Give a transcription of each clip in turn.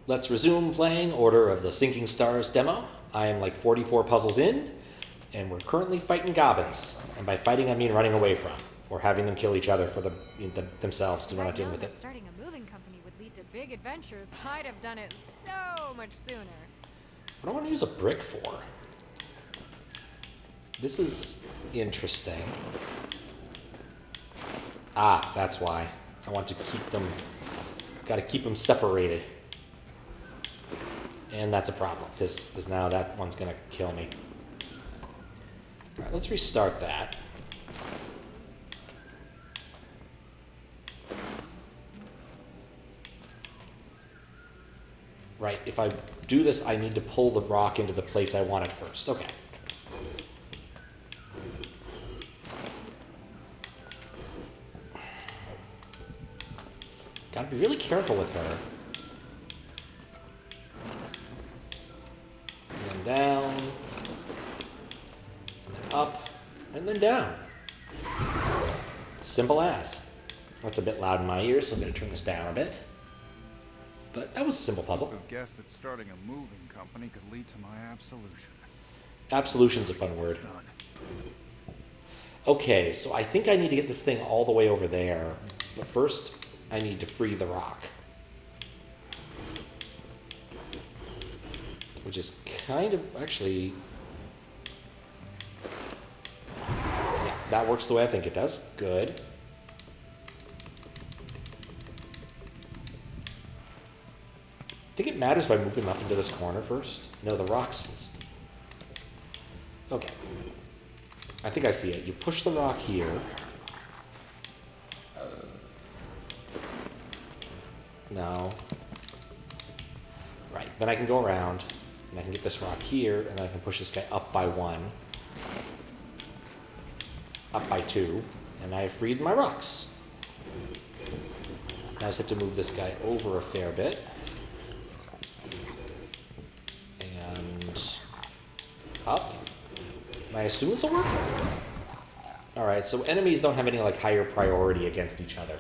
let's resume playing Order of the Sinking Stars demo. I am like 44 puzzles in, and we're currently fighting goblins. And by fighting, I mean running away from, or having them kill each other for themselves to run out dealing with it. Starting a moving company would lead to big adventures. I'd have done it so much sooner. What do I want to use a brick for? This is interesting. Ah, that's why. I want to keep them... Got to keep them separated. And that's a problem, because now that one's going to kill me. All right, let's restart that. Right, if I do this, I need to pull the rock into the place I want it first. Okay. Gotta be really careful with her. And then down. And then up. And then down. Simple as. That's a bit loud in my ears, so I'm going to turn this down a bit. But that was a simple puzzle. I've guessed that starting a moving company could lead to my absolution. Absolution's a fun word. Okay, so I think I need to get this thing all the way over there. But first, I need to free the rock. Which is kind of, actually... Yeah, that works the way I think it does. Good. I think it matters if I move him up into this corner first. No, the rock's... Okay. I think I see it. You push the rock here. No. Right, then I can go around, and I can get this rock here, and then I can push this guy up by 1. Up by 2, and I have freed my rocks. Now I just have to move this guy over a fair bit. And up. I assume this will work? Alright, so enemies don't have any like higher priority against each other.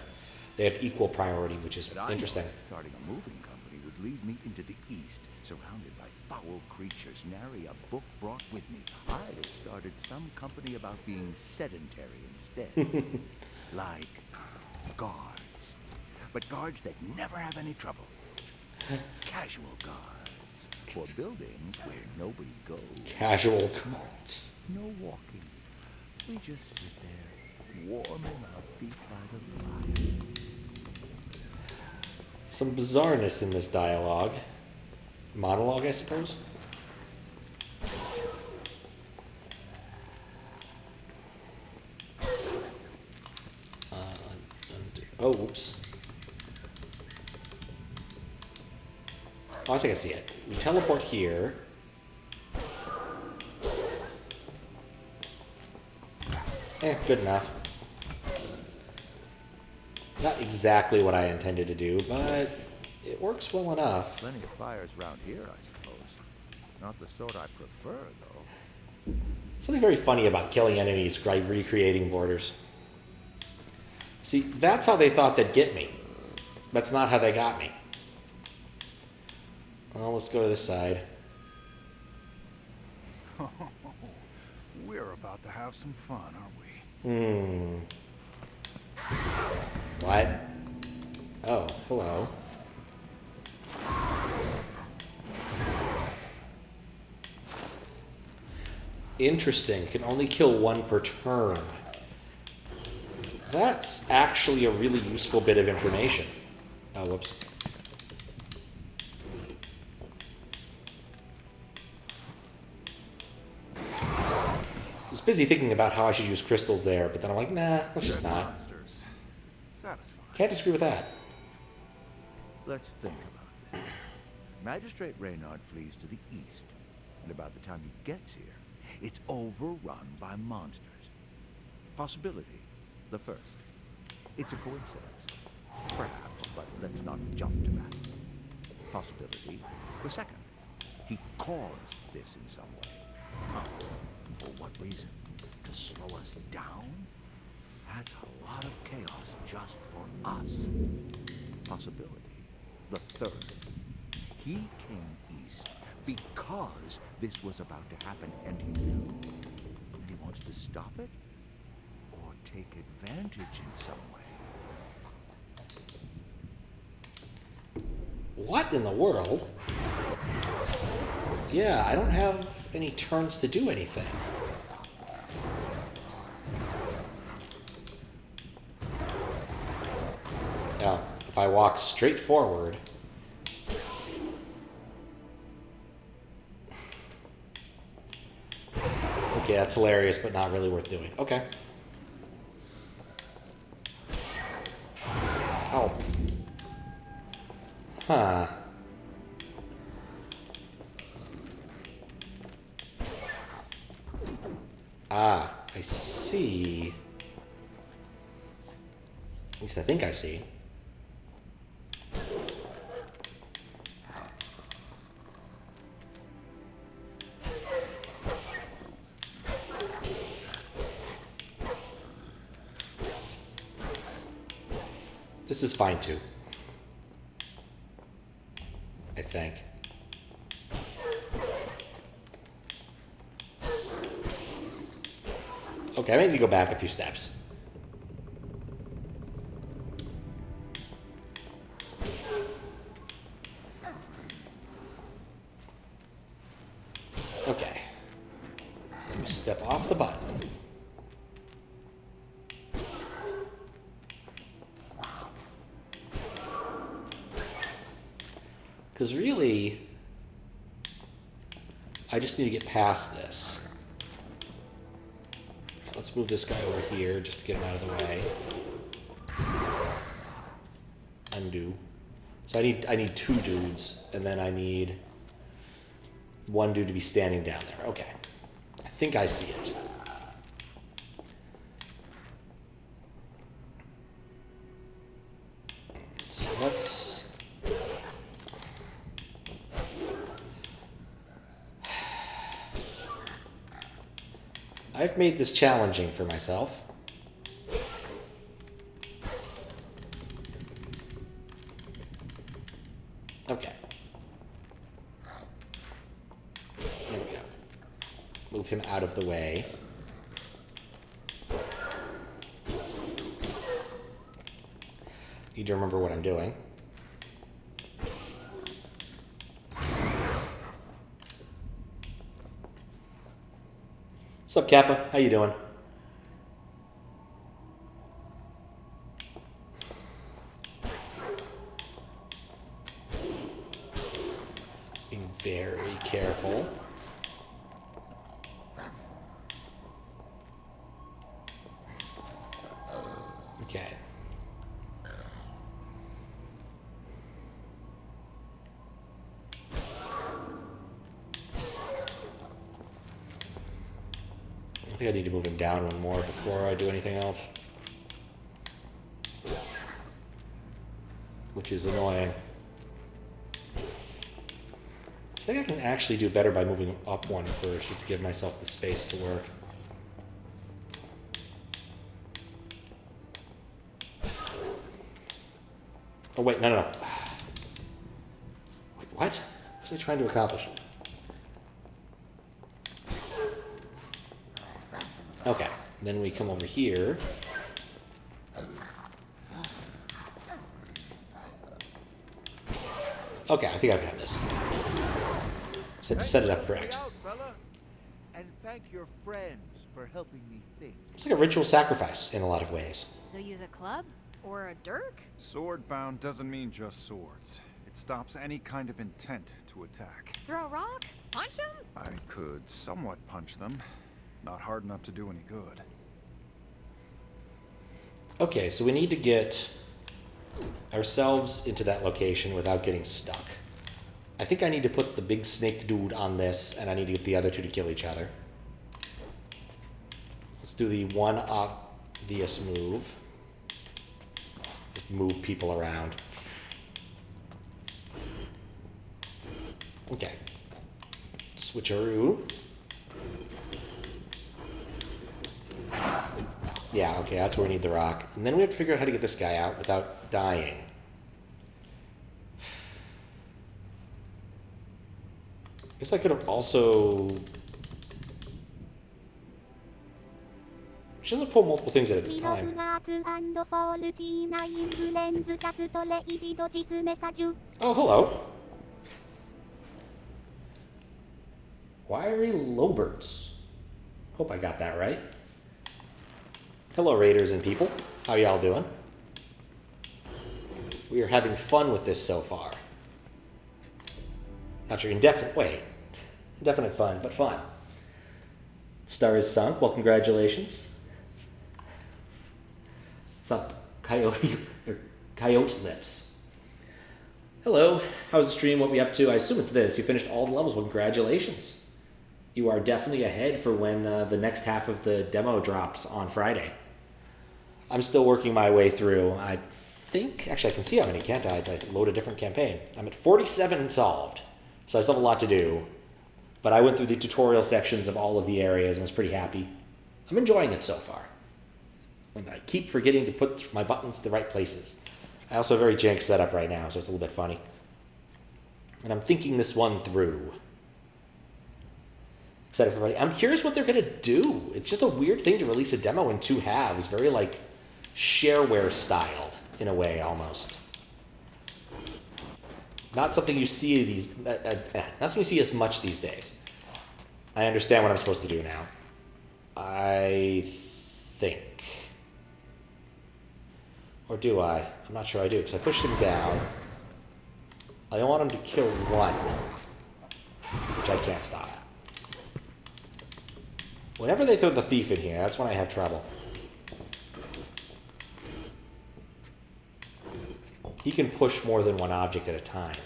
They have equal priority, which is interesting. Starting a moving company would lead me into the east, surrounded by foul creatures, nary a book brought with me. I'd have started some company about being sedentary instead. Like guards. But guards that never have any trouble. Casual guards. For buildings where nobody goes. Casual guards. No walking. We just sit there, warming our feet by the fire. Some bizarreness in this dialogue. Monologue, I suppose. Oh, oops. Oh, I think I see it. We teleport here. Good enough. Not exactly what I intended to do, but it works well enough. Plenty of fires around here, I suppose. Not the sort I prefer, though. Something very funny about killing enemies by recreating borders. See, that's how they thought they'd get me. That's not how they got me. Well, let's go to this side. We're about to have some fun, aren't we? What? Oh, hello. Interesting. Can only kill 1 per turn. That's actually a really useful bit of information. Oh, whoops. I was busy thinking about how I should use crystals there, but then I'm like, nah, let's just not. Monsters. Satisfying. Can't disagree with that. Let's think about it. Magistrate Reynard flees to the east, and about the time he gets here, it's overrun by monsters. Possibility, the first. It's a coincidence. Perhaps, but let's not jump to that. Possibility, the second. He caused this in some way. Huh. For what reason? To slow us down? That's a lot of chaos just for us. Possibility, the third. He came east because this was about to happen, and he knew. And he wants to stop it or take advantage in some way. What in the world? Yeah, I don't have any turns to do anything. Now, if I walk straight forward... Okay, that's hilarious, but not really worth doing. Okay. Oh. Huh. Ah, I see. At least I think I see. This is fine too. I think. Okay, I may need to go back a few steps. Okay. Let me step off the button. Because really, I just need to get past this. All right, let's move this guy over here just to get him out of the way. Undo. So I need two dudes, and then I need one dude to be standing down there. Okay. I think I see it. So let's... I've made this challenging for myself. Okay. There we go. Move him out of the way. Need to remember what I'm doing. What's up, Kappa? How you doing? Being very careful. Okay. I think I need to move him down one more before I do anything else. Which is annoying. I think I can actually do better by moving up one first, just to give myself the space to work. Oh wait, no. Wait, what? What was I trying to accomplish? Okay, then we come over here. Okay, I think I've got this. Just had to set it up correct. Out, fella. And thank your friends for helping me think. It's like a ritual sacrifice in a lot of ways. So use a club? Or a dirk? Sword-bound doesn't mean just swords. It stops any kind of intent to attack. Throw a rock? Punch him? I could somewhat punch them. Not hard enough to do any good. Okay, so we need to get ourselves into that location without getting stuck. I think I need to put the big snake dude on this, and I need to get the other two to kill each other. Let's do the one obvious move. Just move people around. Okay. Switcheroo. Yeah, okay, that's where we need the rock. And then we have to figure out how to get this guy out without dying. Guess I could have also... She doesn't pull multiple things at a time. Oh, hello. Wiry Lowbirds. Hope I got that right. Hello, Raiders and people. How y'all doing? We are having fun with this so far. Not your indefinite... Wait. Indefinite fun, but fun. Star is sunk. Well, congratulations. What's up, Coyote Lips? Hello. How's the stream? What we up to? I assume it's this. You finished all the levels. Well, congratulations. You are definitely ahead for when the next half of the demo drops on Friday. I'm still working my way through. I think... Actually, I can see how many, can't I? I load a different campaign. I'm at 47 solved. So I still have a lot to do. But I went through the tutorial sections of all of the areas and was pretty happy. I'm enjoying it so far. And I keep forgetting to put my buttons to the right places. I also have a very jank setup right now, so it's a little bit funny. And I'm thinking this one through. Excited for everybody. I'm curious what they're going to do. It's just a weird thing to release a demo in 2 halves. Very, like, shareware styled, in a way, almost. Not something you see not something you see as much these days. I understand what I'm supposed to do now. I think. Or do I? I'm not sure I do, because I pushed him down. I don't want him to kill one, which I can't stop. Whenever they throw the thief in here, that's when I have trouble. He can push more than one object at a time.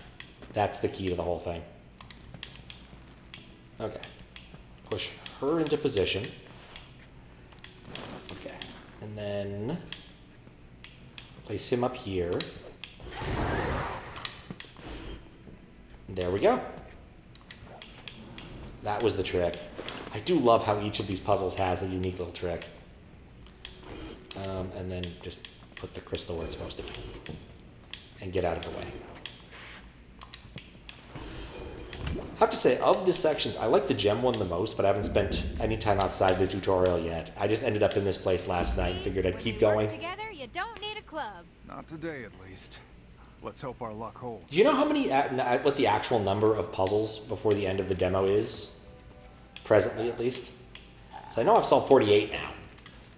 That's the key to the whole thing. Okay. Push her into position. Okay. And then place him up here. There we go. That was the trick. I do love how each of these puzzles has a unique little trick. And then just put the crystal where it's supposed to be. And get out of the way. I have to say, of the sections, I like the gem one the most, but I haven't spent any time outside the tutorial yet. I just ended up in this place last night and figured I'd keep going. When you work together, you don't need a club. Not today, at least. Let's hope our luck holds. Do you know how many, what the actual number of puzzles before the end of the demo is? Presently, at least. So I know I've solved 48 now.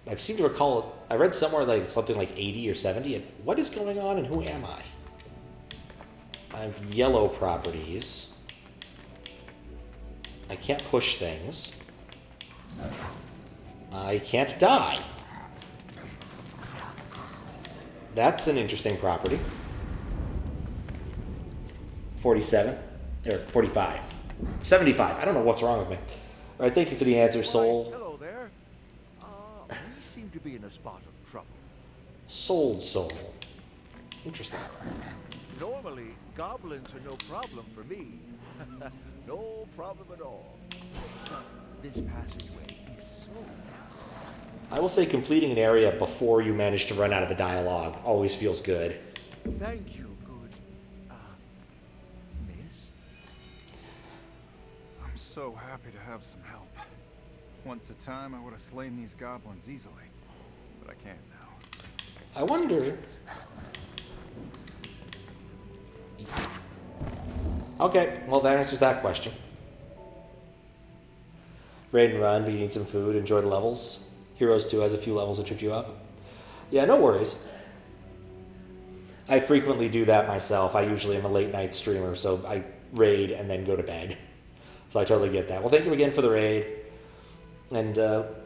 I seem to recall, I read somewhere like something like 80 or 70, and what is going on and who am I? I have yellow properties. I can't push things. I can't die. That's an interesting property. 47, or 45, 75. I don't know what's wrong with me. All right, thank you for the answer, Soul. Hello there. We seem to be in a spot of trouble. Soul. Interesting. Normally, goblins are no problem for me. No problem at all. This passageway is so... I will say completing an area before you manage to run out of the dialogue always feels good. Thank you, good... miss? I'm so happy to have some help. Once a time, I would have slain these goblins easily. But I can't now. I wonder... Okay, well that answers that question. Raid and run, but you need some food, enjoy the levels. Heroes 2 has a few levels that trip you up. Yeah, no worries. I frequently do that myself. I usually am a late night streamer, so I raid and then go to bed. So I totally get that. Well, thank you again for the raid. And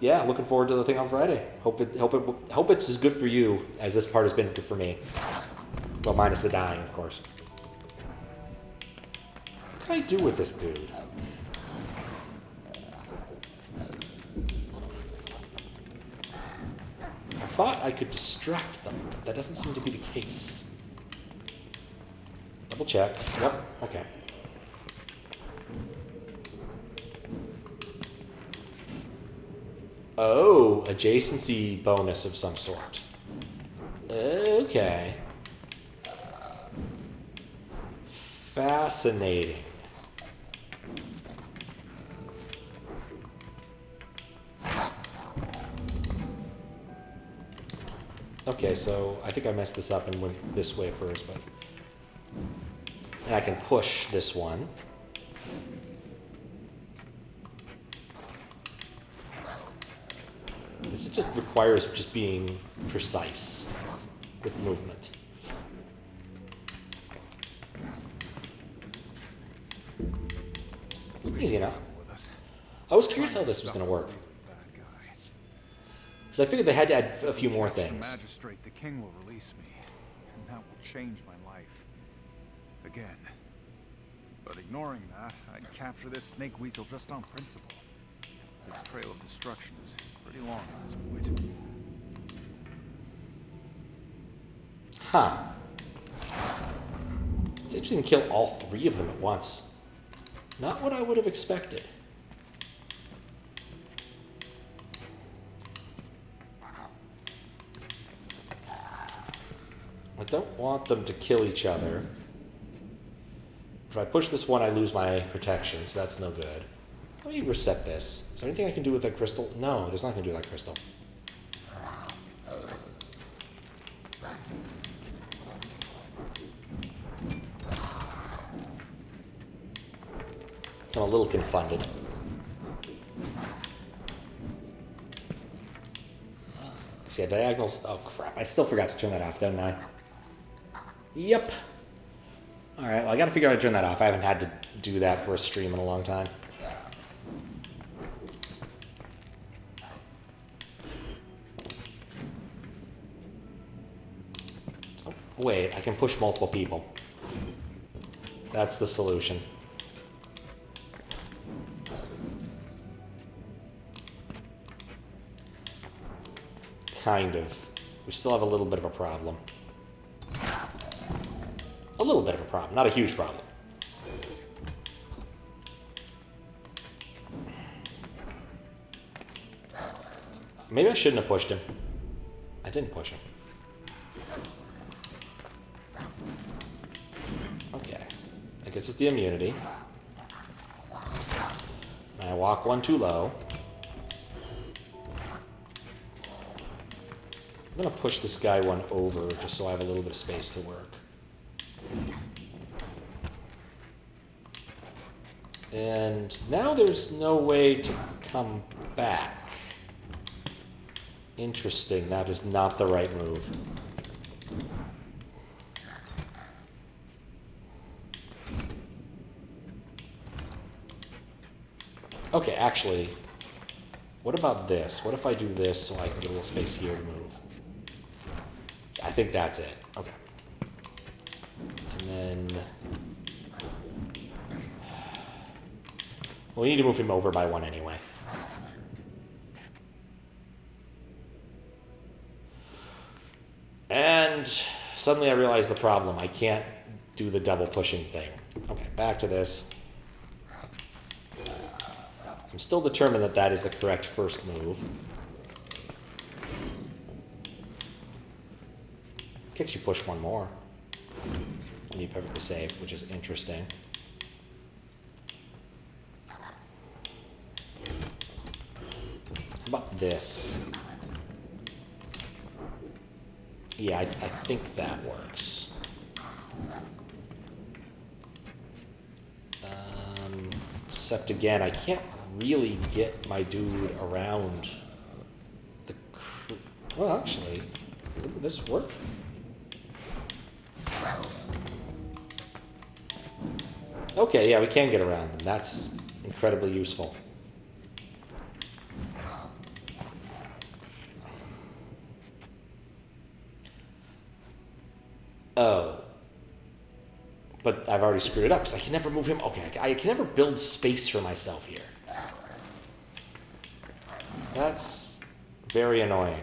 yeah, looking forward to the thing on Friday. Hope it's as good for you as this part has been good for me. Well, minus the dying, of course. What can I do with this dude? I thought I could distract them, but that doesn't seem to be the case. Double check. Yep, okay. Oh, adjacency bonus of some sort. Okay. Okay, so I think I messed this up and went this way first, but... And I can push this one. This just requires just being precise with movement. Easy enough. With us. I was curious how this was going to work. Bad guy. Because I figured they had to add a few more Catch the things. magistrate, the king will release me, and that will change my life. Again. But ignoring that, I'd capture this snake weasel just on principle. His trail of destruction is pretty long at this point. Huh. It's interesting to kill all three of them at once. Not what I would have expected. I don't want them to kill each other. If I push this one, I lose my protection, so that's no good. Let me reset this. Is there anything I can do with that crystal? No, there's nothing to do with that crystal. I'm a little confounded. See, diagonals. Oh crap! I still forgot to turn that off, didn't I? Yep. All right. Well, I got to figure out how to turn that off. I haven't had to do that for a stream in a long time. Oh, wait, I can push multiple people. That's the solution. Kind of. We still have a little bit of a problem. A little bit of a problem, not a huge problem. Maybe I shouldn't have pushed him. I didn't push him. Okay. I guess it's the immunity. And I walk one too low. I'm gonna push this guy one over just so I have a little bit of space to work. And now there's no way to come back. Interesting, that is not the right move. Okay, actually, what about this? What if I do this so I can get a little space here to move? I think that's it. Okay. And then... well, we need to move him over by one anyway. And suddenly I realize the problem. I can't do the double pushing thing. Okay, back to this. I'm still determined that that is the correct first move. I can actually push one more. And be perfectly safe, which is interesting. How about this? Yeah, I think that works. Except again, I can't really get my dude around the... well, actually, would this work? Okay, yeah, we can get around them. That's incredibly useful. Oh. But I've already screwed it up because I can never move him. Okay, I can never build space for myself here. That's very annoying.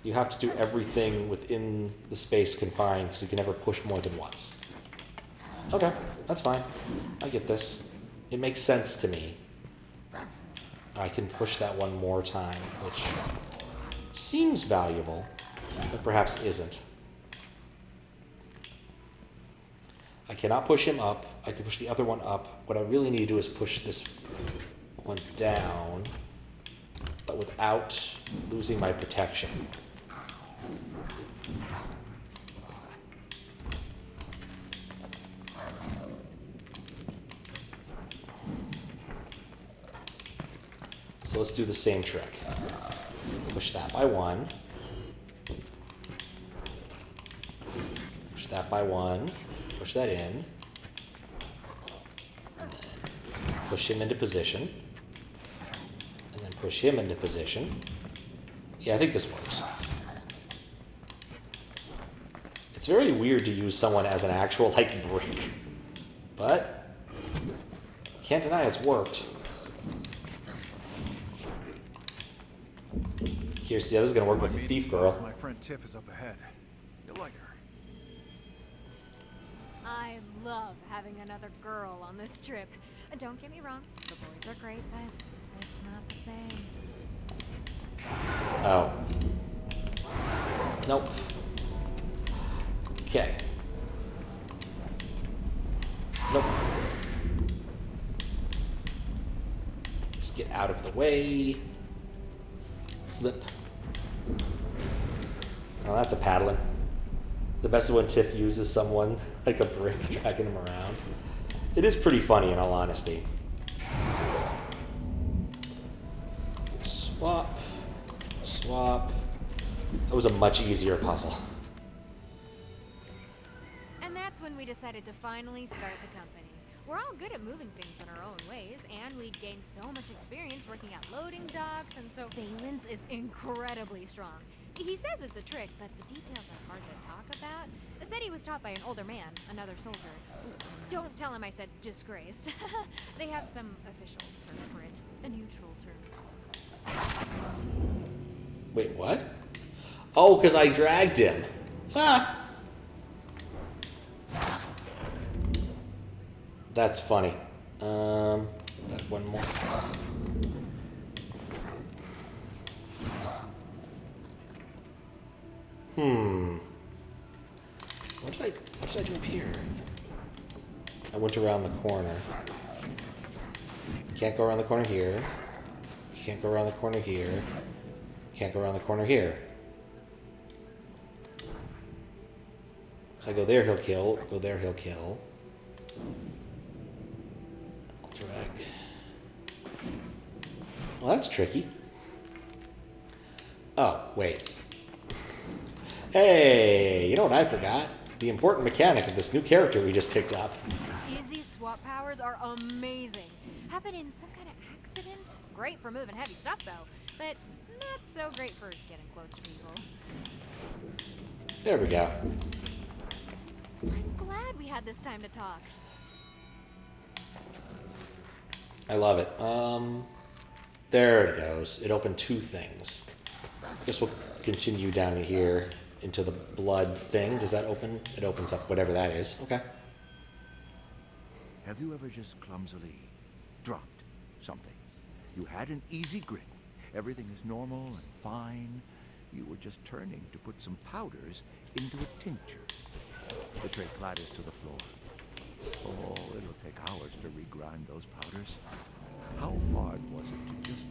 You have to do everything within the space confined because you can never push more than once. Okay, that's fine. I get this. It makes sense to me. I can push that one more time, which seems valuable, but perhaps isn't. I cannot push him up. I can push the other one up. What I really need to do is push this one down. but without losing my protection. So let's do the same trick. Push that by one. Push that by one. Push that in. And then push him into position. And then push him into position. Yeah, I think this works. It's very weird to use someone as an actual, like, brick. But can't deny it's worked. Here, see how this is going to work with the thief girl. My friend Tiff is up ahead. You'll like her. I love having another girl on this trip. Don't get me wrong, the boys are great, but it's not the same. Oh. Nope. Okay. Nope. Just get out of the way. Flip. Oh, that's a paddling. The best is when Tiff uses someone like a brick, dragging him around. It is pretty funny, in all honesty. Swap. Swap. That was a much easier puzzle. And that's when we decided to finally start the company. We're all good at moving things in our own ways, and we'd gained so much experience working at loading docks, and so Valen's is incredibly strong. He says it's a trick, but the details are hard to talk about. He said he was taught by an older man, another soldier. Don't tell him I said disgraced. They have some official term for it, a neutral term. Wait, what? Oh, because I dragged him. Ah! That's funny. Got one more. What did I do up here? I went around the corner. Can't go around the corner here. Can't go around the corner here. Can't go around the corner here. If I go there, he'll kill. Go there, he'll kill. I'll drag. Well, that's tricky. Oh, wait. Hey, you know what I forgot? The important mechanic of this new character we just picked up. Easy swap powers are amazing. Happen in some kind of accident? Great for moving heavy stuff, though, but not so great for getting close to people. There we go. I'm glad we had this time to talk. I love it. There it goes. It opened two things. I guess we'll continue down to here into the blood thing. Does that open? It opens up whatever that is. Okay. Have you ever just clumsily dropped something? You had an easy grip. Everything is normal and fine. You were just turning to put some powders into a tincture. The tray clatters to the floor. Oh, it'll take hours to regrind those powders. How hard was it to just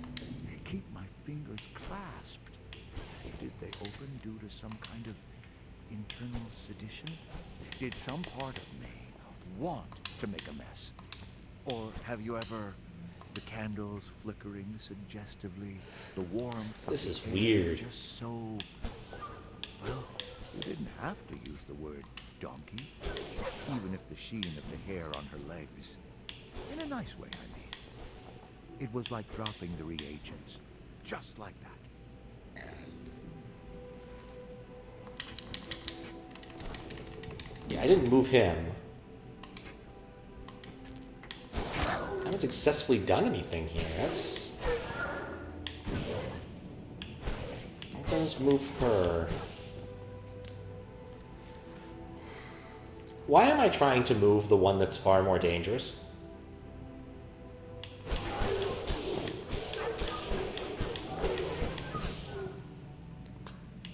keep my fingers clasped? Did they open due to some kind of internal sedition? Did some part of me want to make a mess? Or have you ever, the candles flickering suggestively, the warmth? This is weird. Just so, well, you didn't have to use the word donkey, even if the sheen of the hair on her legs, in a nice way, I mean. It was like dropping the reagents, just like that. Yeah, I didn't move him. I haven't successfully done anything here. That's... Let's move her. Why am I trying to move the one that's far more dangerous?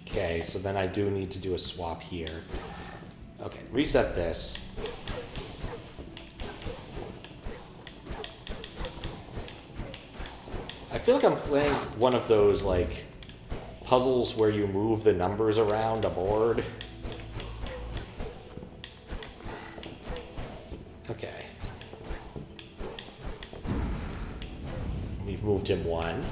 Okay, so then I do need to do a swap here. Okay, reset this. I feel like I'm playing one of those, like, puzzles where you move the numbers around a board. Okay. We've moved him one.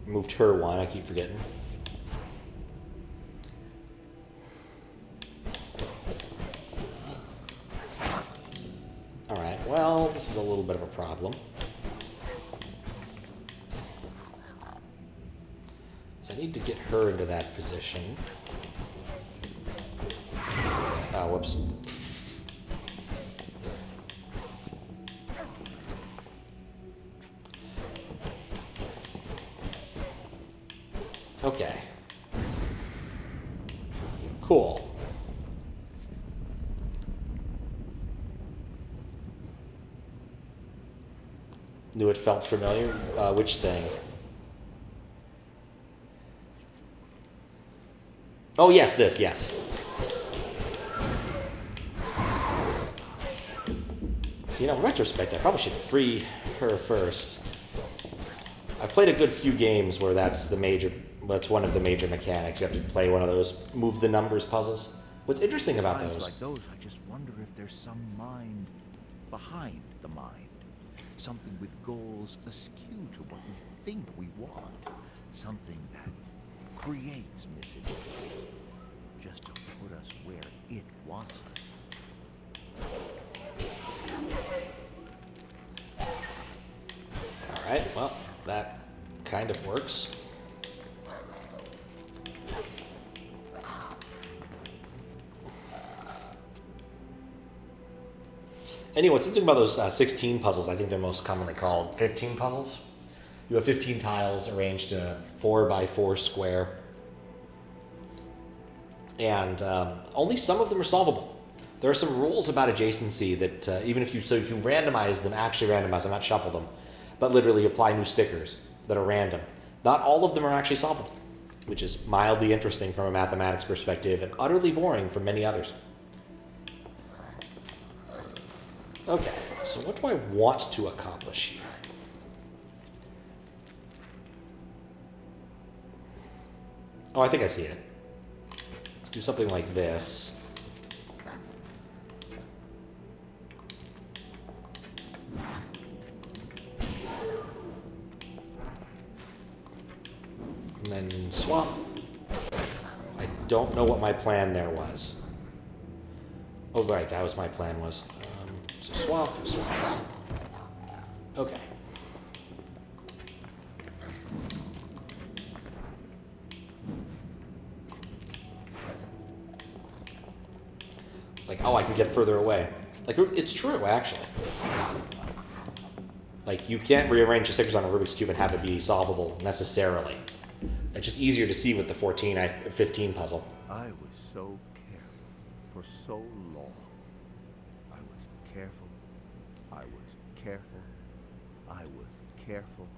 Moved her one, I keep forgetting. Alright, well, this is a little bit of a problem. So I need to get her into that position. Oh, whoops. Okay. Cool. Knew it felt familiar. Which thing? Oh, yes, this, yes. You know, in retrospect, I probably should free her first. I've played a good few games where that's one of the major mechanics. You have to play one of those move the numbers puzzles. What's interesting about Times those? like those, I just wonder if there's some mind behind the mind. Something with goals askew to what we think we want. Something that creates misinformation just to put us where it wants us. All right, well, that kind of works. Anyway, what's interesting about those 16 puzzles, I think they're most commonly called 15 puzzles. You have 15 tiles arranged in a 4x4 square. And only some of them are solvable. There are some rules about adjacency that even if you randomize them, actually randomize them, not shuffle them, but literally apply new stickers that are random. Not all of them are actually solvable, which is mildly interesting from a mathematics perspective and utterly boring from many others. Okay, so what do I want to accomplish here? Oh, I think I see it. Let's do something like this. And then swap. I don't know what my plan there was. Oh, right, that was my plan was. So swap, swap. Okay. It's like, oh, I can get further away. Like, it's true, actually. Like, you can't rearrange the stickers on a Rubik's Cube and have it be solvable, necessarily. It's just easier to see with the 15 puzzle. I was so careful for so long. I was careful. I was careful. I was careful.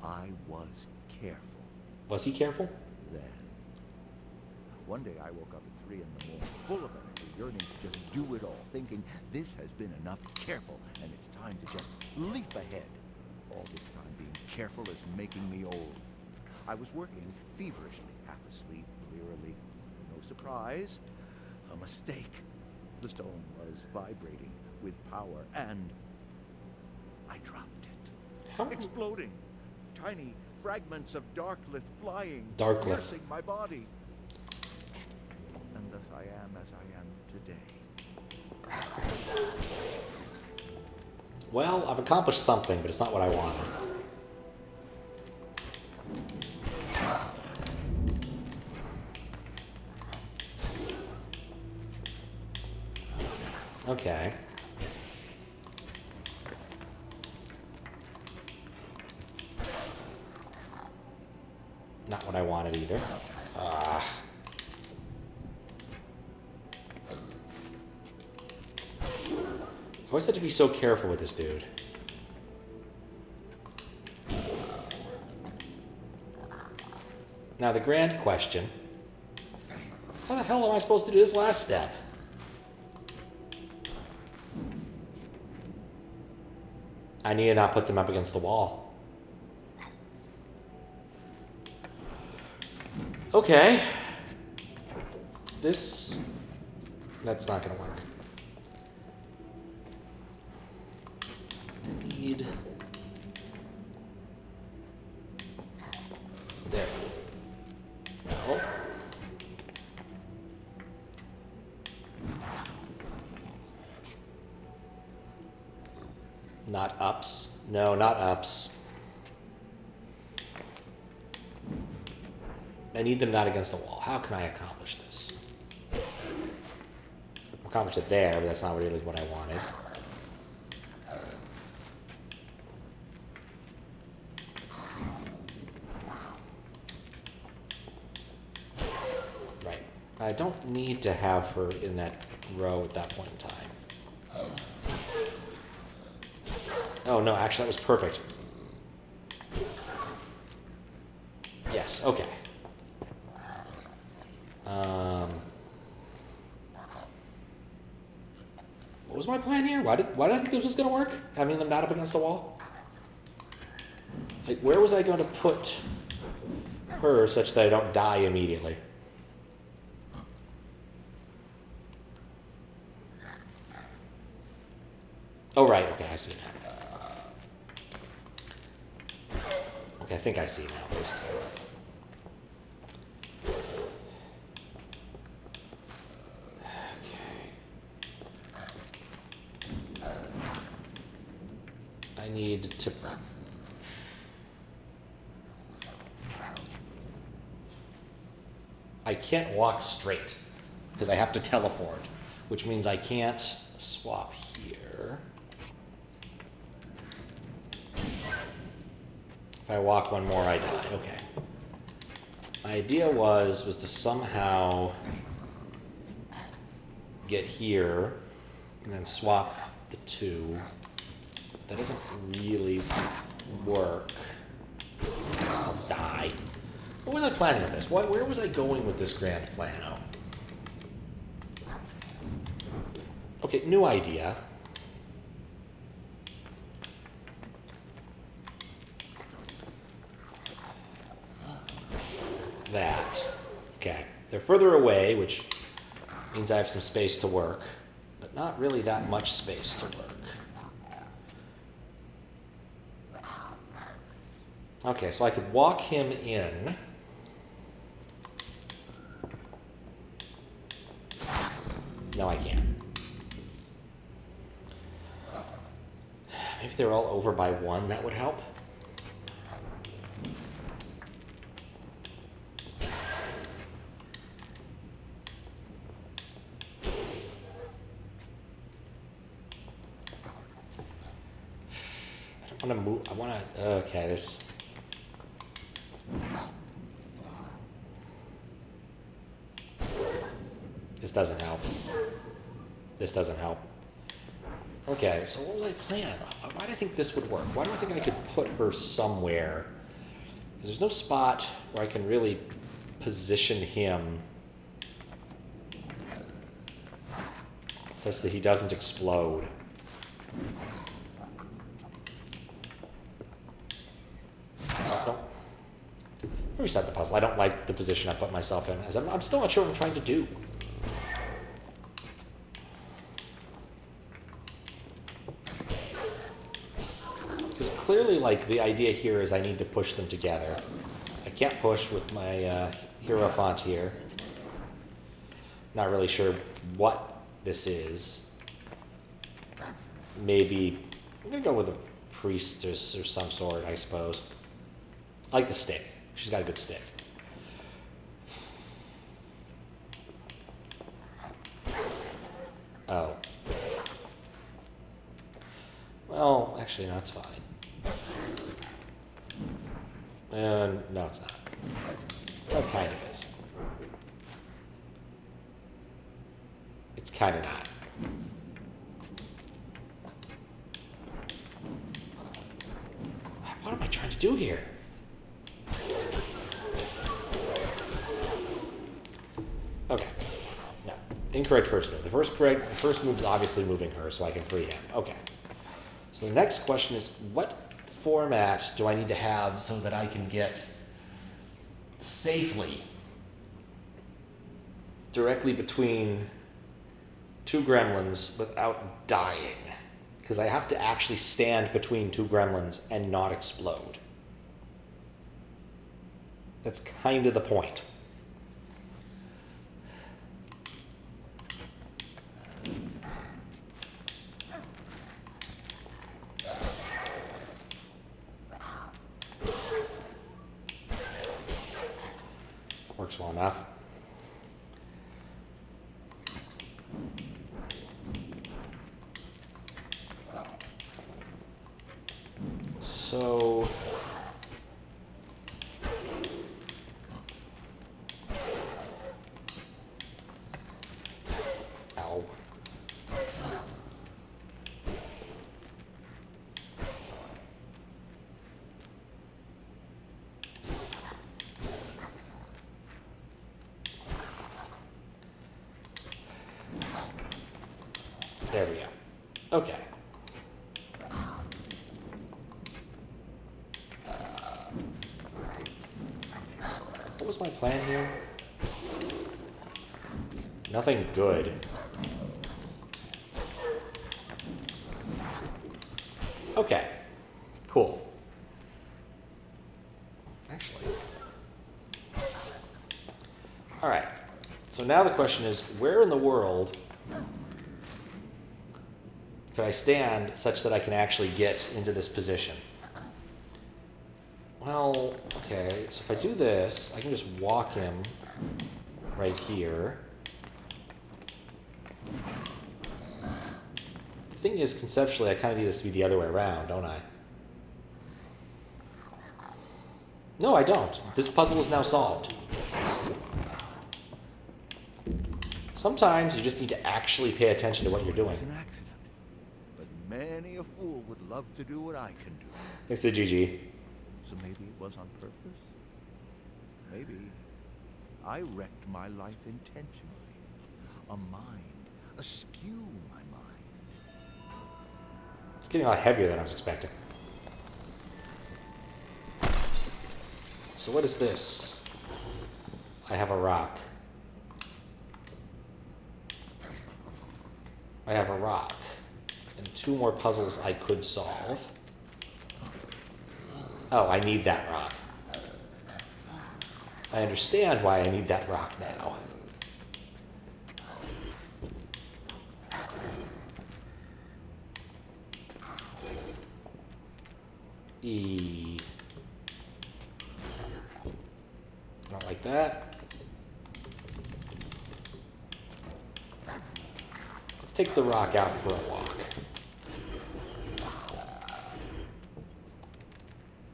I was careful. Was he careful? Then, one day I woke up at 3 in the morning, full of energy, yearning to just do it all, thinking this has been enough careful, and it's time to just leap ahead. All this time being careful is making me old. I was working feverishly, half asleep, blearily. No surprise, a mistake. The stone was vibrating with power, and I dropped it. How? Exploding. Tiny fragments of Darklith flying, Darklith. piercing my body. And thus I am as I am today. Well, I've accomplished something, but it's not what I wanted. Okay. Not what I wanted either. I always have to be so careful with this dude. Now the grand question, how the hell am I supposed to do this last step? I need to not put them up against the wall. Okay. That's not gonna work. I need... There. No. Not ups. No, not ups. I need them not against the wall. How can I accomplish this? Accomplish it there, but that's not really what I wanted. Right. I don't need to have her in that row at that point in time. Oh no, actually that was perfect. Yes, okay. What was my plan here? Why did I think this was gonna work? Having them not up against the wall? Like, where was I going to put her such that I don't die immediately? Oh, right. Okay, I see now. Okay, I think I see now, at least. I need to... I can't walk straight because I have to teleport, which means I can't swap here. If I walk one more, I die. Okay. My idea was to somehow get here and then swap the two. That doesn't really work. I'll die. What was I planning with this? Where was I going with this grand plan? Oh. Okay, new idea. That. Okay. They're further away, which means I have some space to work, but not really that much space to work. Okay, so I could walk him in. No, I can't. Maybe if they're all over by one, that would help. I don't want to move. I want to... Okay, there's... This doesn't help. This doesn't help. Okay, so what was I planning? Why do I think this would work? Why do I think I could put her somewhere? Because there's no spot where I can really position him such that he doesn't explode. Don't reset the puzzle. I don't like the position I put myself in. As I'm still not sure what I'm trying to do. Because clearly, like, the idea here is I need to push them together. I can't push with my Hierophant here. Not really sure what this is. Maybe I'm gonna go with a priestess or some sort, I suppose. I like the stick. She's got a good stick. Oh. Well, actually, no, it's fine. No, it's not. Well, it kind of is. It's kind of not. What am I trying to do here? Okay. No. Incorrect first move. The first move is obviously moving her so I can free him. Okay. So the next question is, what format do I need to have so that I can get safely directly between two gremlins without dying? Because I have to actually stand between two gremlins and not explode. That's kind of the point. Works well enough. So ow. There we go. Okay. What was my plan here? Nothing good. Okay. Cool. Actually. All right. So now the question is, where in the world could I stand such that I can actually get into this position? Well, okay, so if I do this, I can just walk him right here. The thing is, conceptually, I kind of need this to be the other way around, don't I? No, I don't. This puzzle is now solved. Sometimes you just need to actually pay attention to what you're doing. It's an accident, but many a fool would love to do what I can do. Thanks to GG. So maybe it was on purpose. Maybe I wrecked my life intentionally. A mind, askew my mind. It's getting a lot heavier than I was expecting. So what is this? I have a rock. I have a rock. And 2 more puzzles I could solve. Oh, I need that rock. I understand why I need that rock now. I don't like that. Let's take the rock out for a walk.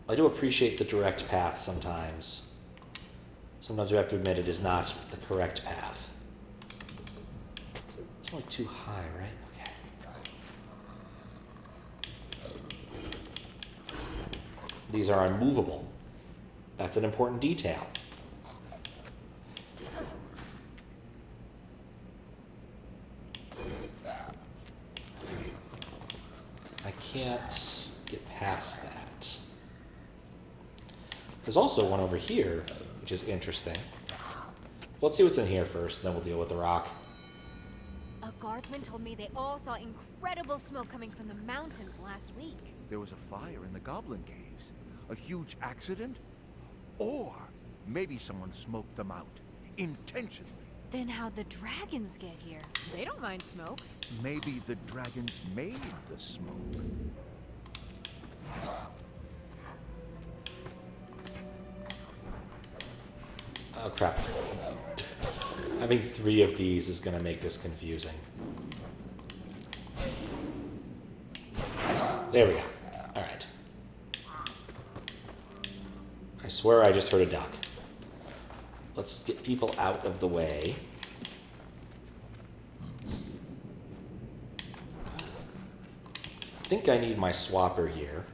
I do appreciate the direct path sometimes. Sometimes we have to admit it is not the correct path. It's only too high, right? Okay. These are unmovable. That's an important detail. I can't get past that. There's also one over here, which is interesting. Let's see what's in here first, then we'll deal with the rock. A guardsman told me they all saw incredible smoke coming from the mountains last week. There was a fire in the Goblin Caves. A huge accident? Or maybe someone smoked them out. Intentionally. Then how'd the dragons get here? They don't mind smoke. Maybe the dragons made the smoke. Oh crap. Having 3 of these is going to make this confusing. There we go. Alright. I swear I just heard a duck. Let's get people out of the way. I think I need my swapper here.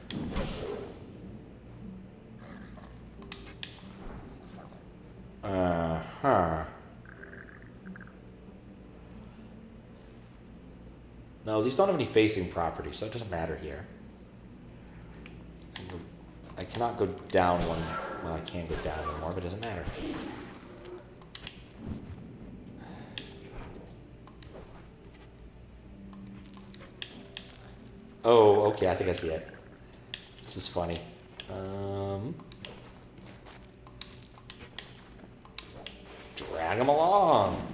No, these don't have any facing properties, so it doesn't matter here. I cannot go down one. Well, I can't go down anymore, but it doesn't matter. Oh, okay, I think I see it. This is funny. Drag him along.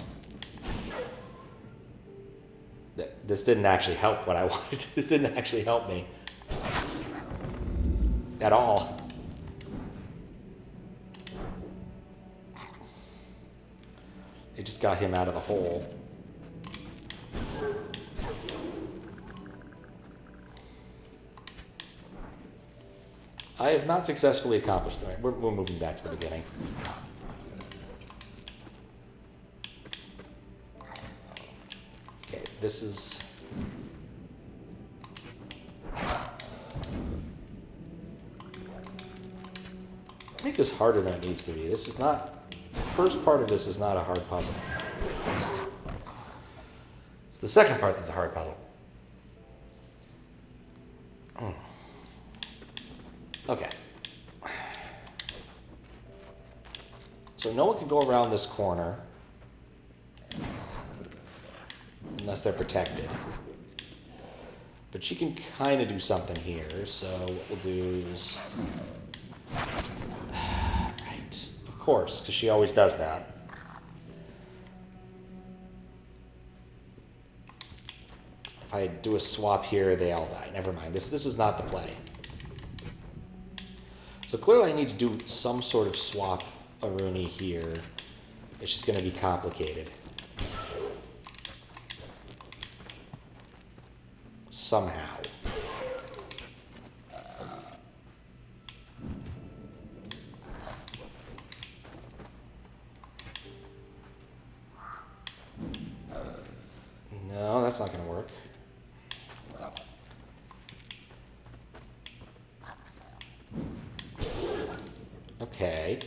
This didn't actually help what I wanted. This didn't actually help me. At all. It just got him out of the hole. I have not successfully accomplished. All right, we're moving back to the beginning. Okay, this is. Make this harder than it needs to be. This is not. The first part of this is not a hard puzzle. It's the second part that's a hard puzzle. Okay. So no one can go around this corner unless they're protected. But she can kind of do something here. So what we'll do is... Right. Of course, because she always does that. If I do a swap here, they all die. Never mind. This is not the play. So clearly I need to do some sort of swap Aruni here. It's just going to be complicated. Somehow. No, that's not going to work. Okay.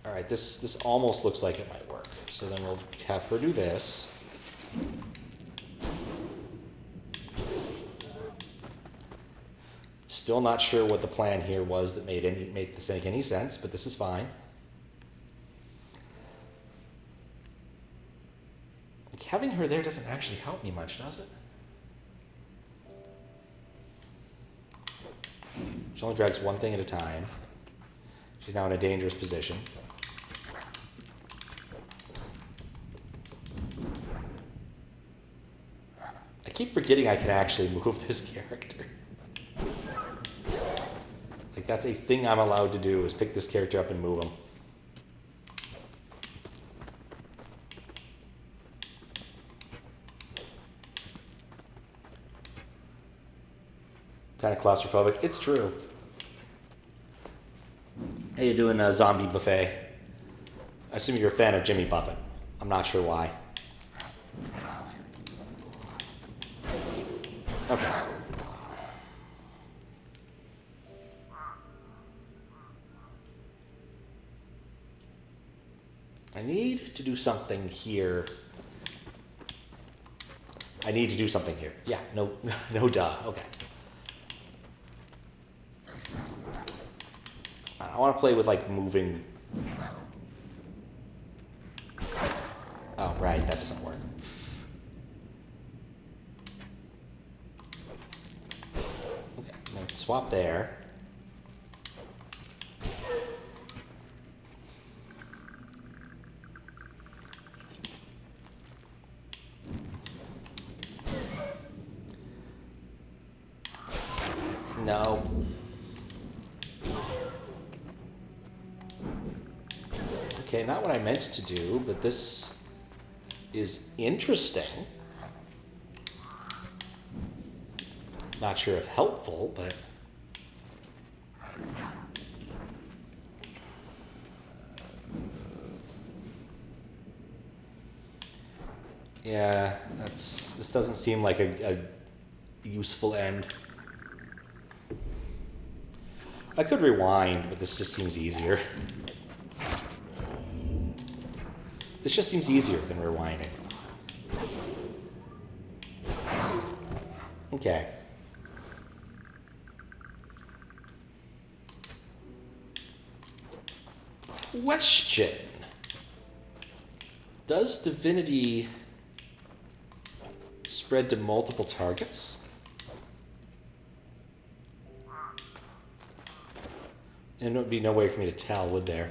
All right, this almost looks like it might work. So then we'll have her do this. Still not sure what the plan here was that made this make any sense, but this is fine. Like, having her there doesn't actually help me much, does it? She only drags one thing at a time. She's now in a dangerous position. I keep forgetting I can actually move this character. Like, that's a thing I'm allowed to do, is pick this character up and move him. Kind of claustrophobic. It's true. How you doing, Zombie Buffet? I assume you're a fan of Jimmy Buffett. I'm not sure why. Okay. I need to do something here. I need to do something here. Yeah, no duh. Okay. I want to play with, like, moving. Oh, right, that doesn't work. Okay, now we can swap there. No. Okay, not what I meant to do, but this is interesting. Not sure if helpful, but... Yeah, this doesn't seem like a useful end. I could rewind, but this just seems easier. This just seems easier than rewinding. Okay. Question. Does divinity spread to multiple targets? And there would be no way for me to tell, would there?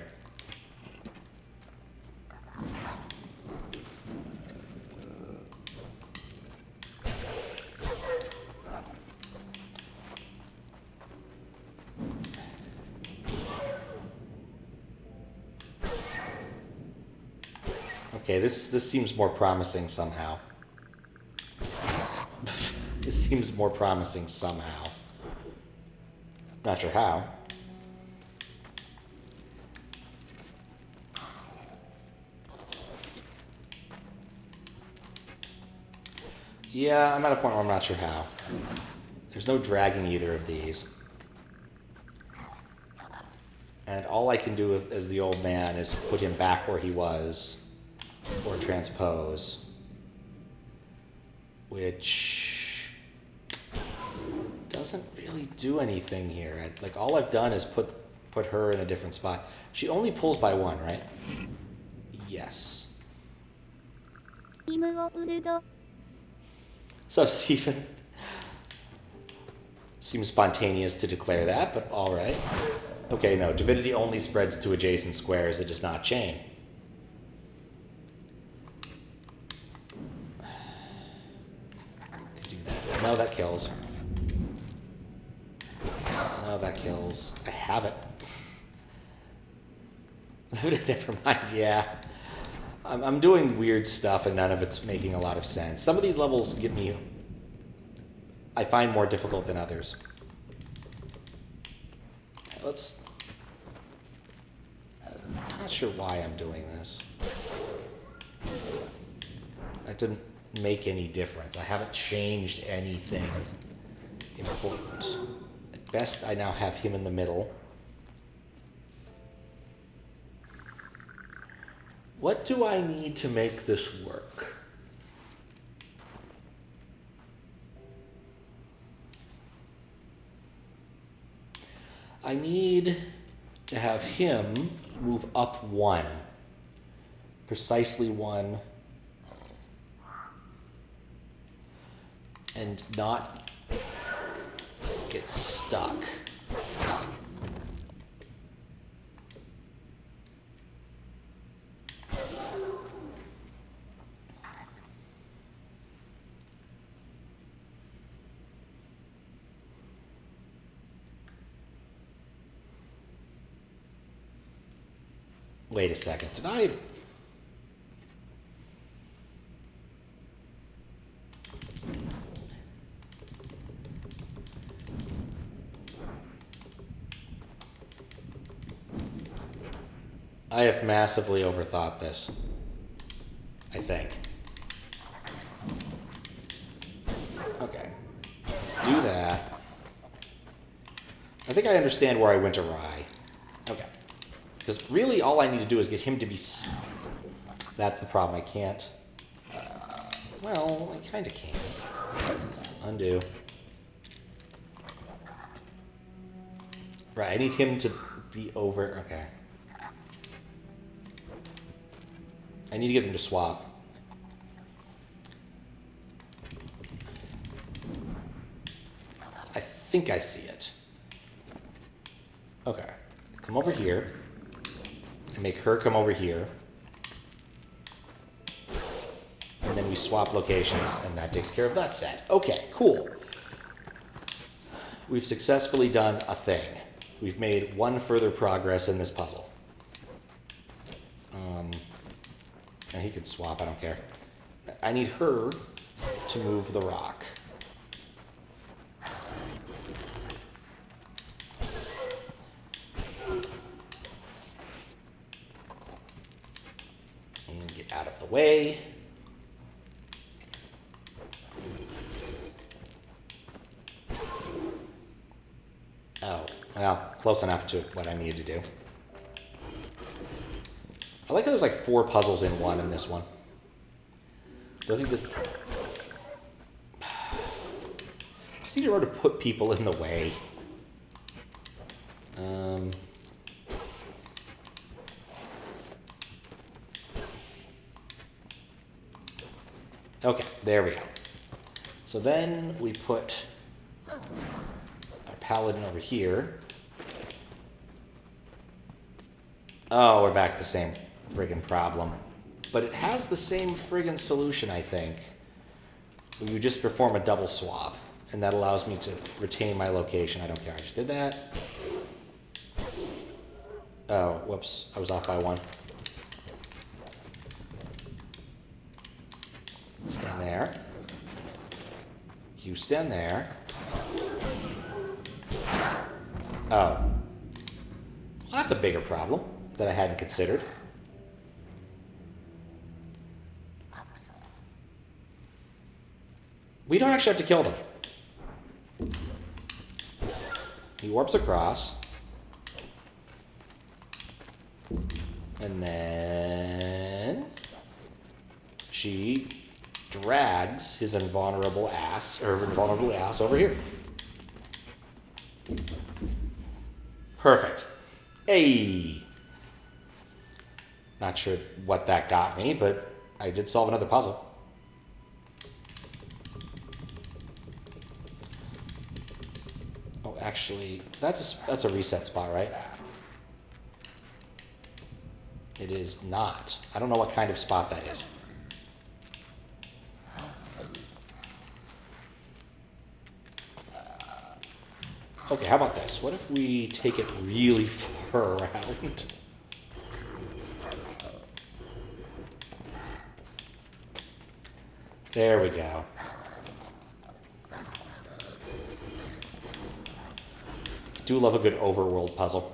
Okay, this seems more promising somehow. This seems more promising somehow. Not sure how. Yeah, I'm at a point where I'm not sure how. There's no dragging either of these. And all I can do as the old man is put him back where he was, or transpose. Which doesn't really do anything here. Like, all I've done is put her in a different spot. She only pulls by one, right? Yes. Sup, Stephen? Seems spontaneous to declare that, but alright. Okay, no, divinity only spreads to adjacent squares, it does not chain. Could do that. No, that kills. No, that kills. I have it. Never mind, yeah. I'm doing weird stuff and none of it's making a lot of sense. Some of these levels get me, I find, more difficult than others. Let's, I'm not sure why I'm doing this. That didn't make any difference. I haven't changed anything important. At best, I now have him in the middle. What do I need to make this work? I need to have him move up one. Precisely one. And not get stuck. Wait a second, did I... I have massively overthought this. I think. Okay. Do that. I think I understand where I went awry. Okay. Because really all I need to do is get him to be... That's the problem. I can't... Well, I kind of can. Undo. Right, I need him to be over... Okay. I need to get them to swap. I think I see it. Okay. Come over here. And make her come over here. And then we swap locations, and that takes care of that set. Okay, cool. We've successfully done a thing. We've made one further progress in this puzzle. And he can swap, I don't care. I need her to move the rock. And get out of the way. Oh, well, close enough to what I needed to do. I like how there's like 4 puzzles in one in this one. Do I think this... need to remember to put people in the way. Okay, there we go. So then we put our paladin over here. Oh, we're back to the same friggin' problem. But it has the same friggin' solution, I think. You just perform a double swap, and that allows me to retain my location. I don't care, I just did that. Oh, whoops, I was off by one. Stand there. You stand there. Oh. Well, that's a bigger problem that I hadn't considered. We don't actually have to kill them. He warps across. And then she drags his invulnerable ass over here. Perfect. Hey. Not sure what that got me, but I did solve another puzzle. Oh, actually, that's a reset spot, right? It is not. I don't know what kind of spot that is. Okay, how about this? What if we take it really far around? There we go. Do love a good overworld puzzle.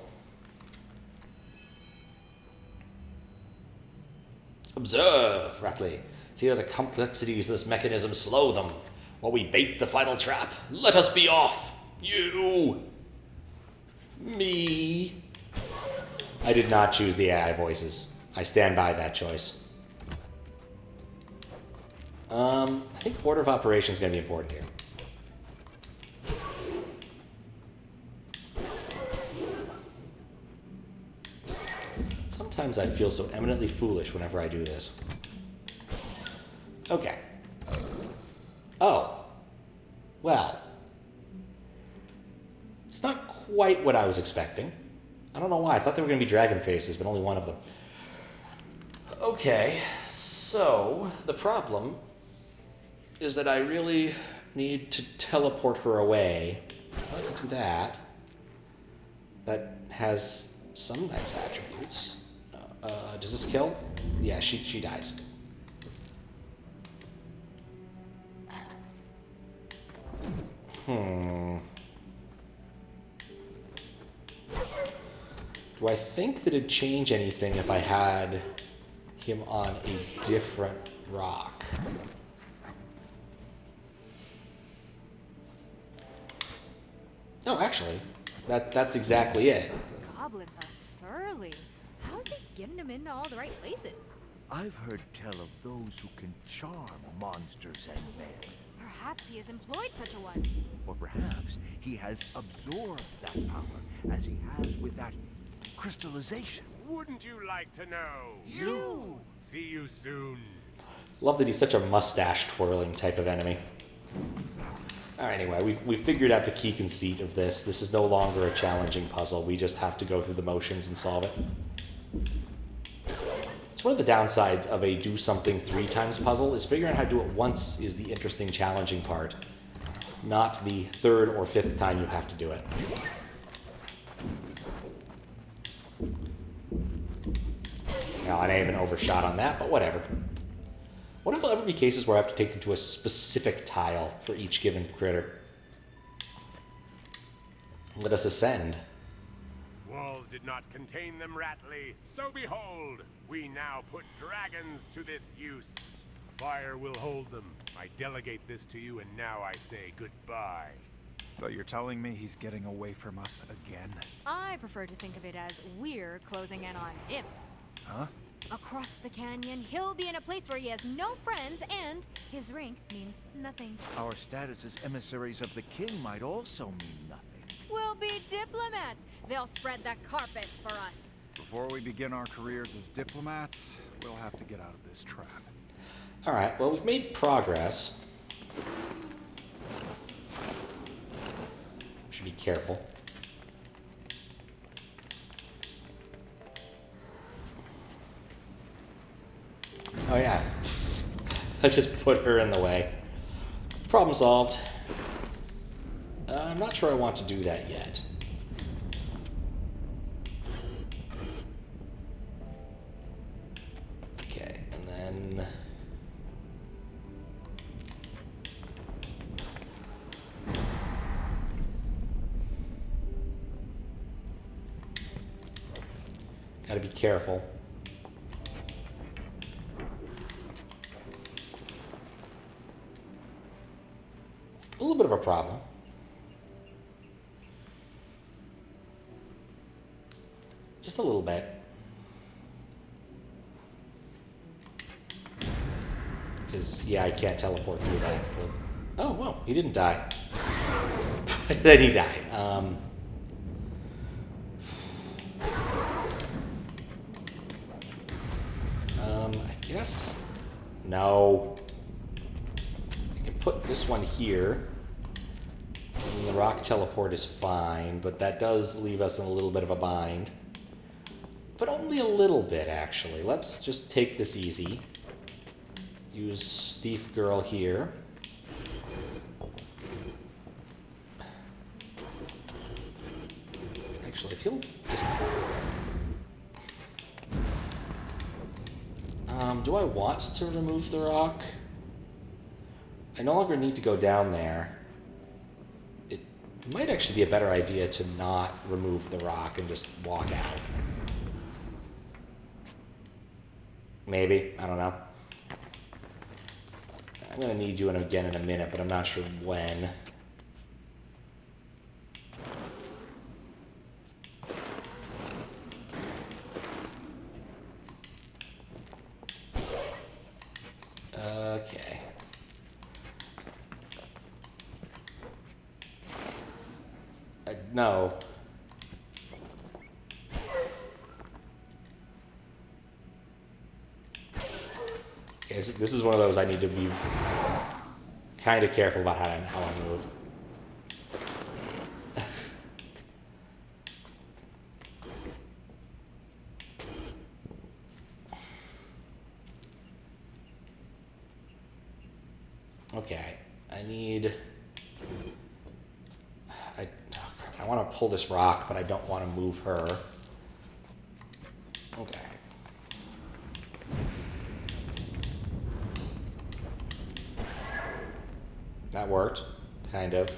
Observe, Ratley. See how the complexities of this mechanism slow them. While we bait the final trap, let us be off. You. Me. I did not choose the AI voices. I stand by that choice. I think order of operations is going to be important here. Sometimes I feel so eminently foolish whenever I do this. Okay. Oh. Well. It's not quite what I was expecting. I don't know why. I thought they were going to be dragon faces, but only one of them. Okay. So, the problem is that I really need to teleport her away. I can do that. That has some nice attributes. Does this kill? Yeah, she dies. Do I think that it'd change anything if I had him on a different rock? Oh, actually, that's exactly it. Goblins are surly. How is he getting them into all the right places? I've heard tell of those who can charm monsters and men. Perhaps he has employed such a one. Or perhaps he has absorbed that power, as he has with that crystallization. Wouldn't you like to know? You! See you soon. Love that he's such a mustache twirling type of enemy. Alright, anyway, we figured out the key conceit of this. This is no longer a challenging puzzle. We just have to go through the motions and solve it. It's one of the downsides of a do something 3 times puzzle is figuring out how to do it once is the interesting, challenging part. Not the 3rd or 5th time you have to do it. Now, I may have been overshot on that, but whatever. What if there'll ever be cases where I have to take them to a specific tile for each given critter? Let us ascend. Walls did not contain them, Ratley. So behold, we now put dragons to this use. Fire will hold them. I delegate this to you, and now I say goodbye. So you're telling me he's getting away from us again? I prefer to think of it as we're closing in on him. Huh? Across the canyon, he'll be in a place where he has no friends and his rank means nothing. Our status as emissaries of the king might also mean nothing. We'll be diplomats. They'll spread the carpets for us. Before we begin our careers as diplomats, we'll have to get out of this trap. Alright, well, we've made progress. Should be careful. Oh yeah. I just put her in the way. Problem solved. I'm not sure I want to do that yet. Okay, and then... Gotta be careful. A little bit of a problem. Just a little bit. Because, yeah, I can't teleport through that. But, oh, well, he didn't die. Then he died. I guess? No. I can put this one here. And the rock teleport is fine, but that does leave us in a little bit of a bind. But only a little bit, actually. Let's just take this easy. Use Thief Girl here. Actually, if you'll just... do I want to remove the rock? I no longer need to go down there. It might actually be a better idea to not remove the rock and just walk out. Maybe. I don't know. I'm going to need you again in a minute, but I'm not sure when. Okay. No. Okay, this is one of those I need to be kind of careful about how I move. Okay, I want to pull this rock, but I don't want to move her. Okay. That worked, kind of.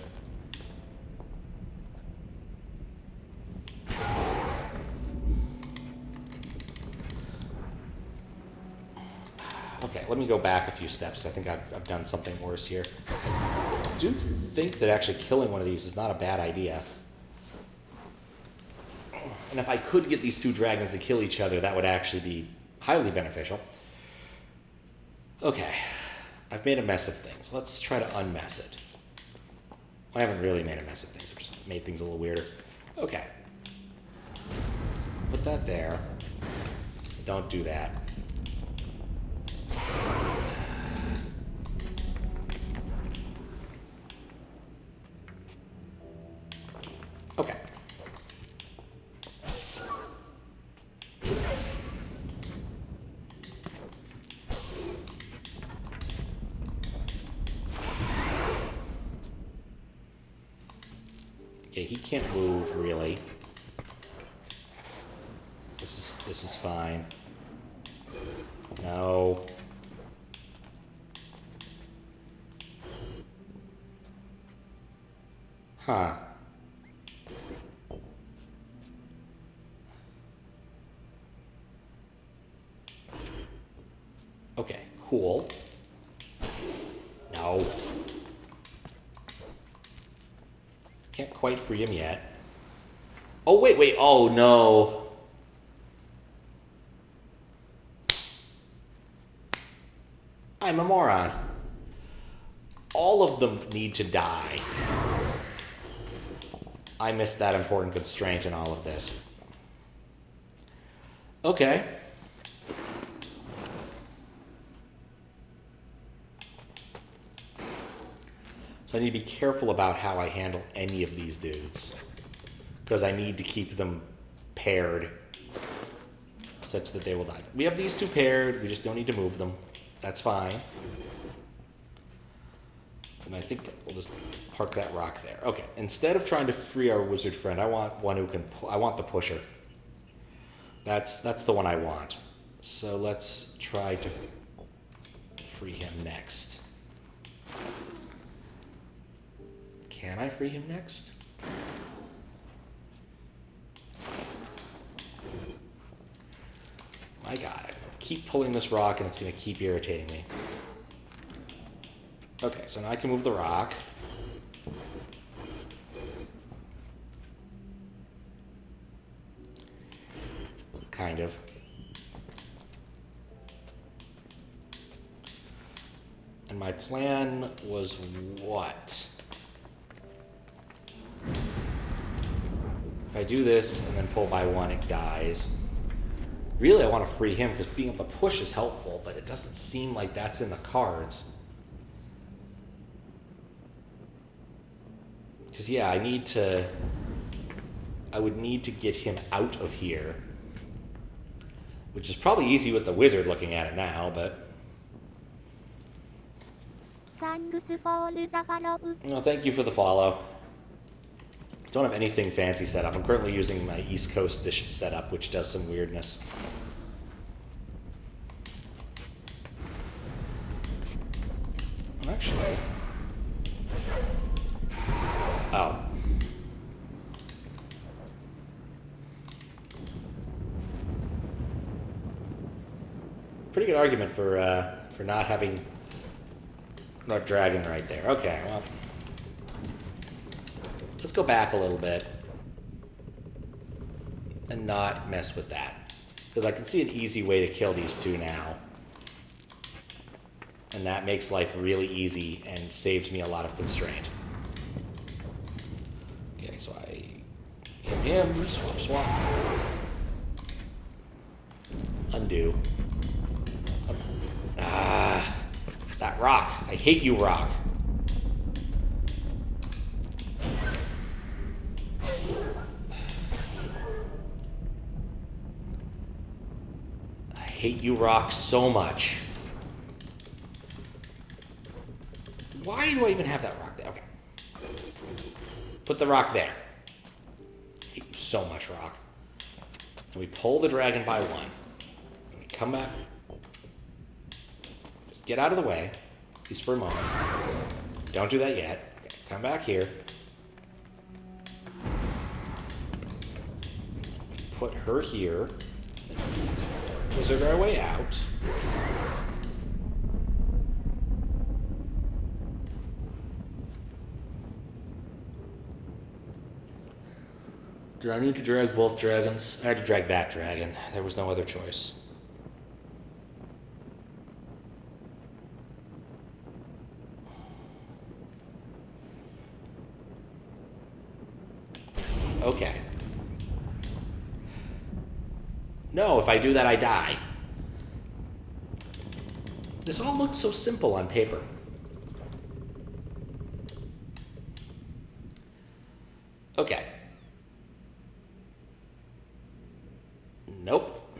Okay, let me go back a few steps. I think I've done something worse here. I do think that actually killing one of these is not a bad idea. And if I could get these two dragons to kill each other, that would actually be highly beneficial. Okay, I've made a mess of things. Let's try to unmess it. I haven't really made a mess of things. I've just made things a little weirder. Okay. Put that there. Don't do that. Okay. Okay, he can't move really. This is fine. No. Huh. Okay, cool. No. Can't quite free him yet. Oh, wait. Oh, no. I'm a moron. All of them need to die. I missed that important constraint in all of this. Okay. So I need to be careful about how I handle any of these dudes, because I need to keep them paired such that they will die. We have these two paired, we just don't need to move them. That's fine. And I think we'll just park that rock there. Okay, instead of trying to free our wizard friend, I want one who can, I want the pusher. That's the one I want. So let's try to free him next. Can I free him next? My God, I'm gonna keep pulling this rock and it's gonna keep irritating me. Okay, so now I can move the rock. Kind of. And my plan was what? If I do this and then pull by one, it dies. Really, I want to free him because being able to push is helpful, but it doesn't seem like that's in the cards. Because, yeah, I would need to get him out of here. Which is probably easy with the wizard looking at it now, but... Thanks for the follow. No, thank you for the follow. Don't have anything fancy set up. I'm currently using my East Coast dish setup, which does some weirdness. Actually... Oh. Pretty good argument for not having that dragon right there. Okay, well, let's go back a little bit and not mess with that, because I can see an easy way to kill these two now, and that makes life really easy and saves me a lot of constraint. Okay, so I hit him, swap, undo. Ah, that rock. I hate you, rock. I hate you, rock, so much. Why do I even have that rock there? Okay. Put the rock there. I hate you so much, rock. And we pull the dragon by one. And we come back. Get out of the way, at least for a moment. Don't do that yet. Okay, come back here. Put her here. Wizard our way out. Do I need to drag both dragons? I had to drag that dragon. There was no other choice. Okay. No, if I do that, I die. This all looked so simple on paper. Okay. Nope.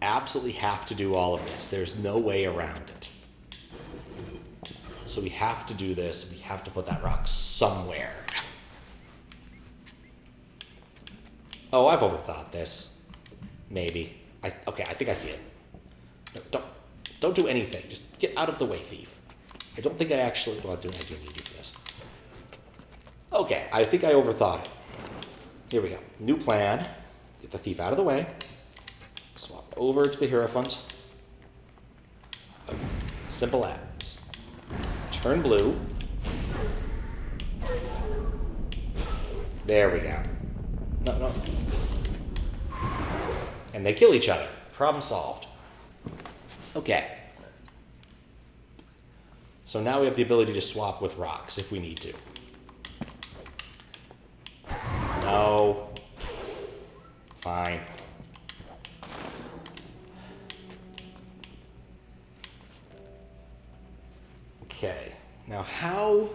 Absolutely have to do all of this. There's no way around it. So we have to do this. We have to put that rock somewhere. Oh, I've overthought this. Maybe. Okay, I think I see it. No, don't do anything. Just get out of the way, thief. I don't think I actually... Well, I do need you for this. Okay, I think I overthought it. Here we go. New plan. Get the thief out of the way. Swap over to the Hierophant. Okay. Simple as. Turn blue. There we go. No. And they kill each other. Problem solved. Okay. So now we have the ability to swap with rocks if we need to. No. Fine. Okay. Now how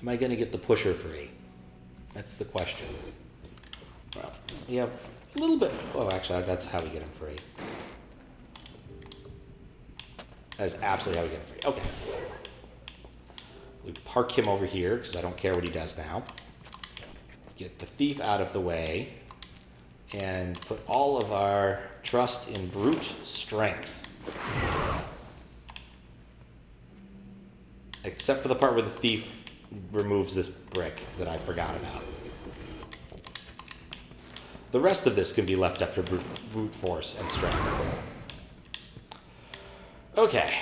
am I going to get the pusher free? That's the question. Well, we have a little bit... Oh, actually, that's how we get him free. That's absolutely how we get him free. Okay. We park him over here, because I don't care what he does now. Get the thief out of the way. And put all of our trust in brute strength. Except for the part where the thief removes this brick that I forgot about. The rest of this can be left up to brute force and strength. Okay.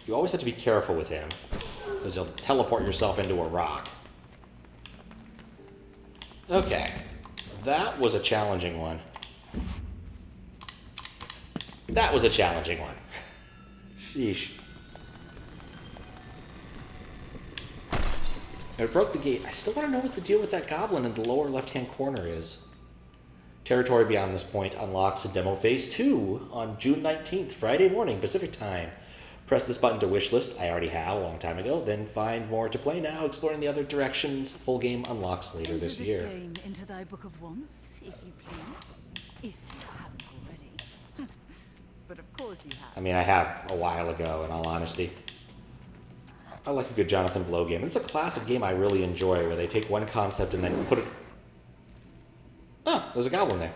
You always have to be careful with him, because you'll teleport yourself into a rock. Okay. That was a challenging one. That was a challenging one. Sheesh. I broke the gate. I still want to know what the deal with that goblin in the lower left-hand corner is. Territory beyond this point unlocks in Demo Phase 2 on June 19th, Friday morning, Pacific Time. Press this button to wishlist. I already have a long time ago. Then find more to play now, exploring the other directions. Full game unlocks later this year. Enter this game into thy book of wants, if you please. If you haven't already. But of course you have. I mean, I have a while ago, in all honesty. I like a good Jonathan Blow game. It's a classic game I really enjoy, where they take one concept and then put it... Oh, there's a goblin there.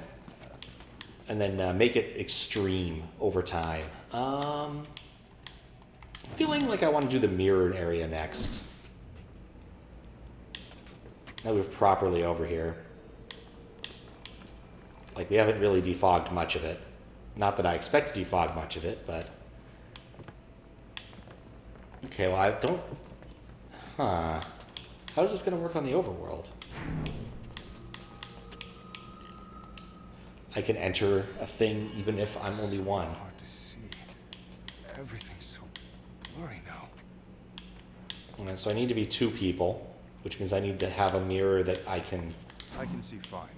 And then make it extreme over time. Feeling like I want to do the mirrored area next. Now we're properly over here. Like, we haven't really defogged much of it. Not that I expect to defog much of it, but... Okay, well, I don't... Huh. How is this going to work on the overworld? I can enter a thing even if I'm only one. Hard to see. Everything's so blurry now. And so I need to be two people, which means I need to have a mirror that I can I can see fine.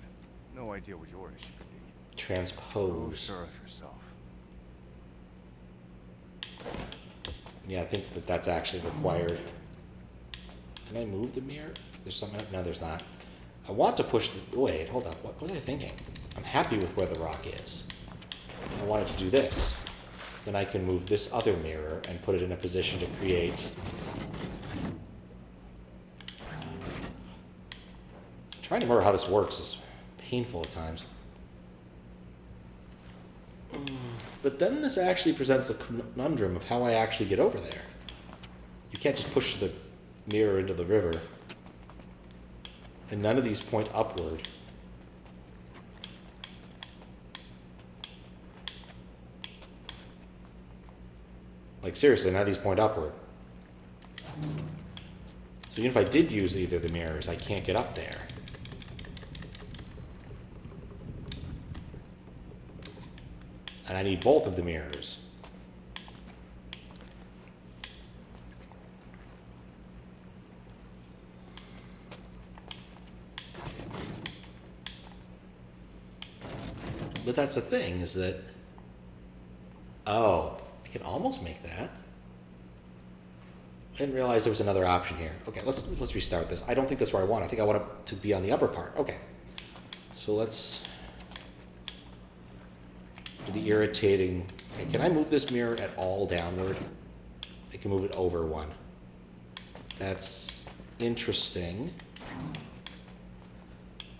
No idea what your issue could be. transpose. So sure of yourself. Yeah, I think that that's actually required. Can I move the mirror? There's something... No, there's not. I want to push the... Wait, hold on. What was I thinking? I'm happy with where the rock is. I wanted to do this. Then I can move this other mirror and put it in a position to create... Trying to remember how this works is painful at times. But then this actually presents a conundrum of how I actually get over there. You can't just push the mirror into the river. And none of these point upward. Like, seriously, none of these point upward. So even if I did use either of the mirrors, I can't get up there. And I need both of the mirrors. But that's the thing, is that... Oh, I can almost make that. I didn't realize there was another option here. Okay, let's restart this. I don't think that's where I want. I think I want it to be on the upper part. Okay. So let's... do the irritating... Okay, can I move this mirror at all downward? I can move it over one. That's interesting.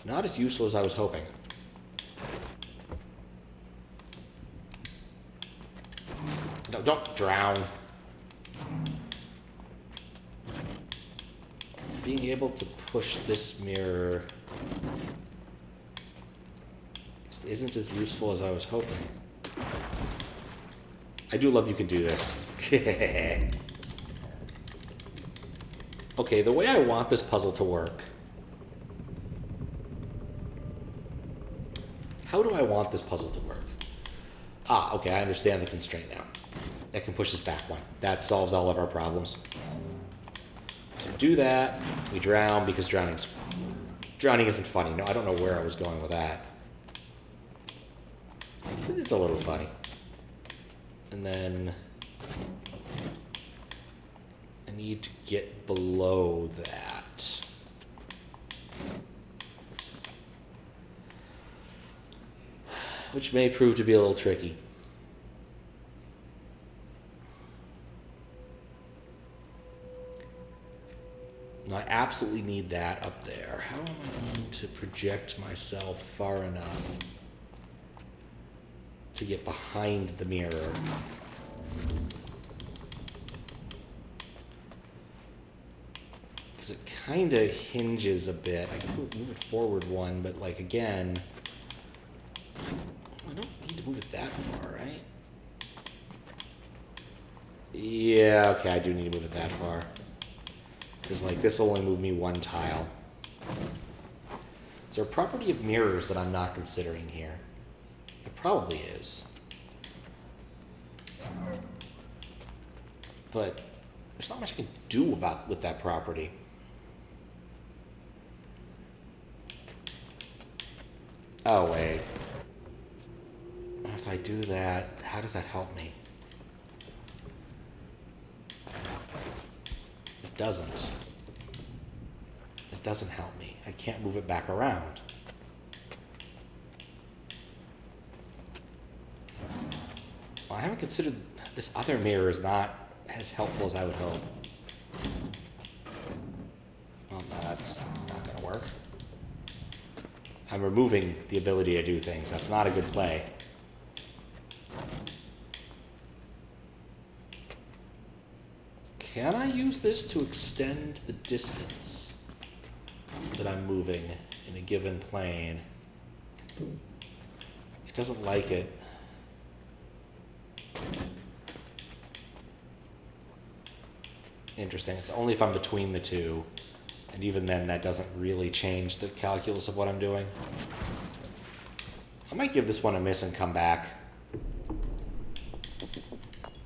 Not as useful as I was hoping. No, don't drown. Being able to push this mirror isn't as useful as I was hoping. I do love you can do this. Okay, the way I want this puzzle to work How do I want this puzzle to work? Ah, okay, I understand the constraint now. That can push us back one. That solves all of our problems. So do that. We drown because drowning isn't funny. No, I don't know where I was going with that. It's a little funny. And then I need to get below that. Which may prove to be a little tricky. Now, I absolutely need that up there. How am I going to project myself far enough to get behind the mirror? Because it kind of hinges a bit. I can move it forward one, but like again, I don't need to move it that far, right? Yeah, okay, I do need to move it that far. Because like this will only move me one tile. Is there a property of mirrors that I'm not considering here? It probably is. But there's not much I can do with that property. Oh, wait. If I do that, how does that help me? It doesn't. It doesn't help me. I can't move it back around. Well, I haven't considered this other mirror is not as helpful as I would hope. Well, no, that's not going to work. I'm removing the ability to do things. That's not a good play. Can I use this to extend the distance that I'm moving in a given plane? It doesn't like it. Interesting. It's only if I'm between the two. And even then, that doesn't really change the calculus of what I'm doing. I might give this one a miss and come back.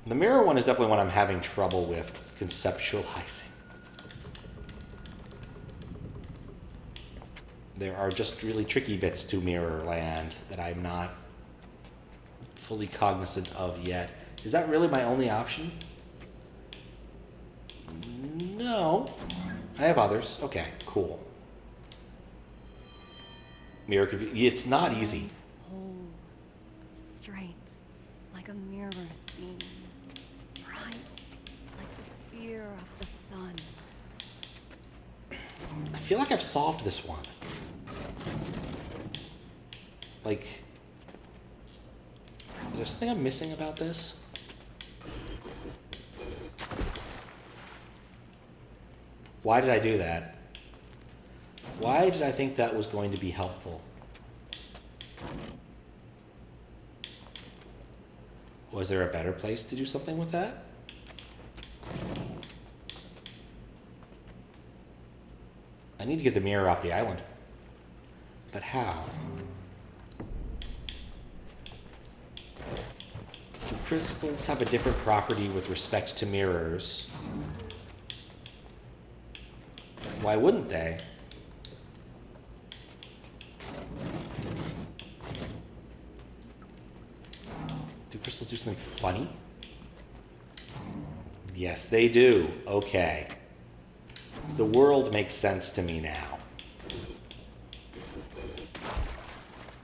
The mirror one is definitely one I'm having trouble with conceptualizing. There are just really tricky bits to Mirror Land that I'm not fully cognizant of yet. Is that really my only option? No. I have others. Okay, cool. Mirror confusion. It's not easy. Whole, straight, like a mirror's beam, bright, like the spear of the sun. I feel like I've solved this one. Like, is there something I'm missing about this? Why did I do that? Why did I think that was going to be helpful? Was there a better place to do something with that? I need to get the mirror off the island. But how? Do crystals have a different property with respect to mirrors? Why wouldn't they? Do crystals do something funny? Yes, they do. Okay. The world makes sense to me now.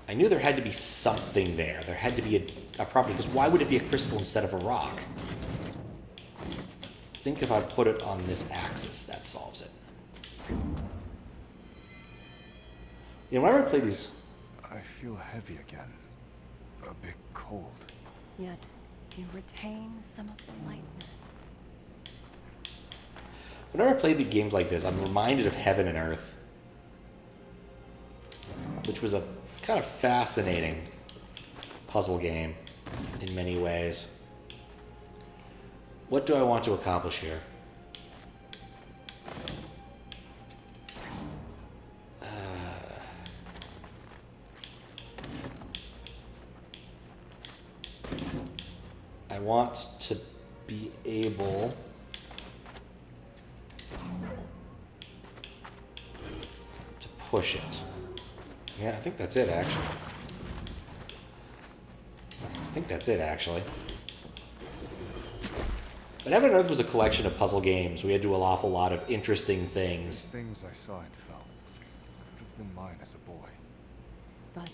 I knew there had to be something there. There had to be a property, because why would it be a crystal instead of a rock? I think if I put it on this axis, that solves it. You know, whenever I play these... I feel heavy again. A bit cold. Yet you retain some of the lightness. Whenever I play the games like this, I'm reminded of Heaven and Earth, which was a kind of fascinating puzzle game in many ways. What do I want to accomplish here? want to be able to push it. Yeah, I think that's it, actually. But Heaven and Earth was a collection of puzzle games. We had to do an awful lot of interesting things. Things I saw and felt could have been mine as a boy. But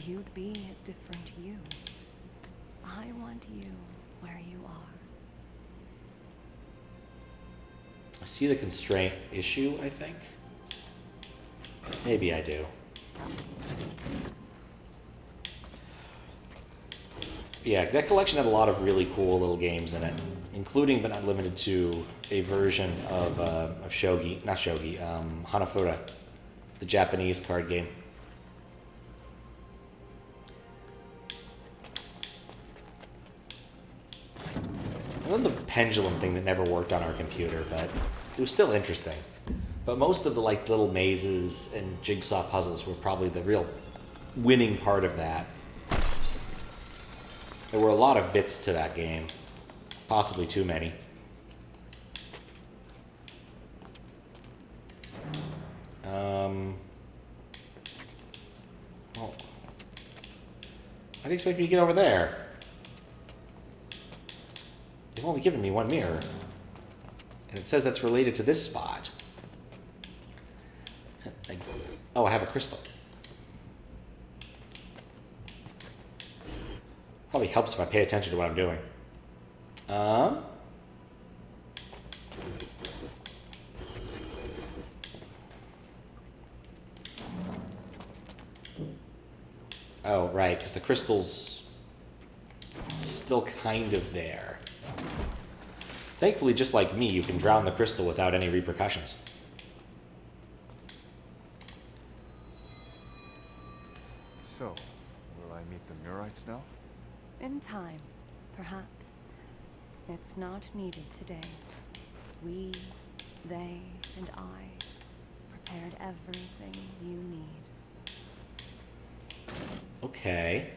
you'd be a different you. I want you where you are. I see the constraint issue, I think. Maybe I do. Yeah, that collection had a lot of really cool little games in it, including but not limited to a version of shogi, not shogi, Hanafura, the Japanese card game. And then the pendulum thing that never worked on our computer, but it was still interesting. But most of the like little mazes and jigsaw puzzles were probably the real winning part of that. There were a lot of bits to that game, possibly too many. Well, how do you expect me to get over there? They've only given me one mirror. And it says that's related to this spot. Oh, I have a crystal. Probably helps if I pay attention to what I'm doing. Oh, right, because the crystal's still kind of there. Thankfully, just like me, you can drown the crystal without any repercussions. So, will I meet the Murites now? In time, perhaps. It's not needed today. We, they, and I prepared everything you need. Okay.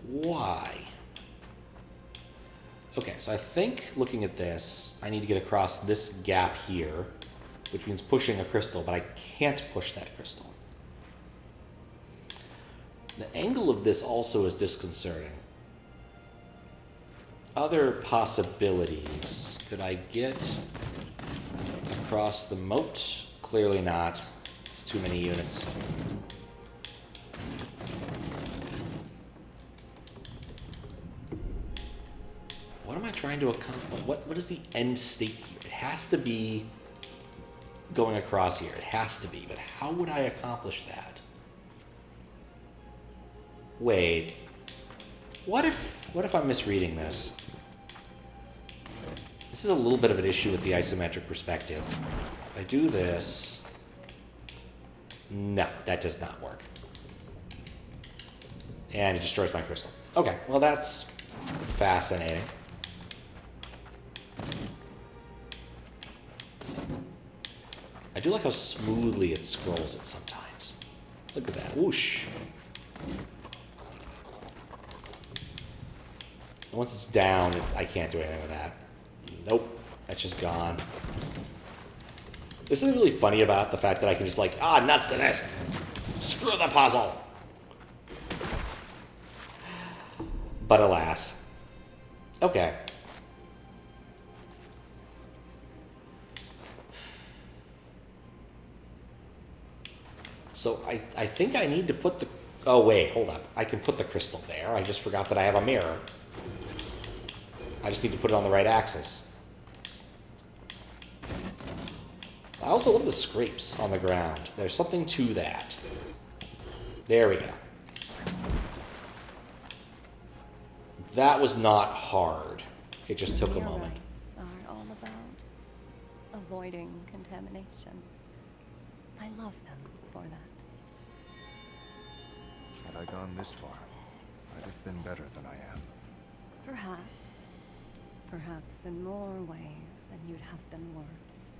Why? Okay, so I think looking at this, I need to get across this gap here, which means pushing a crystal, but I can't push that crystal. The angle of this also is disconcerting. Other possibilities. Could I get across the moat? Clearly not. It's too many units. What am I trying to accomplish? What is the end state here? It has to be going across here. It has to be. But how would I accomplish that? Wait. What if I'm misreading this? This is a little bit of an issue with the isometric perspective. If I do this... No, that does not work. And it destroys my crystal. Okay, well that's fascinating. I do like how smoothly it scrolls it sometimes. Look at that. Whoosh. Once it's down, I can't do anything with that. Nope. That's just gone. There's something really funny about the fact that I can just like, nuts to this. Screw the puzzle. But alas. Okay. So I think I need to put the... Oh, wait, hold up. I can put the crystal there. I just forgot that I have a mirror. I just need to put it on the right axis. I also love the scrapes on the ground. There's something to that. There we go. That was not hard. It just took a moment. Murites are all about avoiding contamination. I love them for that. Had I gone this far, I'd have been better than I am. Perhaps. Perhaps in more ways than you'd have been worse.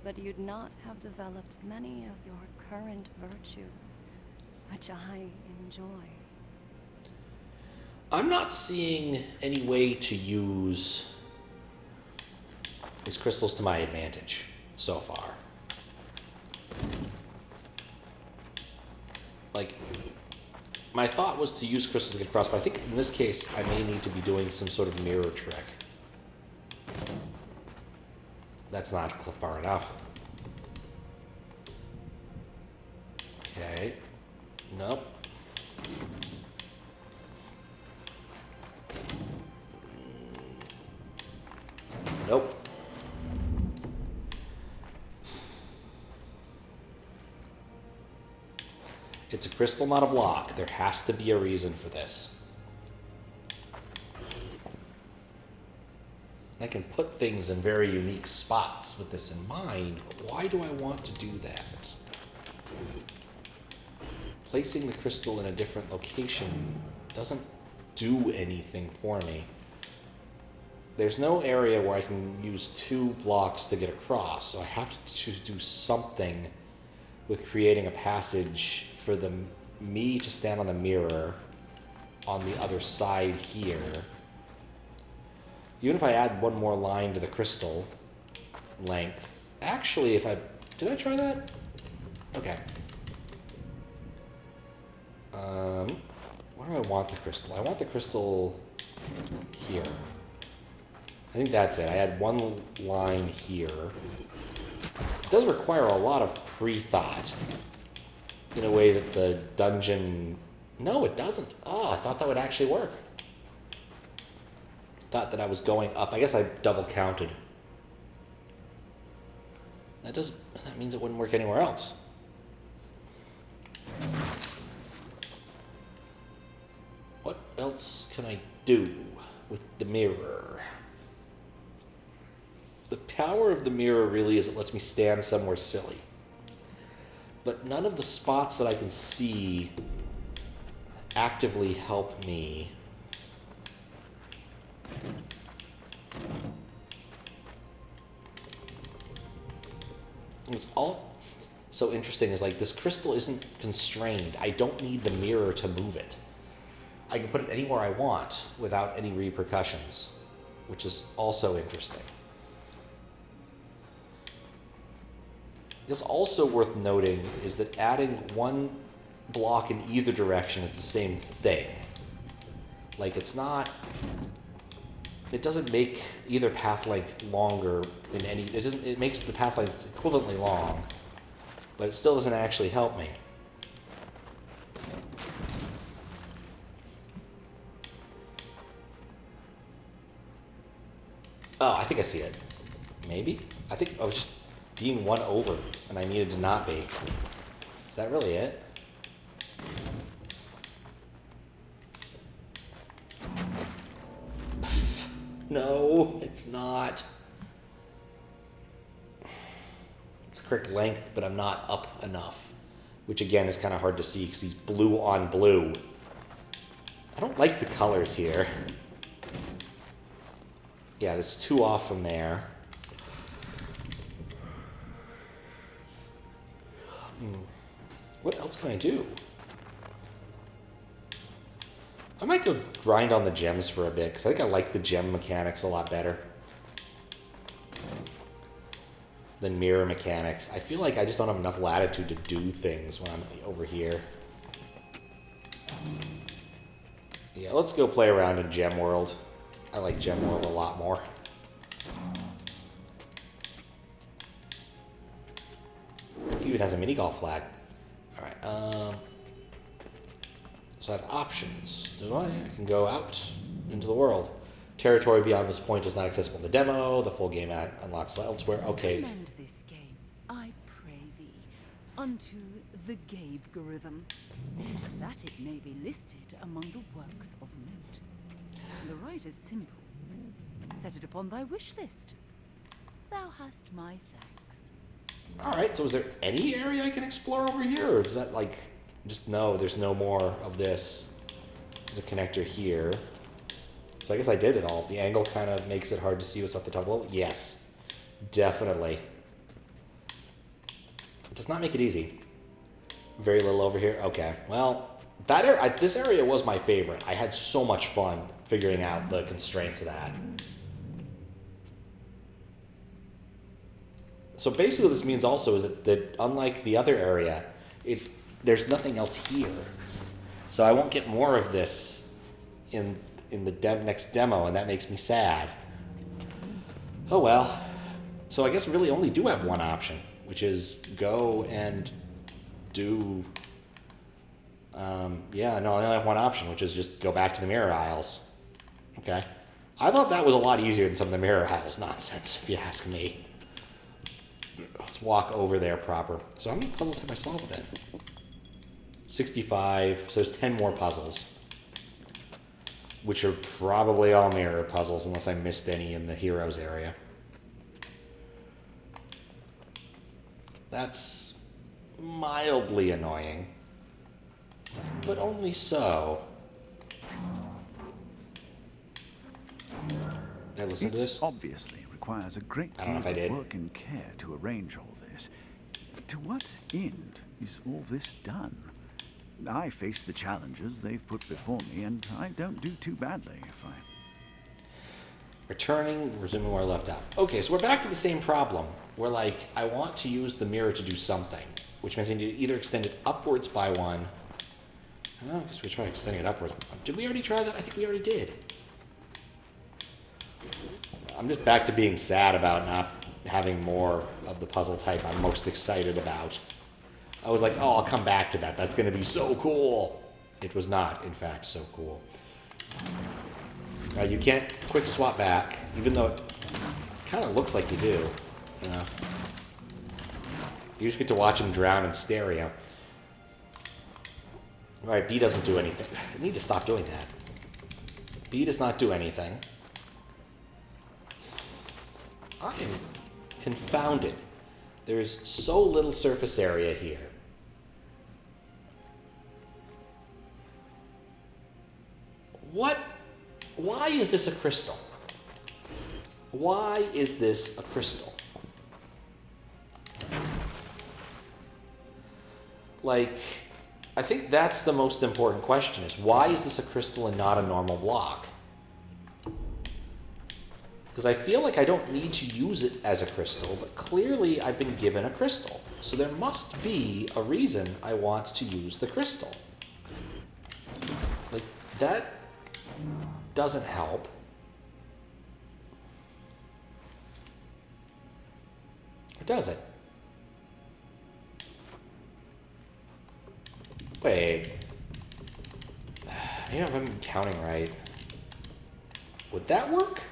But you'd not have developed many of your current virtues which I enjoy. I'm not seeing any way to use these crystals to my advantage so far. Like, my thought was to use crystals to get across, but I think in this case I may need to be doing some sort of mirror trick. That's not far enough. Okay. Nope. Nope. It's a crystal, not a block. There has to be a reason for this. I can put things in very unique spots with this in mind, but why do I want to do that? Placing the crystal in a different location doesn't do anything for me. There's no area where I can use 2 blocks to get across, so I have to do something with creating a passage for me to stand on the mirror on the other side here. Even if I add 1 more line to the crystal length. Actually, did I try that? Okay. Where do I want the crystal? I want the crystal here. I think that's it. I had 1 line here. It does require a lot of pre-thought in a way that the dungeon... No, it doesn't. Oh, I thought that would actually work. Thought that I was going up. I guess I double counted. That means it wouldn't work anywhere else. What else can I do with the mirror? The power of the mirror really is it lets me stand somewhere silly. But none of the spots that I can see actively help me. What's all so interesting is like this crystal isn't constrained. I don't need the mirror to move it. I can put it anywhere I want without any repercussions, which is also interesting. This also worth noting is that adding 1 block in either direction is the same thing. Like it doesn't make either path length longer than it makes the path length equivalently long, but it still doesn't actually help me. Oh, I think I see it. Maybe? I think I was just being 1 over, and I needed to not be. Is that really it? No, it's not. It's the correct length, but I'm not up enough, which again is kind of hard to see because he's blue on blue. I don't like the colors here. Yeah, there's 2 off from there. What else can I do? I might go grind on the gems for a bit, because I think I like the gem mechanics a lot better than mirror mechanics. I feel like I just don't have enough latitude to do things when I'm over here. Yeah, let's go play around in Gem World. I like Gem World a lot more. It even has a mini golf flag. Alright, so I have options. Do I? I can go out into the world. Territory beyond this point is not accessible in the demo. The full game unlocks elsewhere. Okay. Commend this game, I pray thee, unto the Gabe-gorithm, that it may be listed among the works of note. The right is simple. Set it upon thy wish list. Thou hast my thanks. Alright, so is there any area I can explore over here? Or is that like, just no, there's no more of this. There's a connector here. So I guess I did it all. The angle kind of makes it hard to see what's at the top level. Yes, definitely. It does not make it easy. Very little over here. Okay. Well, this area was my favorite. I had so much fun figuring out the constraints of that. So basically what this means also is that unlike the other area, there's nothing else here. So I won't get more of this in the next demo, and that makes me sad. Oh well. So I guess I really only do have one option, which is go and do... yeah, no, I only have one option, which is just go back to the mirror aisles. Okay. I thought that was a lot easier than some of the mirror aisles nonsense, if you ask me. Let's walk over there proper. So how many puzzles have I solved then? 65, so there's 10 more puzzles. Which are probably all mirror puzzles, unless I missed any in the heroes area. That's mildly annoying. But only so. Did I listen to this? Obviously requires a great I don't know deal if I did. of work and care to arrange all this. To what end is all this done? I face the challenges they've put before me, and I don't do too badly if I... Returning, resuming where I left off. Okay, so we're back to the same problem. We're like, I want to use the mirror to do something, which means I need to either extend it upwards by one. Oh, because we tried extending it upwards. Did we already try that? I think we already did. I'm just back to being sad about not having more of the puzzle type I'm most excited about. I was like, oh, I'll come back to that. That's going to be so cool. It was not, in fact, so cool. You can't quick swap back, even though it kind of looks like you do. You know? You just get to watch him drown in stereo. Alright, B doesn't do anything. I need to stop doing that. B does not do anything. I am confounded. There's so little surface area here. What? Why is this a crystal? Why is this a crystal? Like, I think that's the most important question, is why is this a crystal and not a normal block? Because I feel like I don't need to use it as a crystal, but clearly I've been given a crystal. So there must be a reason I want to use the crystal. Like, that doesn't help. Or does it? Wait. Maybe I'm counting right. Would that work?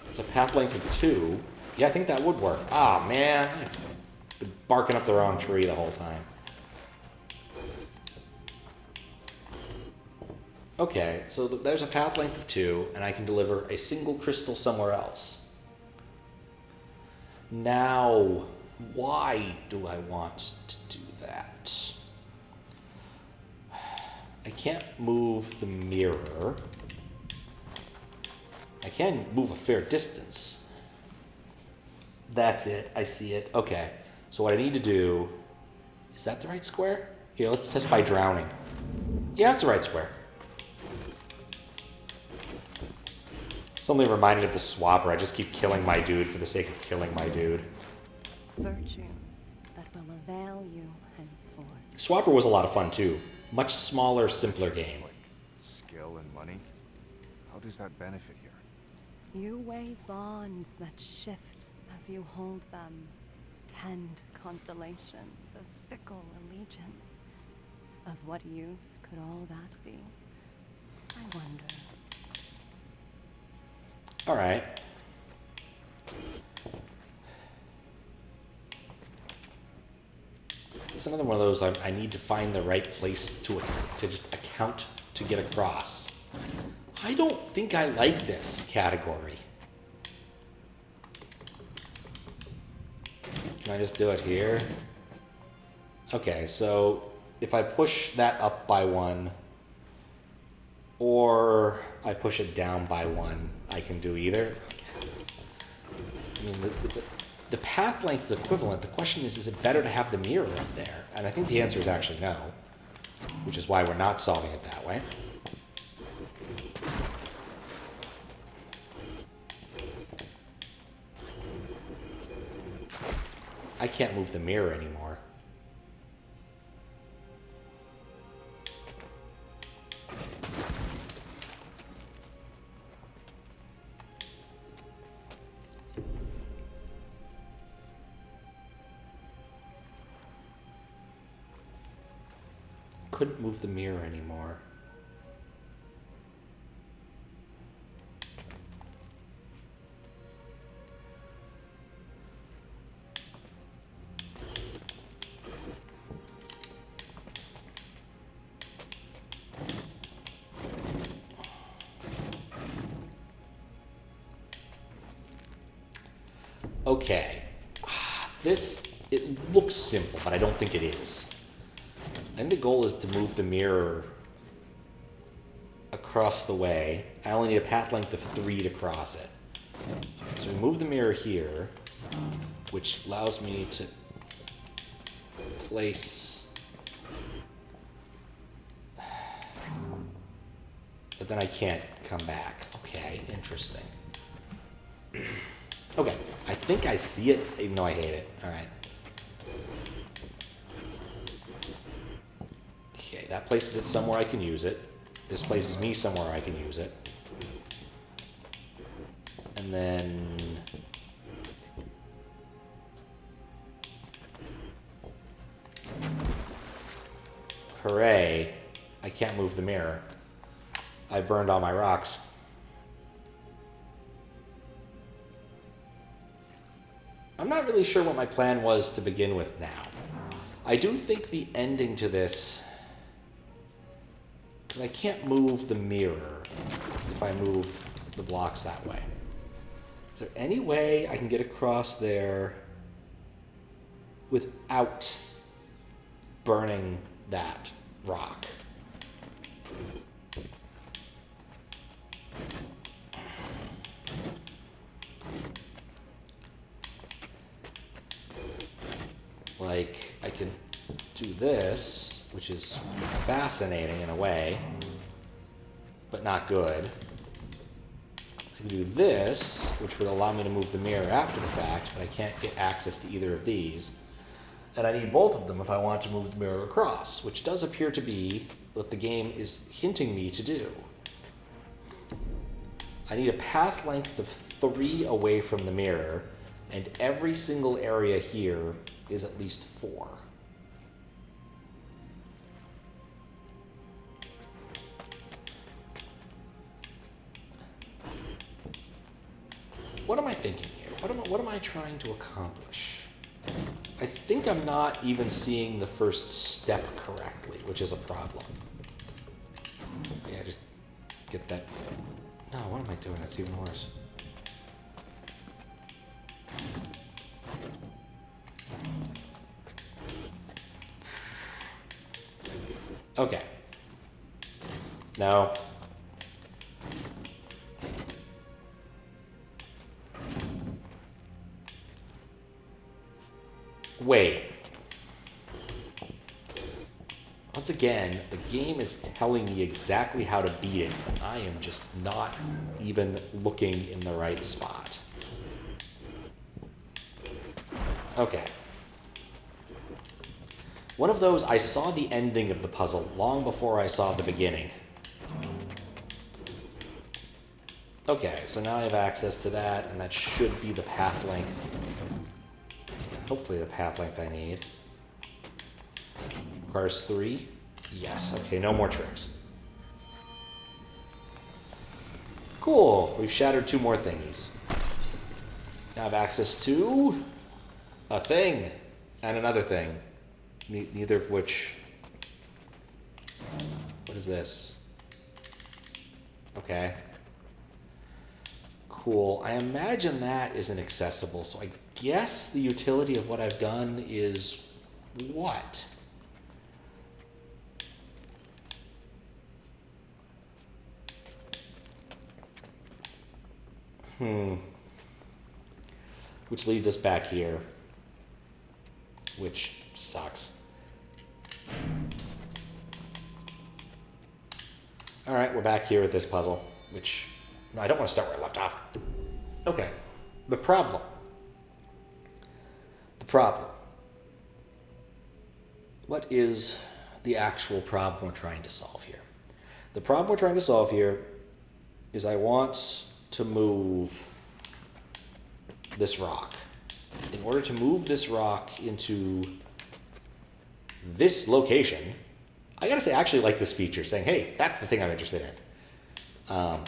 It's a path length of 2. Yeah, I think that would work. Ah, man. I've been barking up the wrong tree the whole time. Okay, so there's a path length of 2, and I can deliver a single crystal somewhere else. Now, why do I want to do that? I can't move the mirror. I can move a fair distance. That's it. I see it. Okay. So what I need to do... Is that the right square? Here, let's test by drowning. Yeah, that's the right square. Suddenly reminded of the swapper. I just keep killing my dude for the sake of killing my dude. Virtues that will avail you henceforth. Swapper was a lot of fun too. Much smaller, simpler game. Like skill and money? How does that benefit here? You weigh bonds that shift as you hold them. Tend constellations of fickle allegiance. Of what use could all that be? I wonder. All right. It's another one of those I need to find the right place to just account to get across. I don't think I like this category. Can I just do it here? Okay, so if I push that up by 1, or I push it down by 1, I can do either. I mean, the path length is equivalent. The question is it better to have the mirror up there? And I think the answer is actually no, which is why we're not solving it that way. I can't move the mirror anymore. Couldn't move the mirror anymore. Okay. It looks simple, but I don't think it is. I think the goal is to move the mirror across the way. I only need a path length of 3 to cross it. Okay, so we move the mirror here, which allows me to place... But then I can't come back. Okay, interesting. Okay, I think I see it, even though I hate it. All right. Okay, that places it somewhere I can use it. This places me somewhere I can use it. And then... Hooray. I can't move the mirror. I burned all my rocks. I'm not really sure what my plan was to begin with now. I do think the ending to this... Because I can't move the mirror if I move the blocks that way. Is there any way I can get across there without burning that rock? Like, I can do this, which is fascinating in a way, but not good. I can do this, which would allow me to move the mirror after the fact, but I can't get access to either of these. And I need both of them if I want to move the mirror across, which does appear to be what the game is hinting me to do. I need a path length of 3 away from the mirror, and every single area here is at least 4. What am I thinking here? What am I trying to accomplish? I think I'm not even seeing the first step correctly, which is a problem. Yeah, just get that. No, what am I doing? That's even worse. Okay. No. Wait. Once again, the game is telling me exactly how to beat it. I am just not even looking in the right spot. Okay. One of those, I saw the ending of the puzzle long before I saw the beginning. Okay, so now I have access to that, and that should be the path length. Hopefully the path length I need. Requires 3. Yes, okay, no more tricks. Cool, we've shattered 2 more thingies. Now I have access to a thing and another thing. Neither of which... What is this? Okay. Cool. I imagine that isn't accessible, so I guess the utility of what I've done is what? which leads us back here, which sucks. All right, we're back here with this puzzle, which no, I don't want to start where I left off. Okay, the problem. What is the actual problem we're trying to solve here? The problem we're trying to solve here is I want to move this rock. In order to move this rock into this location, I gotta say, I actually like this feature, saying, hey, that's the thing I'm interested in.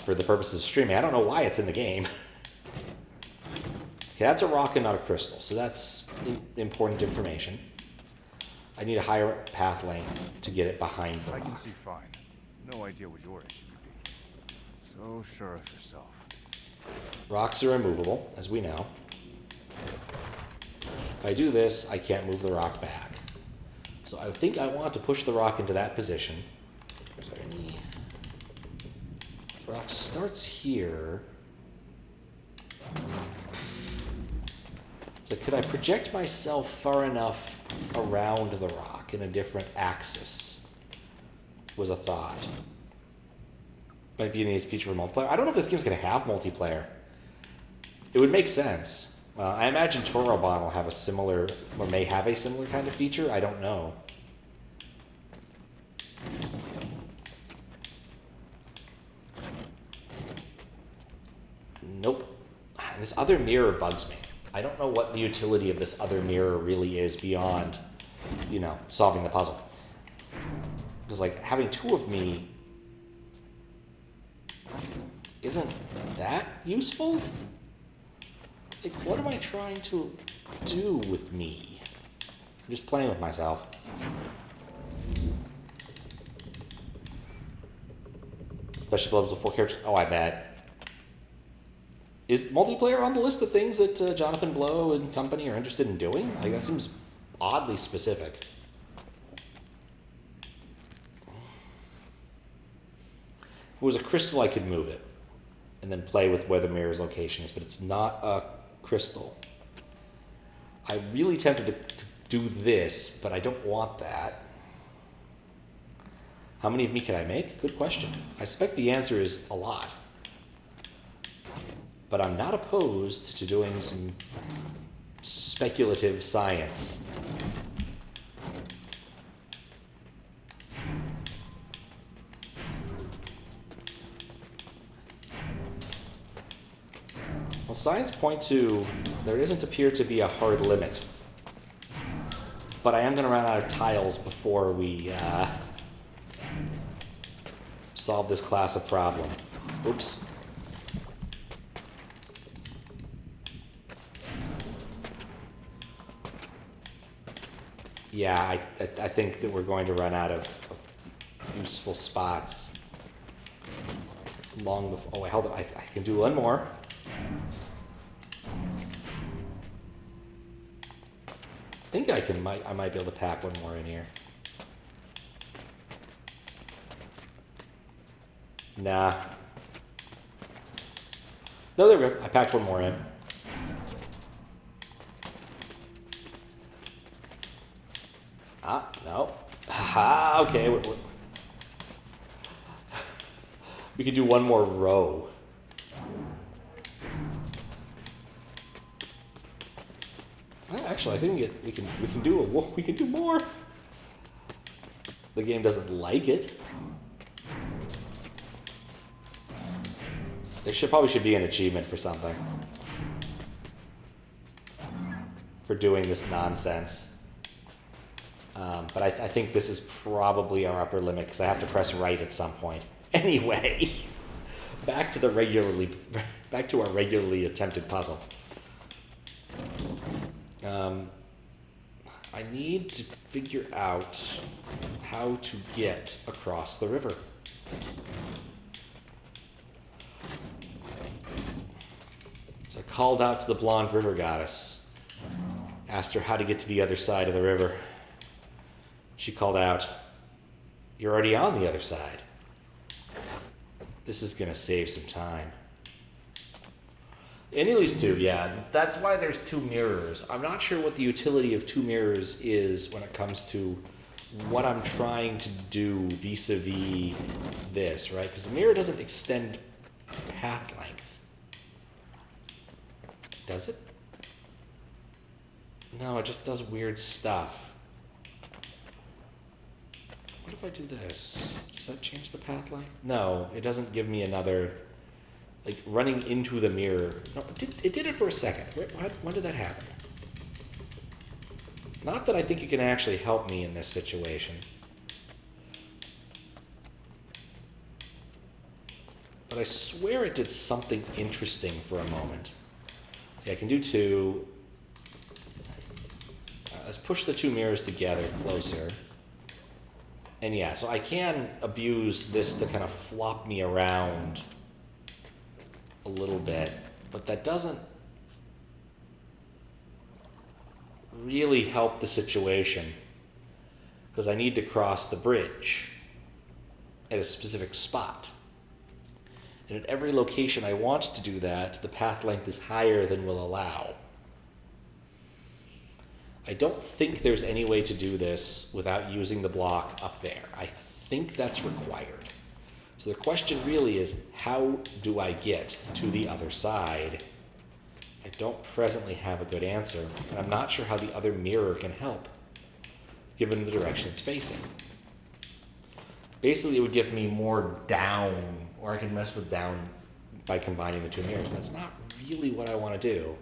For the purposes of streaming. I don't know why it's in the game. Okay, that's a rock and not a crystal, so that's important information. I need a higher path length to get it behind the rock. I can see fine. No idea what your issue could be. So sure of yourself. Rocks are immovable, as we know. If I do this, I can't move the rock back. So I think I want to push the rock into that position. Is there any... The rock starts here. So could I project myself far enough around the rock in a different axis? Was a thought. Might be a nice feature for multiplayer. I don't know if this game's going to have multiplayer. It would make sense. I imagine Torobon will have a similar, or may have a similar kind of feature. I don't know. Nope. And this other mirror bugs me. I don't know what the utility of this other mirror really is beyond, you know, solving the puzzle. Because, like, having two of me isn't that useful? Like, what am I trying to do with me? I'm just playing with myself. Especially for levels of 4 characters. Oh, I bet. Is multiplayer on the list of things that Jonathan Blow and company are interested in doing? Like, that seems oddly specific. If it was a crystal, I could move it and then play with where the mirror's location is, but it's not a crystal. I'm really tempted to do this, but I don't want that. How many of me can I make? Good question. I suspect the answer is a lot. But I'm not opposed to doing some speculative science. Well, signs point to there doesn't appear to be a hard limit. But I am going to run out of tiles before we solve this class of problem. Oops. Yeah, I think that we're going to run out of useful spots long before. Oh, wait, hold on. I can do one more. I think I might be able to pack one more in here. Nah. No, there we go. I packed one more in. No. Ah, okay. We could do one more row. Actually, I think we can do more. The game doesn't like it. There probably should be an achievement for something. For doing this nonsense. But I think this is probably our upper limit because I have to press right at some point. Anyway, back to our regularly attempted puzzle. I need to figure out how to get across the river. So I called out to the blonde river goddess, asked her how to get to the other side of the river. She called out, "You're already on the other side." This is going to save some time. Any of these two, yeah. That's why there's two mirrors. I'm not sure what the utility of two mirrors is when it comes to what I'm trying to do vis-a-vis this, right? Because the mirror doesn't extend path length. Does it? No, it just does weird stuff. What if I do this? Does that change the path length? No, it doesn't give me another... Like, running into the mirror. No, it did it for a second. When did that happen? Not that I think it can actually help me in this situation. But I swear it did something interesting for a moment. See, I can do two. Let's push the two mirrors together closer. And yeah, so I can abuse this to kind of flop me around a little bit, but that doesn't really help the situation because I need to cross the bridge at a specific spot. And at every location I want to do that, the path length is higher than will allow. I don't think there's any way to do this without using the block up there. I think that's required. So the question really is, how do I get to the other side? I don't presently have a good answer, and I'm not sure how the other mirror can help, given the direction it's facing. Basically, it would give me more down, or I can mess with down by combining the two mirrors. But that's not really what I want to do.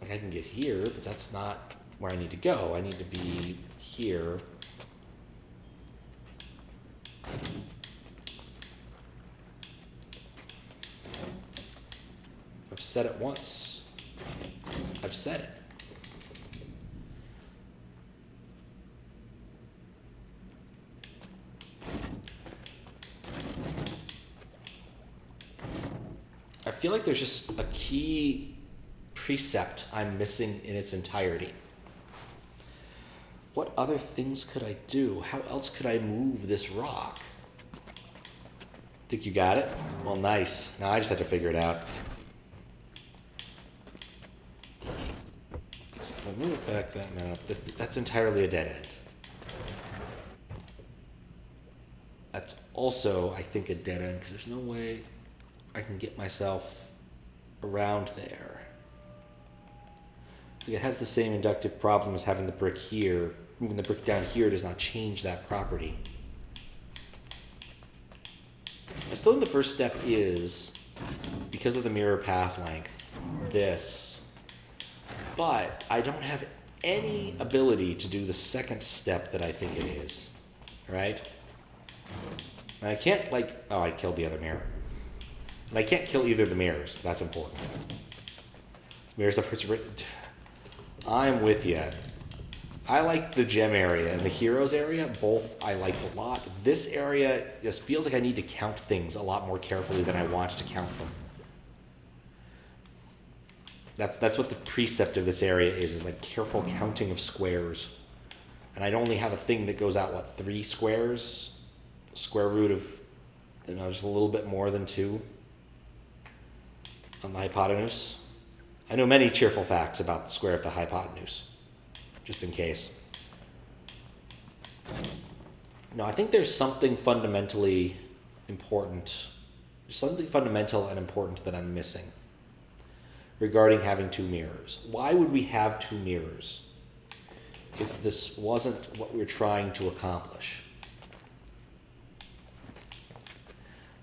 Like, I can get here, but that's not where I need to go. I need to be here. I've said it once. I've said it. I feel like there's just a key precept I'm missing in its entirety. What other things could I do? How else could I move this rock? Think you got it? Well, nice. Now I just have to figure it out. So if I move it back that map, that's entirely a dead end. That's also, I think, a dead end because there's no way I can get myself around there. Like, it has the same inductive problem as having the brick here. Moving the brick down here does not change that property. I still think the first step is, because of the mirror path length, this. But I don't have any ability to do the second step that I think it is. Right? And I can't, like... Oh, I killed the other mirror. And I can't kill either of the mirrors. That's important. Mirrors of Hertz... I'm with you. I like the gem area and the heroes area. Both I liked a lot. This area just feels like I need to count things a lot more carefully than I want to count them. That's what the precept of this area is like careful counting of squares. And I'd only have a thing that goes out, what, 3 squares? Square root of, just a little bit more than 2 on the hypotenuse. I know many cheerful facts about the square of the hypotenuse, just in case. No, I think there's something fundamentally important, something fundamental and important that I'm missing regarding having 2 mirrors. Why would we have 2 mirrors if this wasn't what we were trying to accomplish?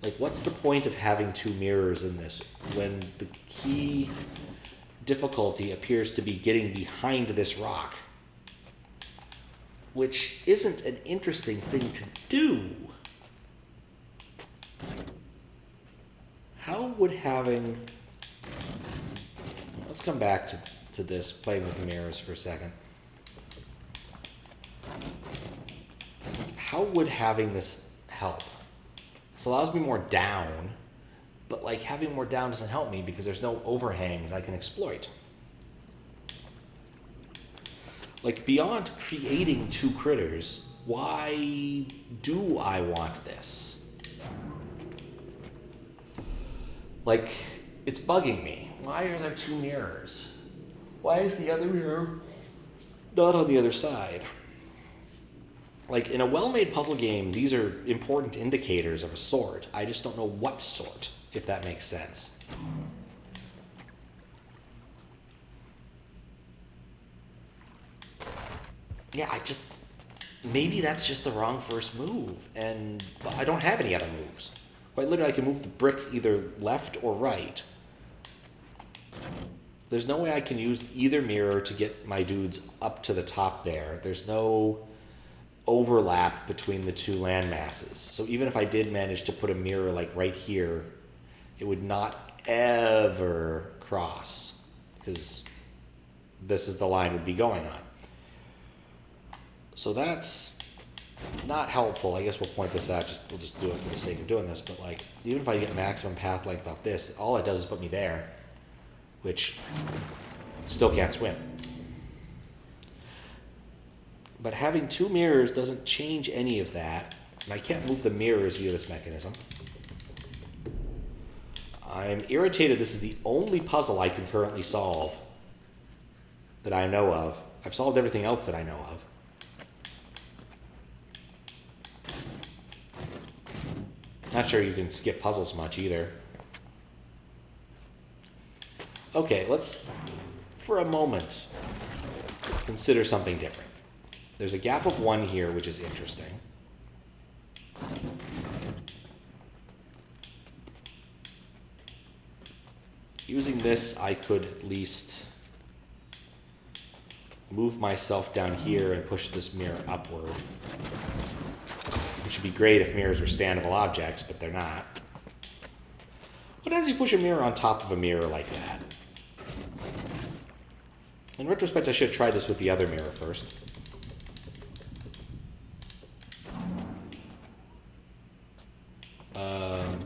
Like, what's the point of having 2 mirrors in this when the key difficulty appears to be getting behind this rock, which isn't an interesting thing to do? How would having... Let's come back to this, playing with the mirrors for a second. How would having this help? This allows me more down, but like having more down doesn't help me because there's no overhangs I can exploit. Like, beyond creating 2 critters, why do I want this? Like, it's bugging me. Why are there two mirrors? Why is the other mirror not on the other side? Like, in a well-made puzzle game, these are important indicators of a sort. I just don't know what sort, if that makes sense. Yeah, maybe that's just the wrong first move, and I don't have any other moves. Quite literally, I can move the brick either left or right. There's no way I can use either mirror to get my dudes up to the top there. There's no overlap between the two land masses. So even if I did manage to put a mirror like right here, it would not ever cross, because this is the line would be going on. So that's not helpful. I guess we'll point this out. We'll just do it for the sake of doing this. But like, even if I get maximum path length off this, all it does is put me there, which still can't swim. But having two mirrors doesn't change any of that, and I can't move the mirrors via this mechanism. I'm irritated. This is the only puzzle I can currently solve that I know of. I've solved everything else that I know of. Not sure you can skip puzzles much either. Okay, let's, for a moment, consider something different. There's a gap of 1 here, which is interesting. Using this, I could at least move myself down here and push this mirror upward. Which would be great if mirrors were standable objects, but they're not. What happens if you push a mirror on top of a mirror like that? In retrospect, I should have tried this with the other mirror first.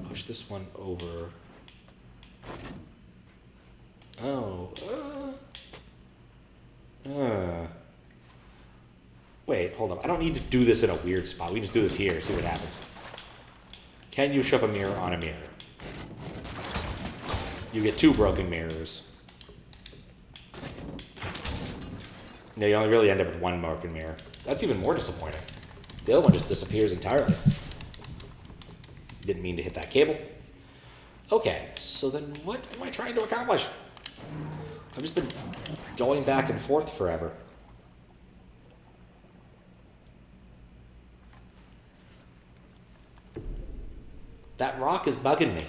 Push this one over. Oh. Wait, hold on. I don't need to do this in a weird spot. We can just do this here, see what happens. Can you shove a mirror on a mirror? You get 2 broken mirrors. No, you only really end up with 1 broken mirror. That's even more disappointing. The other one just disappears entirely. Didn't mean to hit that cable. Okay, so then what am I trying to accomplish? I've just been going back and forth forever. That rock is bugging me.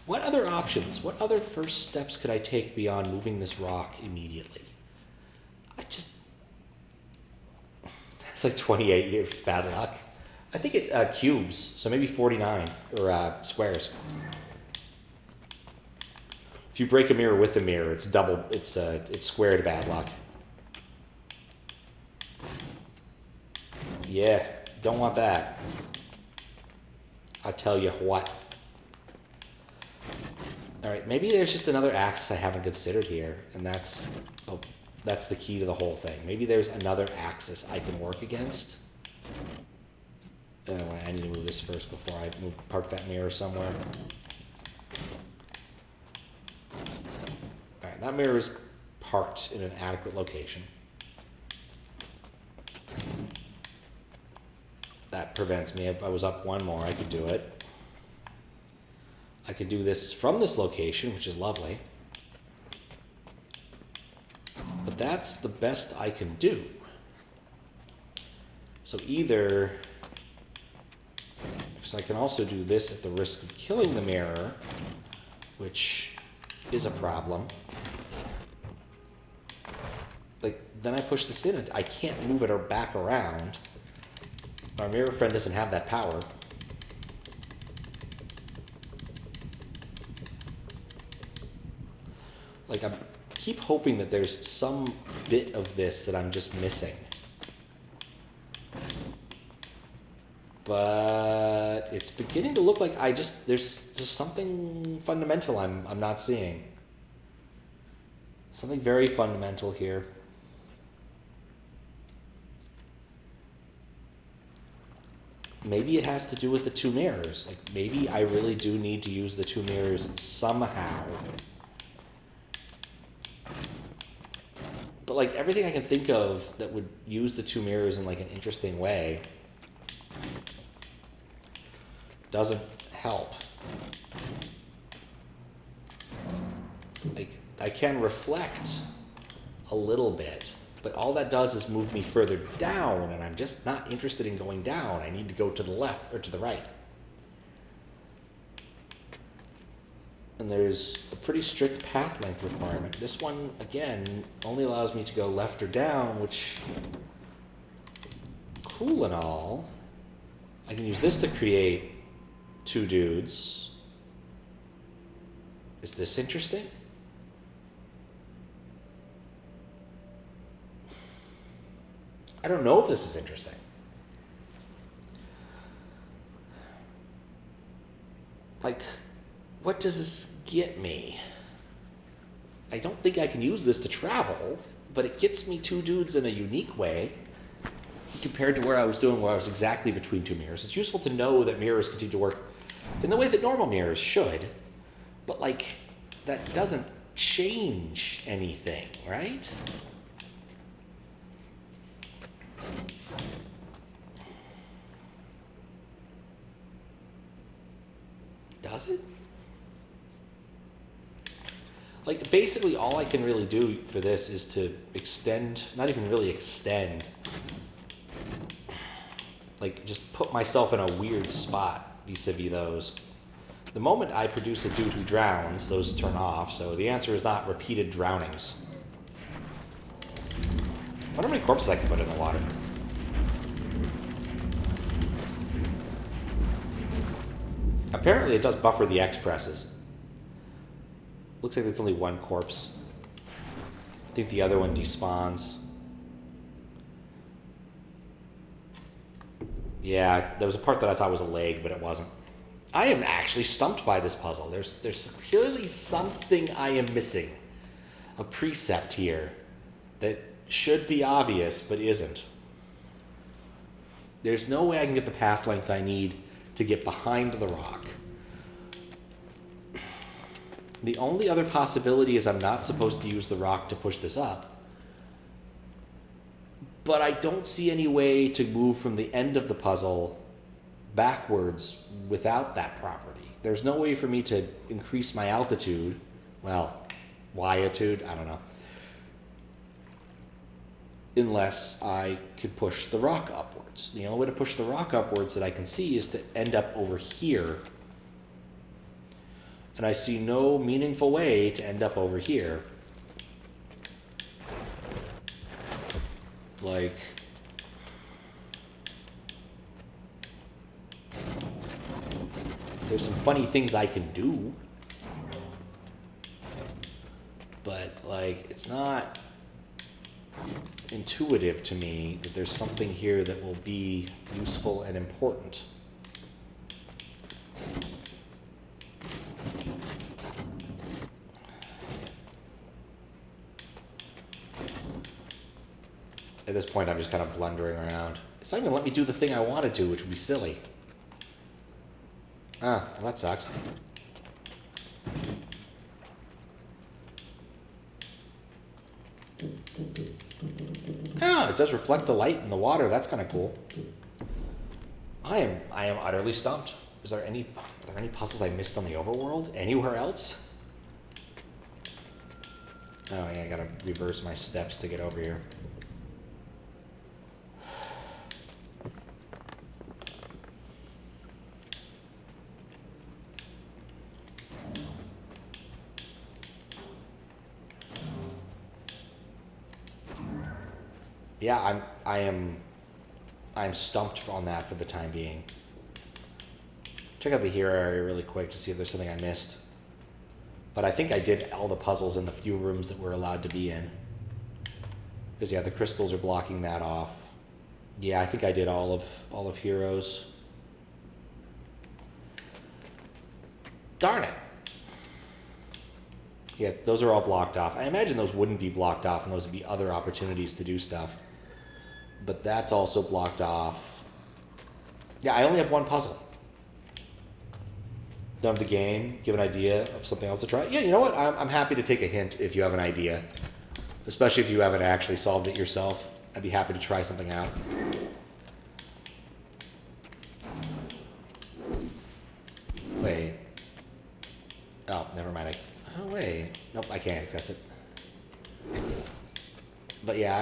What other options, what other first steps could I take beyond moving this rock immediately? It's like 28 years bad luck. I think it cubes, so maybe 49, or squares. If you break a mirror with a mirror, it's squared bad luck. Yeah, don't want that. I tell you what. Alright, maybe there's just another axis I haven't considered here, and that's the key to the whole thing. Maybe there's another axis I can work against. I need to move this first before I park that mirror somewhere. Alright, that mirror is parked in an adequate location. That prevents me. If I was up 1 more, I could do it. I could do this from this location, which is lovely. But that's the best I can do. So either... So I can also do this at the risk of killing the mirror, which is a problem. Like, then I push this in, and I can't move it back around. Our mirror friend doesn't have that power. Like, I keep hoping that there's some bit of this that I'm just missing. But it's beginning to look like there's something fundamental I'm not seeing. Something very fundamental here. maybe it has to do with the 2 mirrors. Like, maybe I really do need to use the 2 mirrors somehow. But, like, everything I can think of that would use the 2 mirrors in, like, an interesting way doesn't help. Like, I can reflect a little bit, but all that does is move me further down, and I'm just not interested in going down. I need to go to the left or to the right. And there's a pretty strict path length requirement. This one, again, only allows me to go left or down, which, cool and all. I can use this to create 2 dudes. Is this interesting? I don't know if this is interesting. Like, what does this get me? I don't think I can use this to travel, but it gets me 2 dudes in a unique way compared to where I was doing, where I was exactly between 2 mirrors. It's useful to know that mirrors continue to work in the way that normal mirrors should, but, like, that doesn't change anything, right? Does it? Like, basically all I can really do for this is to extend, not even really extend, like, just put myself in a weird spot vis-a-vis those. The moment I produce a dude who drowns, those turn off, so the answer is not repeated drownings. I wonder how many corpses I can put in the water. Apparently it does buffer the X presses. Looks like there's only 1 corpse. I think the other one despawns. Yeah, there was a part that I thought was a leg, but it wasn't. I am actually stumped by this puzzle. There's clearly something I am missing. A precept here that should be obvious, but isn't. There's no way I can get the path length I need to get behind the rock. The only other possibility is I'm not supposed to use the rock to push this up. But I don't see any way to move from the end of the puzzle backwards without that property. There's no way for me to increase my altitude. Well, y-itude, I don't know. Unless I could push the rock upwards. The only way to push the rock upwards that I can see is to end up over here. And I see no meaningful way to end up over here. Like, there's some funny things I can do, but, like, it's not intuitive to me that there's something here that will be useful and important. At this point, I'm just kind of blundering around. It's not even letting me do the thing I want to do, which would be silly. Ah, well, that sucks. Ah, it does reflect the light in the water. That's kind of cool. I am utterly stumped. Are there any puzzles I missed on the overworld? Anywhere else? Oh yeah, I gotta reverse my steps to get over here. Yeah, I'm stumped on that for the time being. Check out the hero area really quick to see if there's something I missed. But I think I did all the puzzles in the few rooms that we're allowed to be in. Because yeah, the crystals are blocking that off. Yeah, I think I did all of Heroes. Darn it. Yeah, those are all blocked off. I imagine those wouldn't be blocked off and those would be other opportunities to do stuff. But that's also blocked off. Yeah, I only have one puzzle. Done the game, give an idea of something else to try. Yeah, you know what? I'm happy to take a hint if you have an idea. Especially if you haven't actually solved it yourself. I'd be happy to try something out. Wait. Oh, never mind. Oh, wait. Nope, I can't access it. But yeah,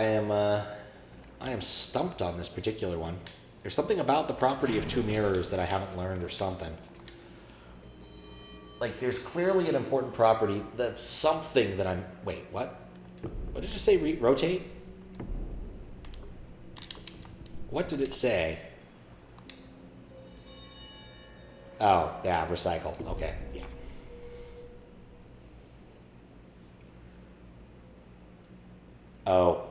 I am stumped on this particular one. There's something about the property of two mirrors that I haven't learned or something. Like, there's clearly an important property that's something that I'm... Wait, what? What did it say? Rotate? What did it say? Oh, yeah, recycle. Okay, yeah. Oh.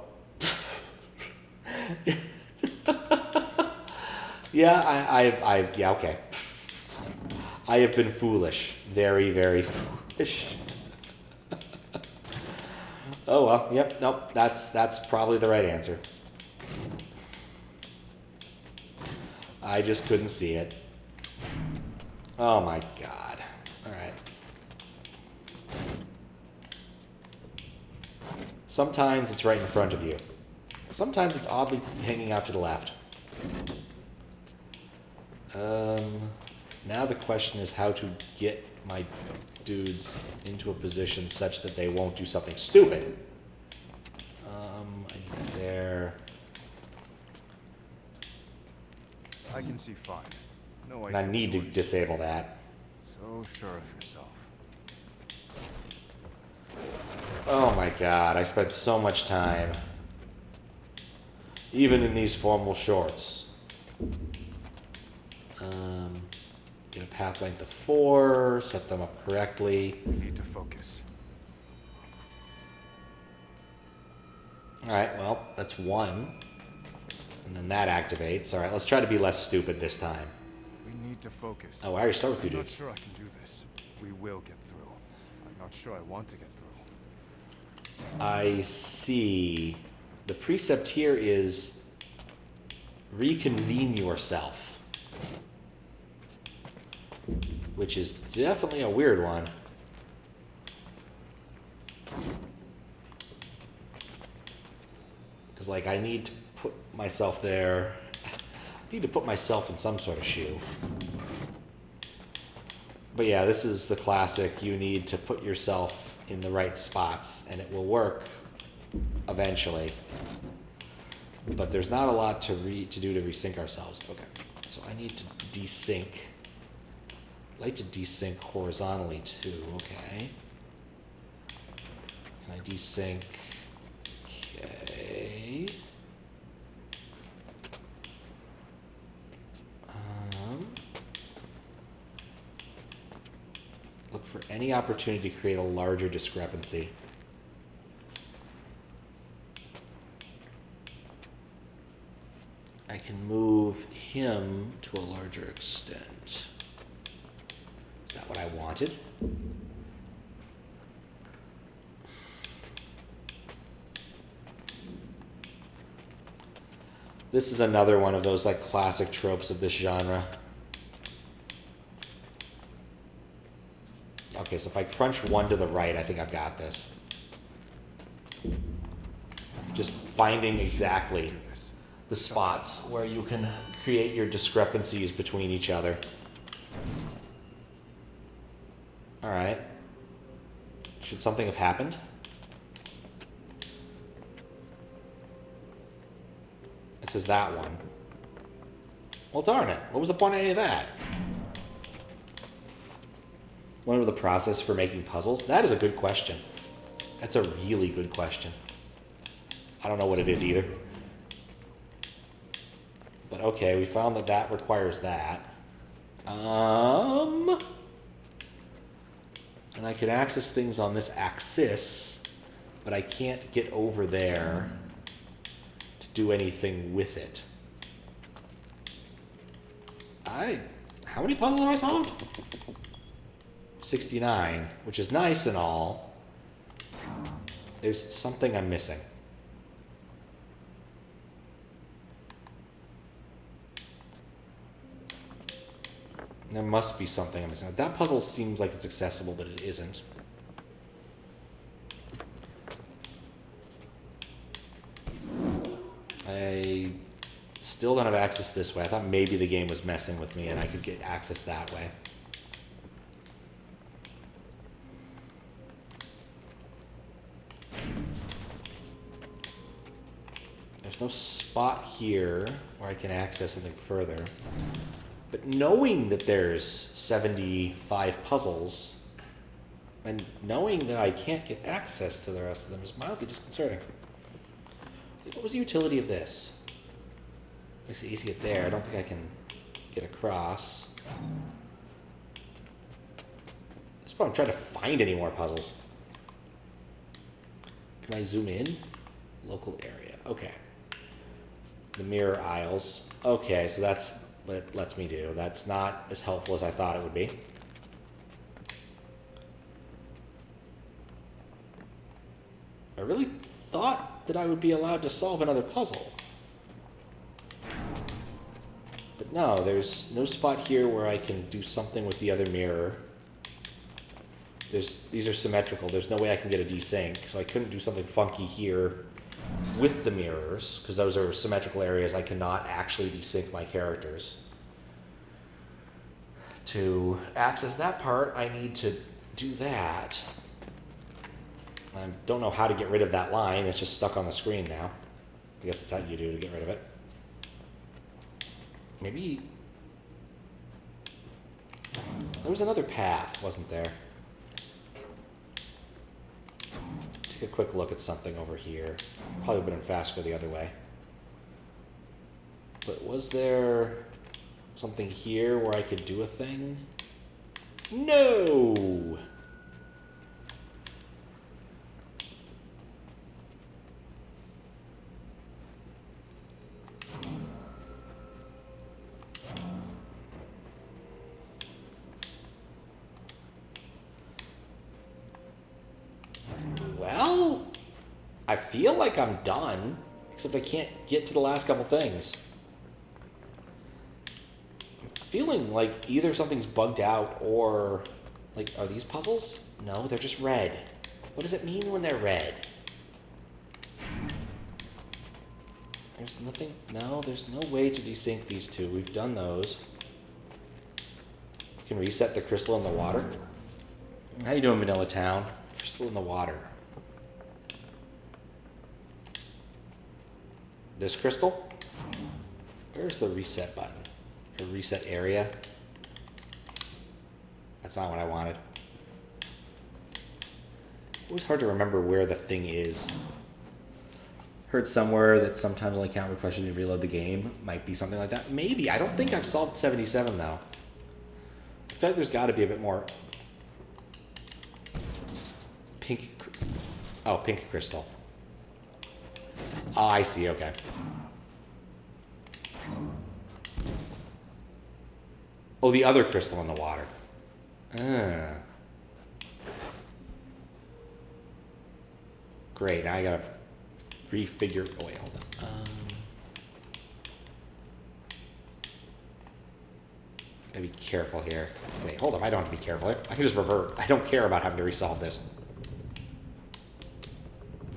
Yeah, yeah, okay. I have been foolish. Very, very foolish. Oh, well, yep, nope, that's probably the right answer. I just couldn't see it. Oh my god. Alright. Sometimes it's right in front of you. Sometimes it's oddly hanging out to the left. Now the question is how to get my dudes into a position such that they won't do something stupid. I need that there. I can see fine. No And I idea need to what disable that. So sure of yourself. Oh my god, I spent so much time. Even in these formal shorts. Get a path length of 4, set them up correctly. You need to focus. Alright, well, that's 1. And then that activates. Alright, let's try to be less stupid this time. We need to focus. Oh, I already start with 2 I'm not dudes. sure I can do this. We will get through. I'm not sure I want to get through. I see. The precept here is reconvene yourself. Which is definitely a weird one. Because, like, I need to put myself there. I need to put myself in some sort of shoe. But yeah, this is the classic. You need to put yourself in the right spots, and it will work eventually. But there's not a lot to do to resync ourselves. Okay, so I need to desync. I'd like to desync horizontally too. Okay. Can I desync? Okay. Look for any opportunity to create a larger discrepancy. I can move him to a larger extent. Is that what I wanted? This is another one of those like classic tropes of this genre. Okay, so if I crunch 1 to the right, I think I've got this. Just finding exactly the spots where you can create your discrepancies between each other. All right. Should something have happened? It says that one. Well, darn it. What was the point of any of that? What are the process for making puzzles? That is a good question. That's a really good question. I don't know what it is either. But okay, we found that that requires that. And I can access things on this axis, but I can't get over there to do anything with it. How many puzzles have I solved? 69, which is nice and all. There's something I'm missing. There must be something I'm missing. That puzzle seems like it's accessible, but it isn't. I still don't have access this way. I thought maybe the game was messing with me and I could get access that way. There's no spot here where I can access something further. But knowing that there's 75 puzzles, and knowing that I can't get access to the rest of them is mildly disconcerting. What was the utility of this? Makes it easy to get there. I don't think I can get across. This point I'm trying to find any more puzzles. Can I zoom in? Local area. Okay. The mirror aisles. Okay, so that's what it lets me do. That's not as helpful as I thought it would be. I really thought that I would be allowed to solve another puzzle. But no, there's no spot here where I can do something with the other mirror. These are symmetrical. There's no way I can get a desync, so I couldn't do something funky here with the mirrors, because those are symmetrical areas. I cannot actually desync my characters. To access that part, I need to do that. I don't know how to get rid of that line. It's just stuck on the screen now. I guess that's how you do to get rid of it. Maybe there was another path, wasn't there? Take a quick look at something over here. Probably would have been faster the other way. But was there something here where I could do a thing? No! Well, I feel like I'm done, except I can't get to the last couple things. I'm feeling like either something's bugged out or, like, are these puzzles? No, they're just red. What does it mean when they're red? There's nothing, no, there's no way to desync these two. We've done those. You can reset the crystal in the water. How you doing, Manila Town? Crystal in the water. This crystal? Where's the reset button? Or reset area? That's not what I wanted. It was hard to remember where the thing is. Heard somewhere that sometimes only count refreshes to reload the game. Might be something like that. Maybe. I don't think I've solved 77 though. I feel like there's got to be a bit more. Pink. Oh, pink crystal. Oh, I see. Okay. Oh, the other crystal in the water. Great. Now I gotta refigure. Oh wait, hold on. Gotta be careful here. Wait, hold up. I don't have to be careful here. I can just revert. I don't care about having to resolve this.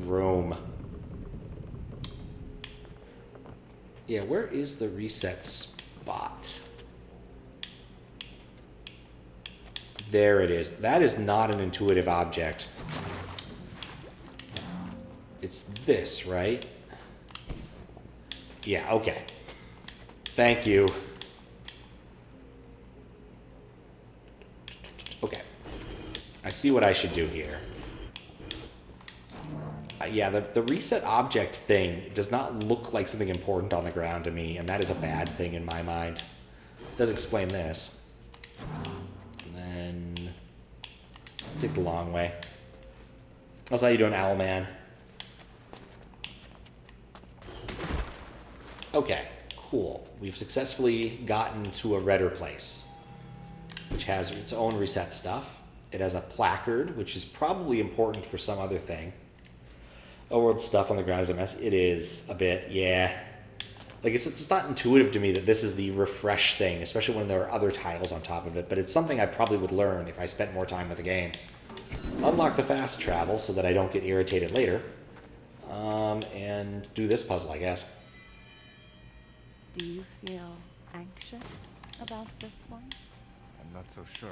Room. Yeah, where is the reset spot? There it is. That is not an intuitive object. It's this, right? Yeah, okay. Thank you. Okay. I see what I should do here. Yeah, the reset object thing does not look like something important on the ground to me, and that is a bad thing in my mind. It does explain this. And then take the long way. How's how you doing, Owlman? Okay, cool. We've successfully gotten to a redder place, which has its own reset stuff. It has a placard, which is probably important for some other thing. Overworld stuff on the ground is a mess. It is a bit, yeah. Like, it's not intuitive to me that this is the refresh thing, especially when there are other tiles on top of it, but it's something I probably would learn if I spent more time with the game. Unlock the fast travel so that I don't get irritated later. And do this puzzle, I guess. Do you feel anxious about this one? I'm not so sure.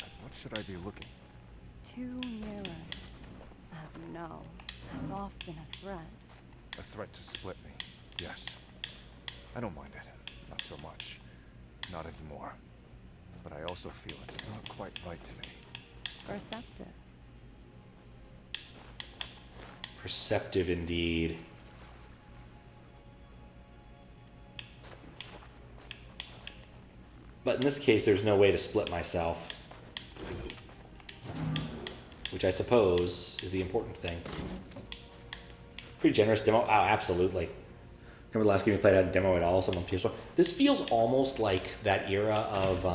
At what should I be looking? 2 mirrors, as you know, that's often a threat. A threat to split me. Yes. I don't mind it. Not so much. Not anymore. But I also feel it's not quite right to me. Perceptive. Perceptive indeed. But in this case, there's no way to split myself. Which I suppose is the important thing. Pretty generous demo. Oh, absolutely. Remember the last game we played, I had a demo at all, some on PS4. This feels almost like that era of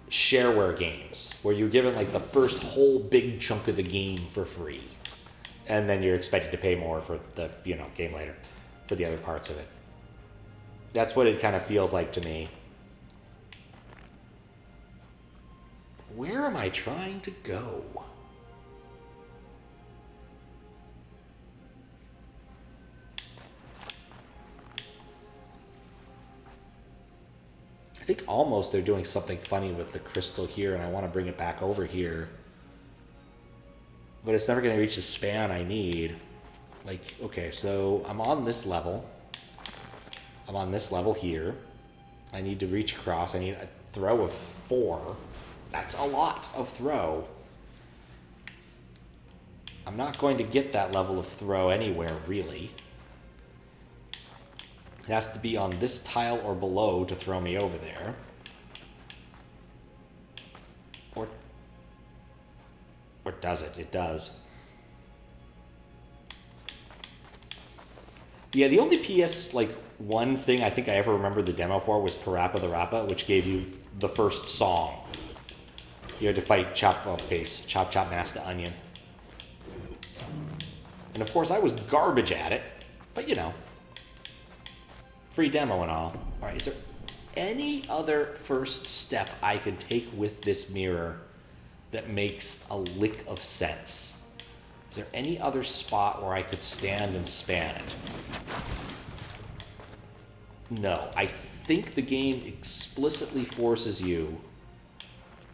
shareware games, where you're given like the first whole big chunk of the game for free, and then you're expected to pay more for the game later, for the other parts of it. That's what it kind of feels like to me. Where am I trying to go? I think almost they're doing something funny with the crystal here, and I want to bring it back over here. But it's never going to reach the span I need. Like, okay, so I'm on this level. I'm on this level here. I need to reach across. I need a throw of 4. That's a lot of throw. I'm not going to get that level of throw anywhere, really. It has to be on this tile or below to throw me over there. Or does it? It does. Yeah, the only PS1 thing I think I ever remember the demo for was Parappa the Rappa, which gave you the first song. You had to fight Chop Chop Master Onion. And of course I was garbage at it, but free demo and all. Alright, is there any other first step I could take with this mirror that makes a lick of sense? Is there any other spot where I could stand and span it? No. I think the game explicitly forces you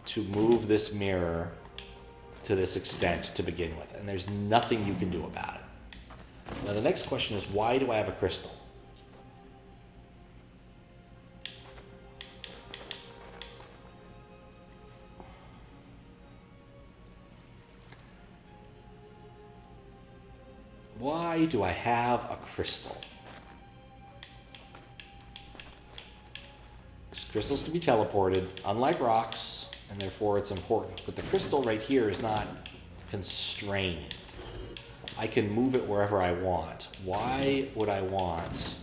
to move this mirror to this extent to begin with, and there's nothing you can do about it. Now the next question is, why do I have a crystal? Why do I have a crystal? Because crystals can be teleported, unlike rocks, and therefore it's important. But the crystal right here is not constrained. I can move it wherever I want. Why would I want...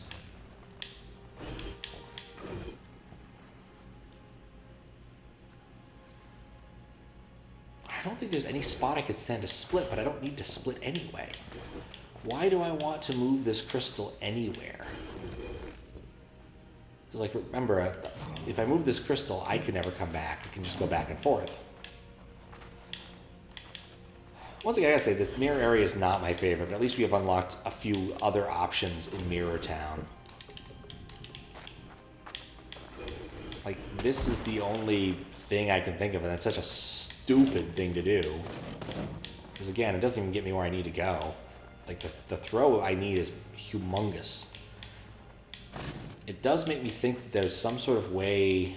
I don't think there's any spot I could stand to split, but I don't need to split anyway. Why do I want to move this crystal anywhere? Because, like, remember, if I move this crystal, I can never come back. It can just go back and forth. Once again, I gotta say, this mirror area is not my favorite, but at least we have unlocked a few other options in Mirror Town. Like, this is the only thing I can think of, and that's such a stupid thing to do. Because, again, it doesn't even get me where I need to go. Like, the throw I need is humongous. It does make me think that there's some sort of way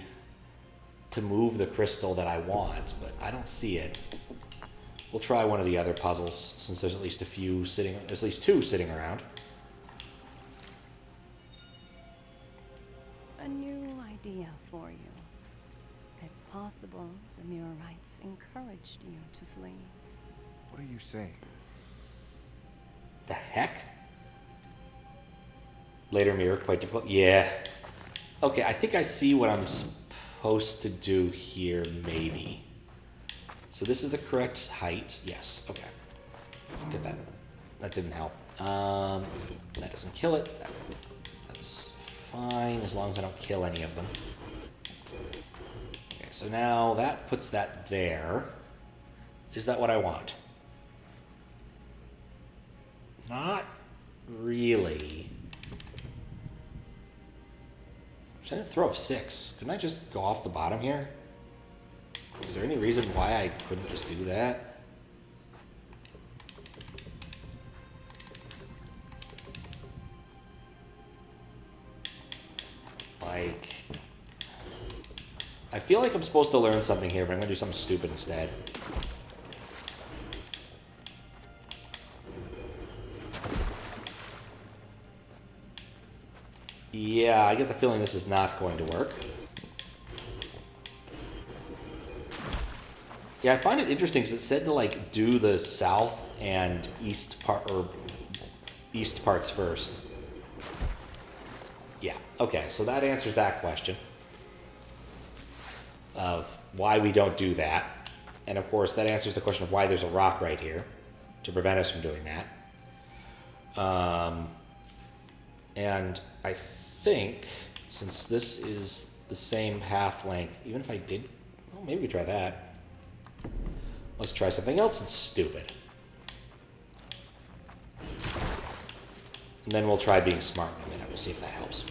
to move the crystal that I want, but I don't see it. We'll try one of the other puzzles, since there's at least there's at least 2 sitting around. A new idea for you. It's possible the Mirrorites encouraged you to flee. What are you saying? The heck? Later mirror, quite difficult. Yeah. Okay, I think I see what I'm supposed to do here, maybe. So this is the correct height. Yes, okay. Get that. That didn't help. That doesn't kill it. That's fine as long as I don't kill any of them. Okay, so now that puts that there. Is that what I want? Not really. I didn't throw of 6. Couldn't I just go off the bottom here? Is there any reason why I couldn't just do that? Like, I feel like I'm supposed to learn something here, but I'm gonna do something stupid instead. Yeah, I get the feeling this is not going to work. Yeah, I find it interesting because it said to like do the south and east part or east parts first. Yeah, okay, so that answers that question of why we don't do that. And of course, that answers the question of why there's a rock right here to prevent us from doing that. And I think since this is the same path length, even if I did, well, maybe we try that. Let's try something else that's stupid. And then we'll try being smart in a minute. We'll see if that helps.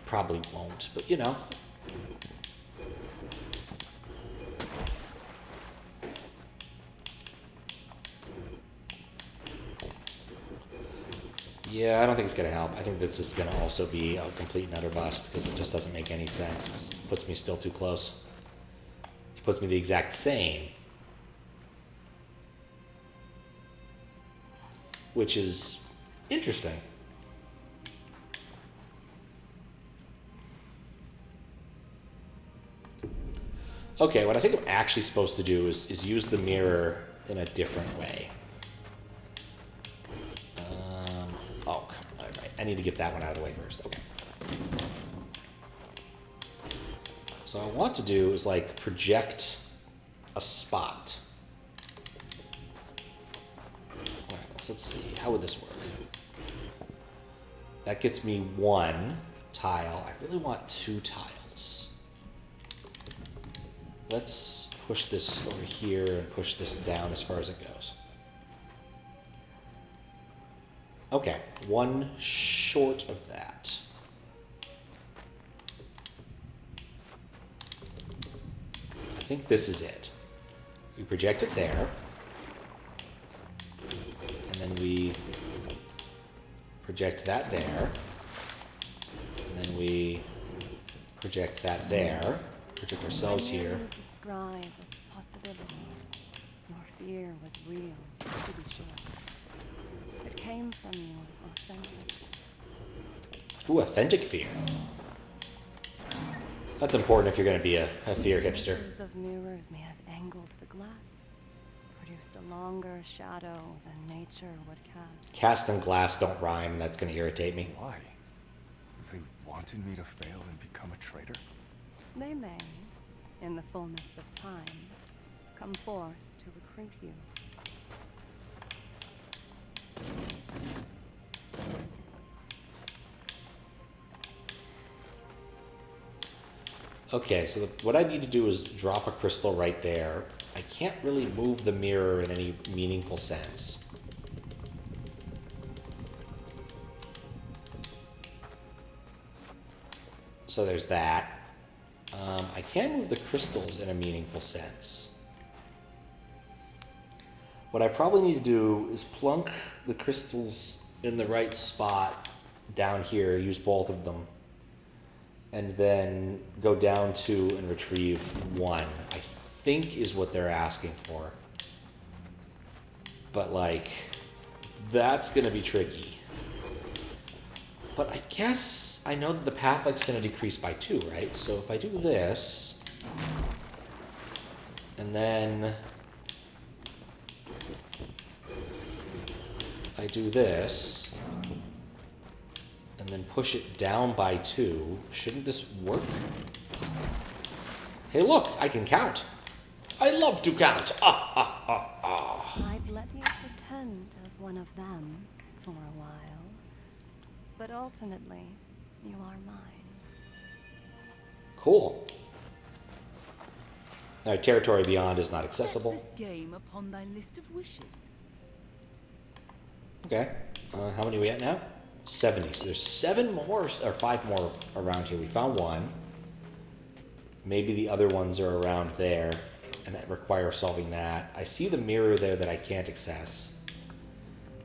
Probably won't, but you know. Yeah, I don't think it's going to help. I think this is going to also be a complete and utter bust because it just doesn't make any sense. It puts me still too close. It puts me the exact same. Which is interesting. Okay, what I think I'm actually supposed to do is use the mirror in a different way. Oh, all right. I need to get that one out of the way first. Okay. So what I want to do is like project a spot. All right, let's see. How would this work? That gets me 1 tile. I really want 2 tiles. Let's push this over here and push this down as far as it goes. Okay, 1 short of that. I think this is it. We project it there. And then we project that there. And then we project that there. Project ourselves here. Describe a possibility. Your fear was real, to be sure. It came from you, authentic. Ooh, authentic fear. That's important if you're going to be a fear hipster. Millions of mirrors may have angled the glass, produced a longer shadow than nature would cast. Cast and glass don't rhyme, and that's going to irritate me. Why? They wanted me to fail and become a traitor? They may, in the fullness of time, come forth to recruit you. Okay, so what I need to do is drop a crystal right there. I can't really move the mirror in any meaningful sense. So there's that. I can move the crystals in a meaningful sense. What I probably need to do is plunk the crystals in the right spot down here, use both of them, and then go down 2 and retrieve 1, I think is what they're asking for. But like, that's gonna be tricky. But I guess I know that the path length's gonna decrease by 2, right? So if I do this, and then I do this, and then push it down by 2, shouldn't this work? Hey look, I can count. I love to count. I'd let you pretend as one of them for a while, but ultimately, you are mine. Cool. All right, territory beyond is not accessible. Set this game upon thy list of wishes. Okay. How many are we at now? 70. So there's 7 more, or 5 more around here. We found one. Maybe the other ones are around there, and that require solving that. I see the mirror there that I can't access,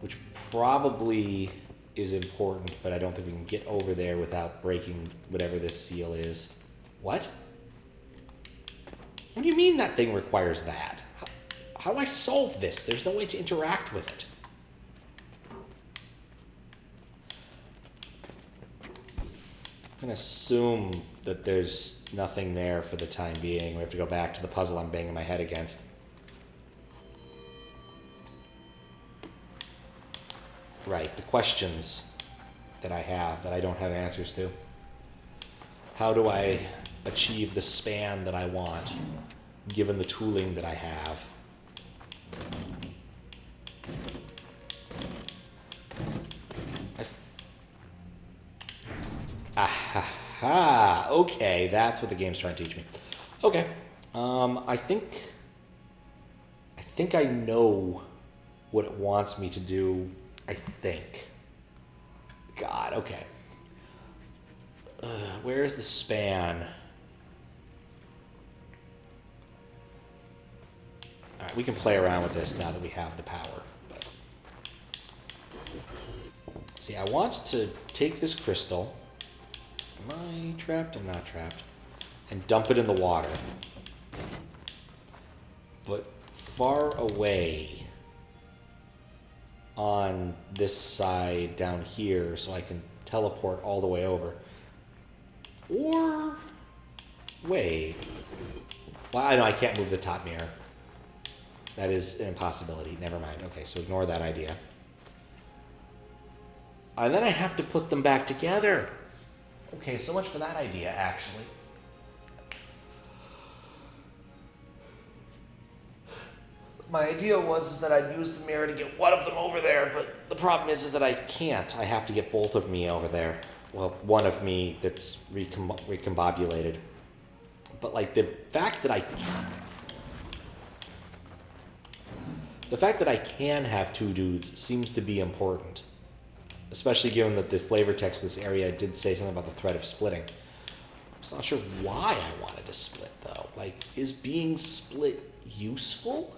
which probably is important, but I don't think we can get over there without breaking whatever this seal is. What? What do you mean that thing requires that? How do I solve this? There's no way to interact with it. I'm going to assume that there's nothing there for the time being. We have to go back to the puzzle I'm banging my head against. Right, the questions that I have that I don't have answers to. How do I achieve the span that I want, given the tooling that I have? Aha, okay, that's what the game's trying to teach me. Okay, I think I know what it wants me to do, I think. God, okay. Where's the span? Alright, we can play around with this now that we have the power. But... See, I want to take this crystal. Am I trapped? I'm not trapped. And dump it in the water. But far away on this side down here so I can teleport all the way over. Or... wait. Well, I know I can't move the top mirror. That is an impossibility. Never mind. Okay, so ignore that idea. And then I have to put them back together. Okay, so much for that idea, actually. My idea was that I'd use the mirror to get one of them over there, but the problem is that I can't. I have to get both of me over there. Well, one of me that's recombobulated. But, like, the fact that I can have 2 dudes seems to be important. Especially given that the flavor text for this area did say something about the threat of splitting. I'm just not sure why I wanted to split, though. Like, is being split useful?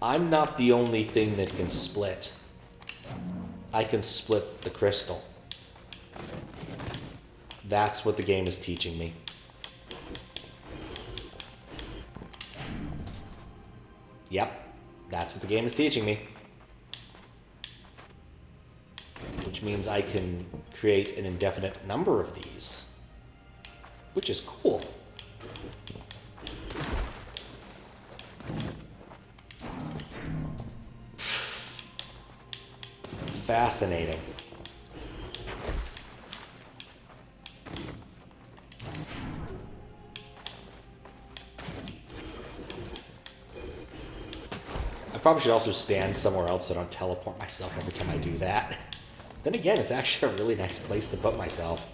I'm not the only thing that can split. I can split the crystal. That's what the game is teaching me. Yep, that's what the game is teaching me. Which means I can create an indefinite number of these. Which is cool. Fascinating. I probably should also stand somewhere else so I don't teleport myself every time I do that. Then again, it's actually a really nice place to put myself.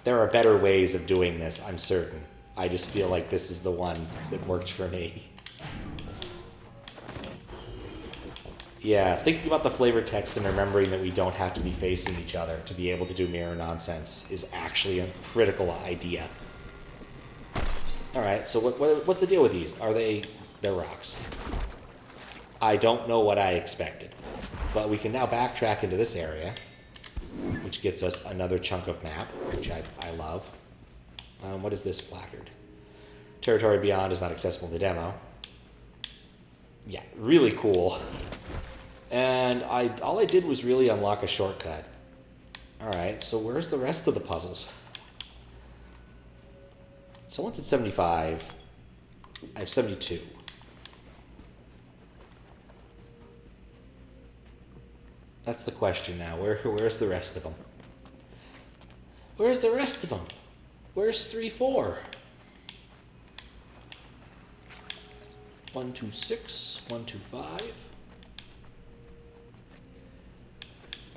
There are better ways of doing this, I'm certain. I just feel like this is the one that worked for me. Yeah, thinking about the flavor text and remembering that we don't have to be facing each other to be able to do mirror nonsense is actually a critical idea. Alright, so what's the deal with these? They're rocks. I don't know what I expected. But we can now backtrack into this area, which gets us another chunk of map, which I love. What is this placard? Territory beyond is not accessible in the demo. Yeah, really cool. And all I did was really unlock a shortcut. Alright, so where's the rest of the puzzles? So once it's 75, I have 72. That's the question now. Where's the rest of them? Where's the rest of them? Where's 3-4? 1-2-6, 1-2-5.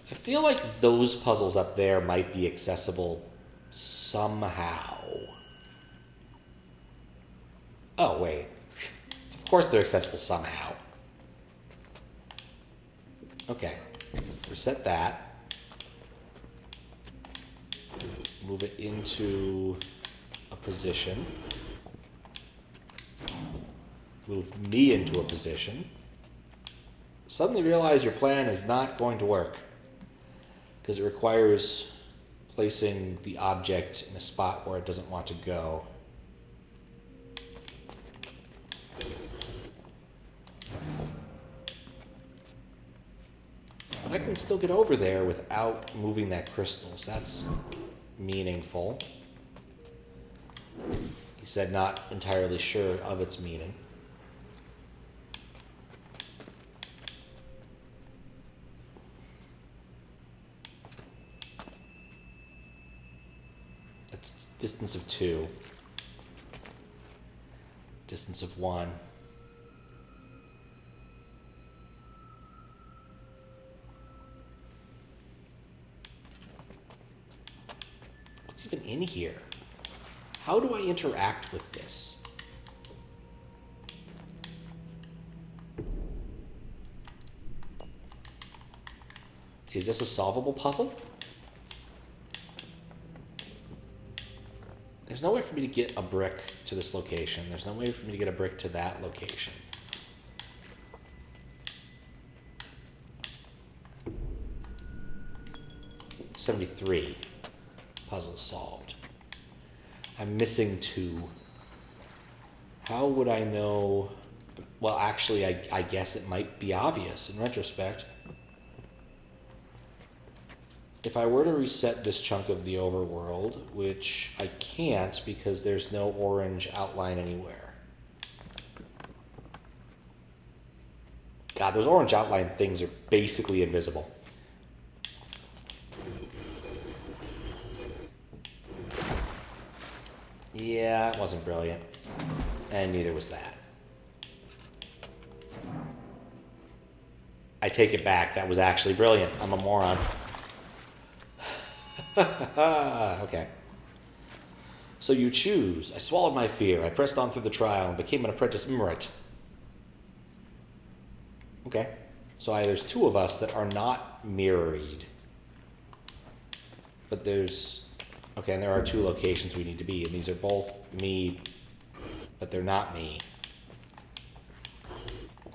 I feel like those puzzles up there might be accessible somehow. Oh, wait. Of course they're accessible somehow. Okay. Reset that. Move it into a position. Move me into a position. Suddenly realize your plan is not going to work, because it requires placing the object in a spot where it doesn't want to go. But I can still get over there without moving that crystal, so that's meaningful. He said not entirely sure of its meaning. That's distance of 2. Distance of 1. What's even in here? How do I interact with this? Is this a solvable puzzle? There's no way for me to get a brick to this location. There's no way for me to get a brick to that location. $73. Puzzle solved. I'm missing 2. How would I know? Well, actually, I guess it might be obvious in retrospect. If I were to reset this chunk of the overworld, which I can't because there's no orange outline anywhere. God, those orange outline things are basically invisible. Yeah, it wasn't brilliant. And neither was that. I take it back. That was actually brilliant. I'm a moron. Okay. So you choose. I swallowed my fear. I pressed on through the trial and became an apprentice Mrit. Okay. So there's 2 of us that are not mirrored. But there's... Okay, and there are 2 locations we need to be, and these are both me, but they're not me.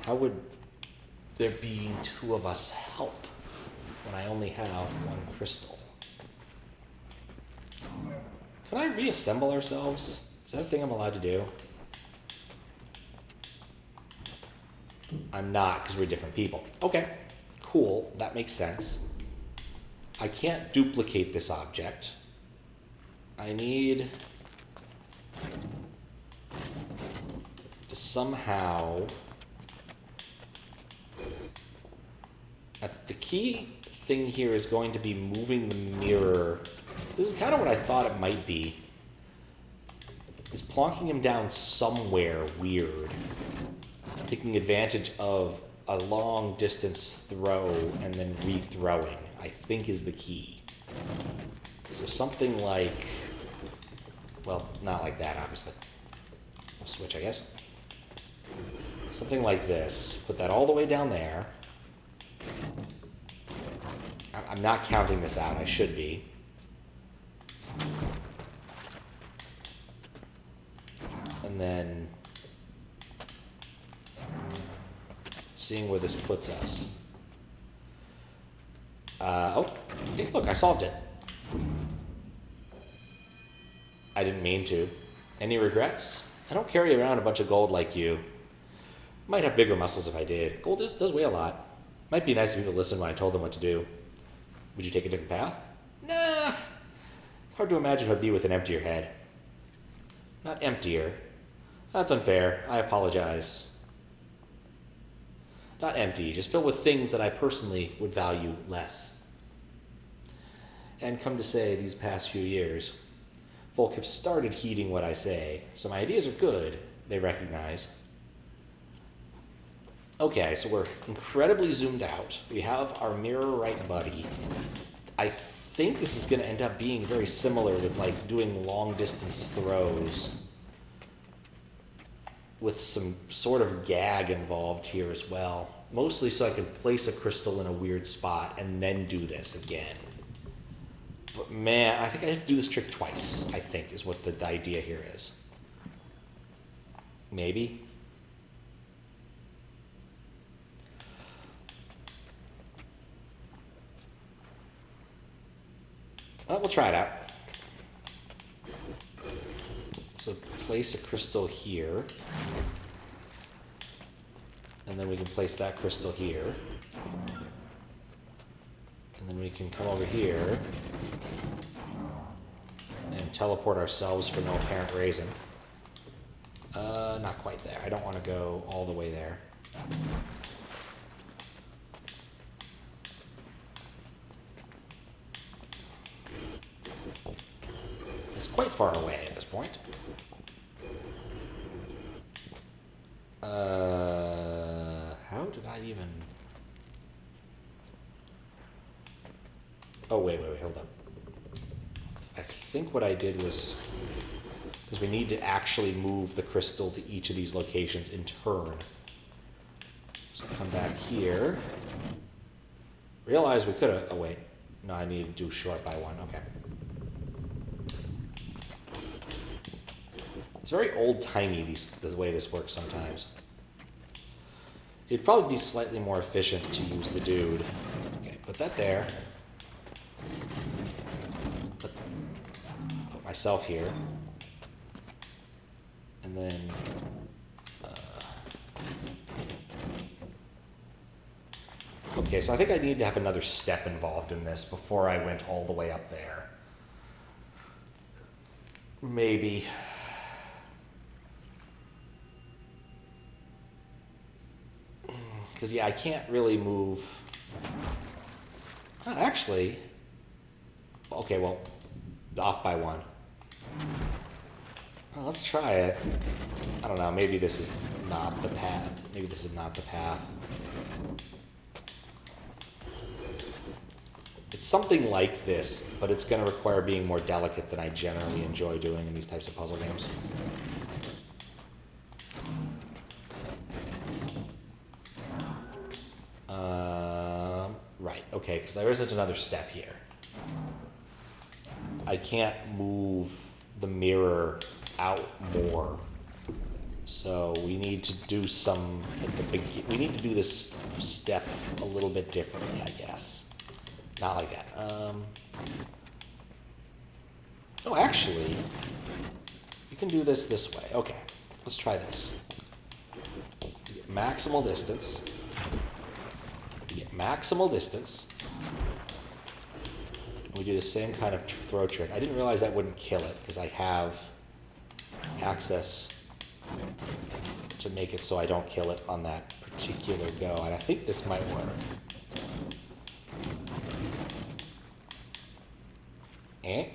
How would there being 2 of us help when I only have 1 crystal? Can I reassemble ourselves? Is that a thing I'm allowed to do? I'm not, because we're different people. Okay, cool, that makes sense. I can't duplicate this object. I need to somehow... The key thing here is going to be moving the mirror. This is kind of what I thought it might be. Is plonking him down somewhere weird. Taking advantage of a long distance throw and then re-throwing, I think is the key. So something like... Well, not like that, obviously. We'll switch, I guess. Something like this. Put that all the way down there. I'm not counting this out. I should be. And then... seeing where this puts us. Oh, hey, look, I solved it. I didn't mean to. Any regrets? I don't carry around a bunch of gold like you. Might have bigger muscles if I did. Gold does weigh a lot. Might be nice if people listened when I told them what to do. Would you take a different path? Nah. It's hard to imagine what it'd be with an emptier head. Not emptier. That's unfair. I apologize. Not empty, just filled with things that I personally would value less. And come to say, these past few years, folk have started heeding what I say. So my ideas are good, they recognize. Okay, so we're incredibly zoomed out. We have our mirror right buddy. I think this is going to end up being very similar with like doing long distance throws with some sort of gag involved here as well. Mostly so I can place a crystal in a weird spot and then do this again. But man, I think I have to do this trick twice, I think, is what the idea here is. Maybe. Well, we'll try it out. So place a crystal here. And then we can place that crystal here. And then we can come over here and teleport ourselves for no apparent reason. Not quite there. I don't want to go all the way there. It's quite far away at this point. How did I even... Oh, wait, hold up. I think what I did was... Because we need to actually move the crystal to each of these locations in turn. So come back here. Realize we could have... Oh, wait. No, I need to do short by one. Okay. It's very old-timey, the way this works sometimes. It'd probably be slightly more efficient to use the dude. Okay, put that there. Put myself here. And then... Okay, so I think I need to have another step involved in this before I went all the way up there. Maybe. Because, yeah, I can't really move... actually... Okay, well, off by one. Well, let's try it. I don't know, maybe this is not the path. Maybe this is not the path. It's something like this, but it's going to require being more delicate than I generally enjoy doing in these types of puzzle games. Right, okay, because there isn't another step here. I can't move the mirror out more. So we need to do some, we need to do this step a little bit differently, I guess. Not like that. Oh, actually, you can do this way. Okay, let's try this. You get maximal distance. You get maximal distance. We do the same kind of throw trick. I didn't realize that wouldn't kill it because I have access to make it so I don't kill it on that particular go. And I think this might work. Eh?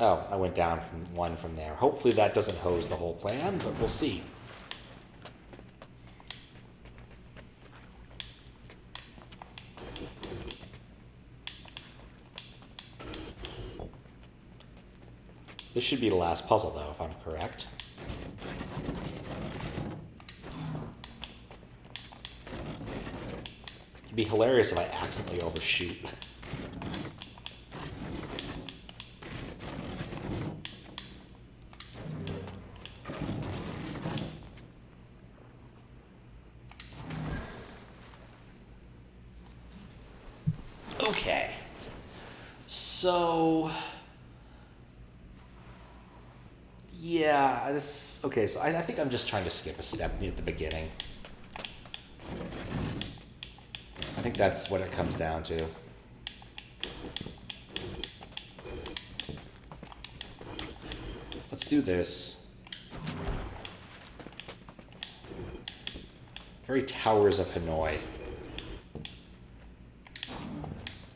Oh, I went down from one from there. Hopefully that doesn't hose the whole plan, but we'll see. This should be the last puzzle, though, if I'm correct. It'd be hilarious if I accidentally overshoot. Okay. So... Yeah, this... Okay, so I think I'm just trying to skip a step at the beginning. I think that's what it comes down to. Let's do this. Very Towers of Hanoi.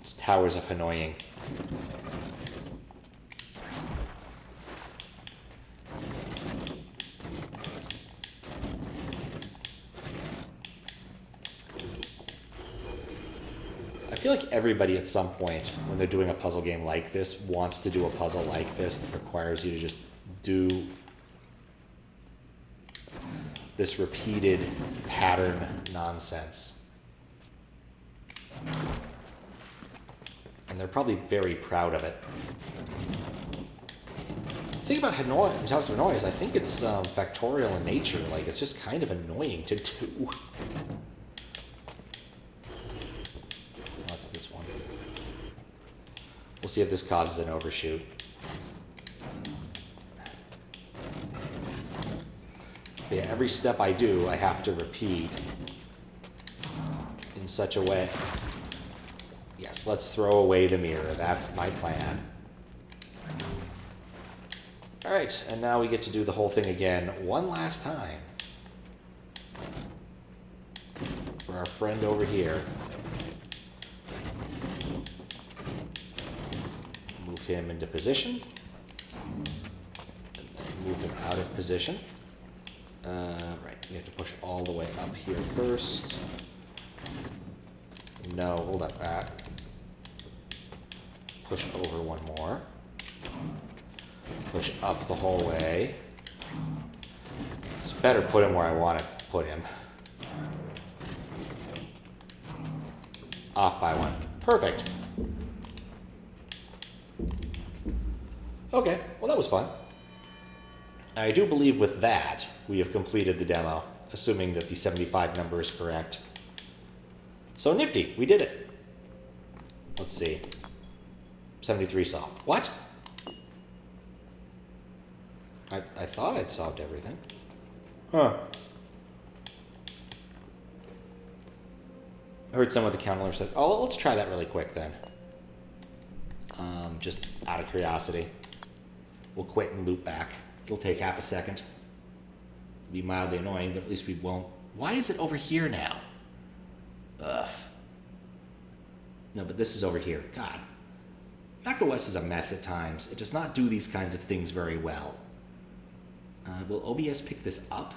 It's Towers of Hanoi. I feel like everybody at some point when they're doing a puzzle game like this wants to do a puzzle like this that requires you to just do this repeated pattern nonsense. And they're probably very proud of it. The thing about Hanoi, Towers of Hanoi is I think it's factorial in nature. Like, it's just kind of annoying to do. What's this one? We'll see if this causes an overshoot. Yeah, every step I do, I have to repeat in such a way. Yes, let's throw away the mirror. That's my plan. All right, and now we get to do the whole thing again one last time. For our friend over here. Move him into position. And then move him out of position. Right, you have to push all the way up here first. No, hold up back. Push over one more. Push up the whole way. Just better put him where I want to put him. Off by one. Perfect. Okay, well that was fun. I do believe with that, we have completed the demo, assuming that the 75 number is correct. So nifty, we did it. Let's see. 73 solved. What? I thought I'd solved everything. Huh. I heard some of the counselors said, oh, let's try that really quick then. Just out of curiosity. We'll quit and loop back. It'll take half a second. Be mildly annoying, but at least we won't. Why is it over here now? Ugh. No, but this is over here. God. macOS is a mess at times. It does not do these kinds of things very well. Will OBS pick this up?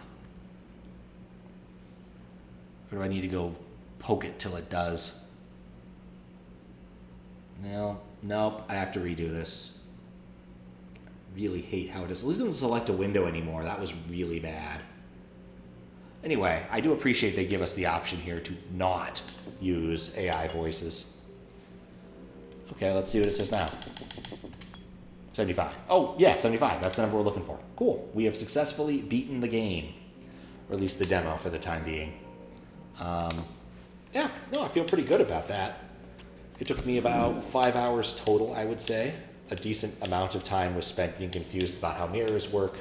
Or do I need to go poke it till it does? No. Nope. I have to redo this. I really hate how it is. At least it doesn't select a window anymore. That was really bad. Anyway, I do appreciate they give us the option here to not use AI voices. Okay, let's see what it says now. 75. Oh, yeah, 75. That's the number we're looking for. Cool. We have successfully beaten the game. Or at least the demo for the time being. Yeah, no, I feel pretty good about that. It took me about 5 hours total, I would say. A decent amount of time was spent being confused about how mirrors work.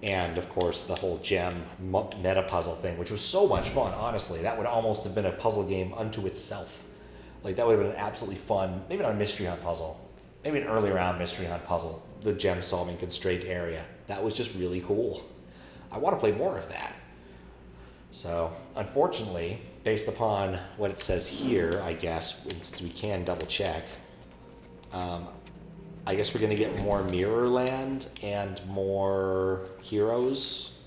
And, of course, the whole gem meta puzzle thing, which was so much fun, honestly. That would almost have been a puzzle game unto itself. Like, that would have been an absolutely fun, maybe not a mystery hunt puzzle, maybe an early round mystery hunt puzzle, the gem solving constraint area. That was just really cool. I want to play more of that. So, unfortunately, based upon what it says here, I guess, since we can double check, I guess we're going to get more Mirrorland and more heroes.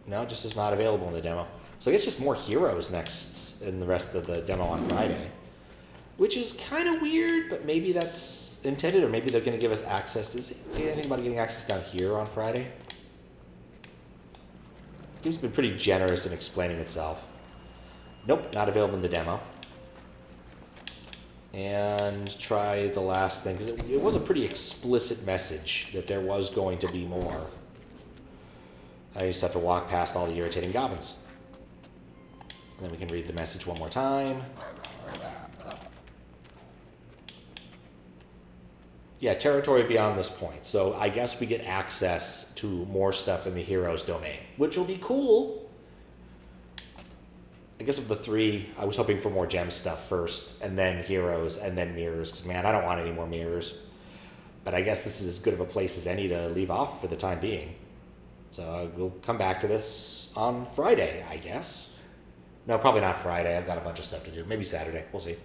No, it just is not available in the demo. So I guess just more heroes next in the rest of the demo on Friday. Which is kind of weird, but maybe that's intended, or maybe they're going to give us access. Does it say anything about getting access down here on Friday? The game's been pretty generous in explaining itself. Nope, not available in the demo. And try the last thing, because it was a pretty explicit message that there was going to be more. I just have to walk past all the irritating goblins. And then we can read the message one more time. Yeah, territory beyond this point. So I guess we get access to more stuff in the heroes domain, which will be cool. I guess of the three, I was hoping for more gem stuff first, and then heroes, and then mirrors, because man, I don't want any more mirrors. But I guess this is as good of a place as any to leave off for the time being. So we'll come back to this on Friday, I guess. No, probably not Friday. I've got a bunch of stuff to do. Maybe Saturday. We'll see.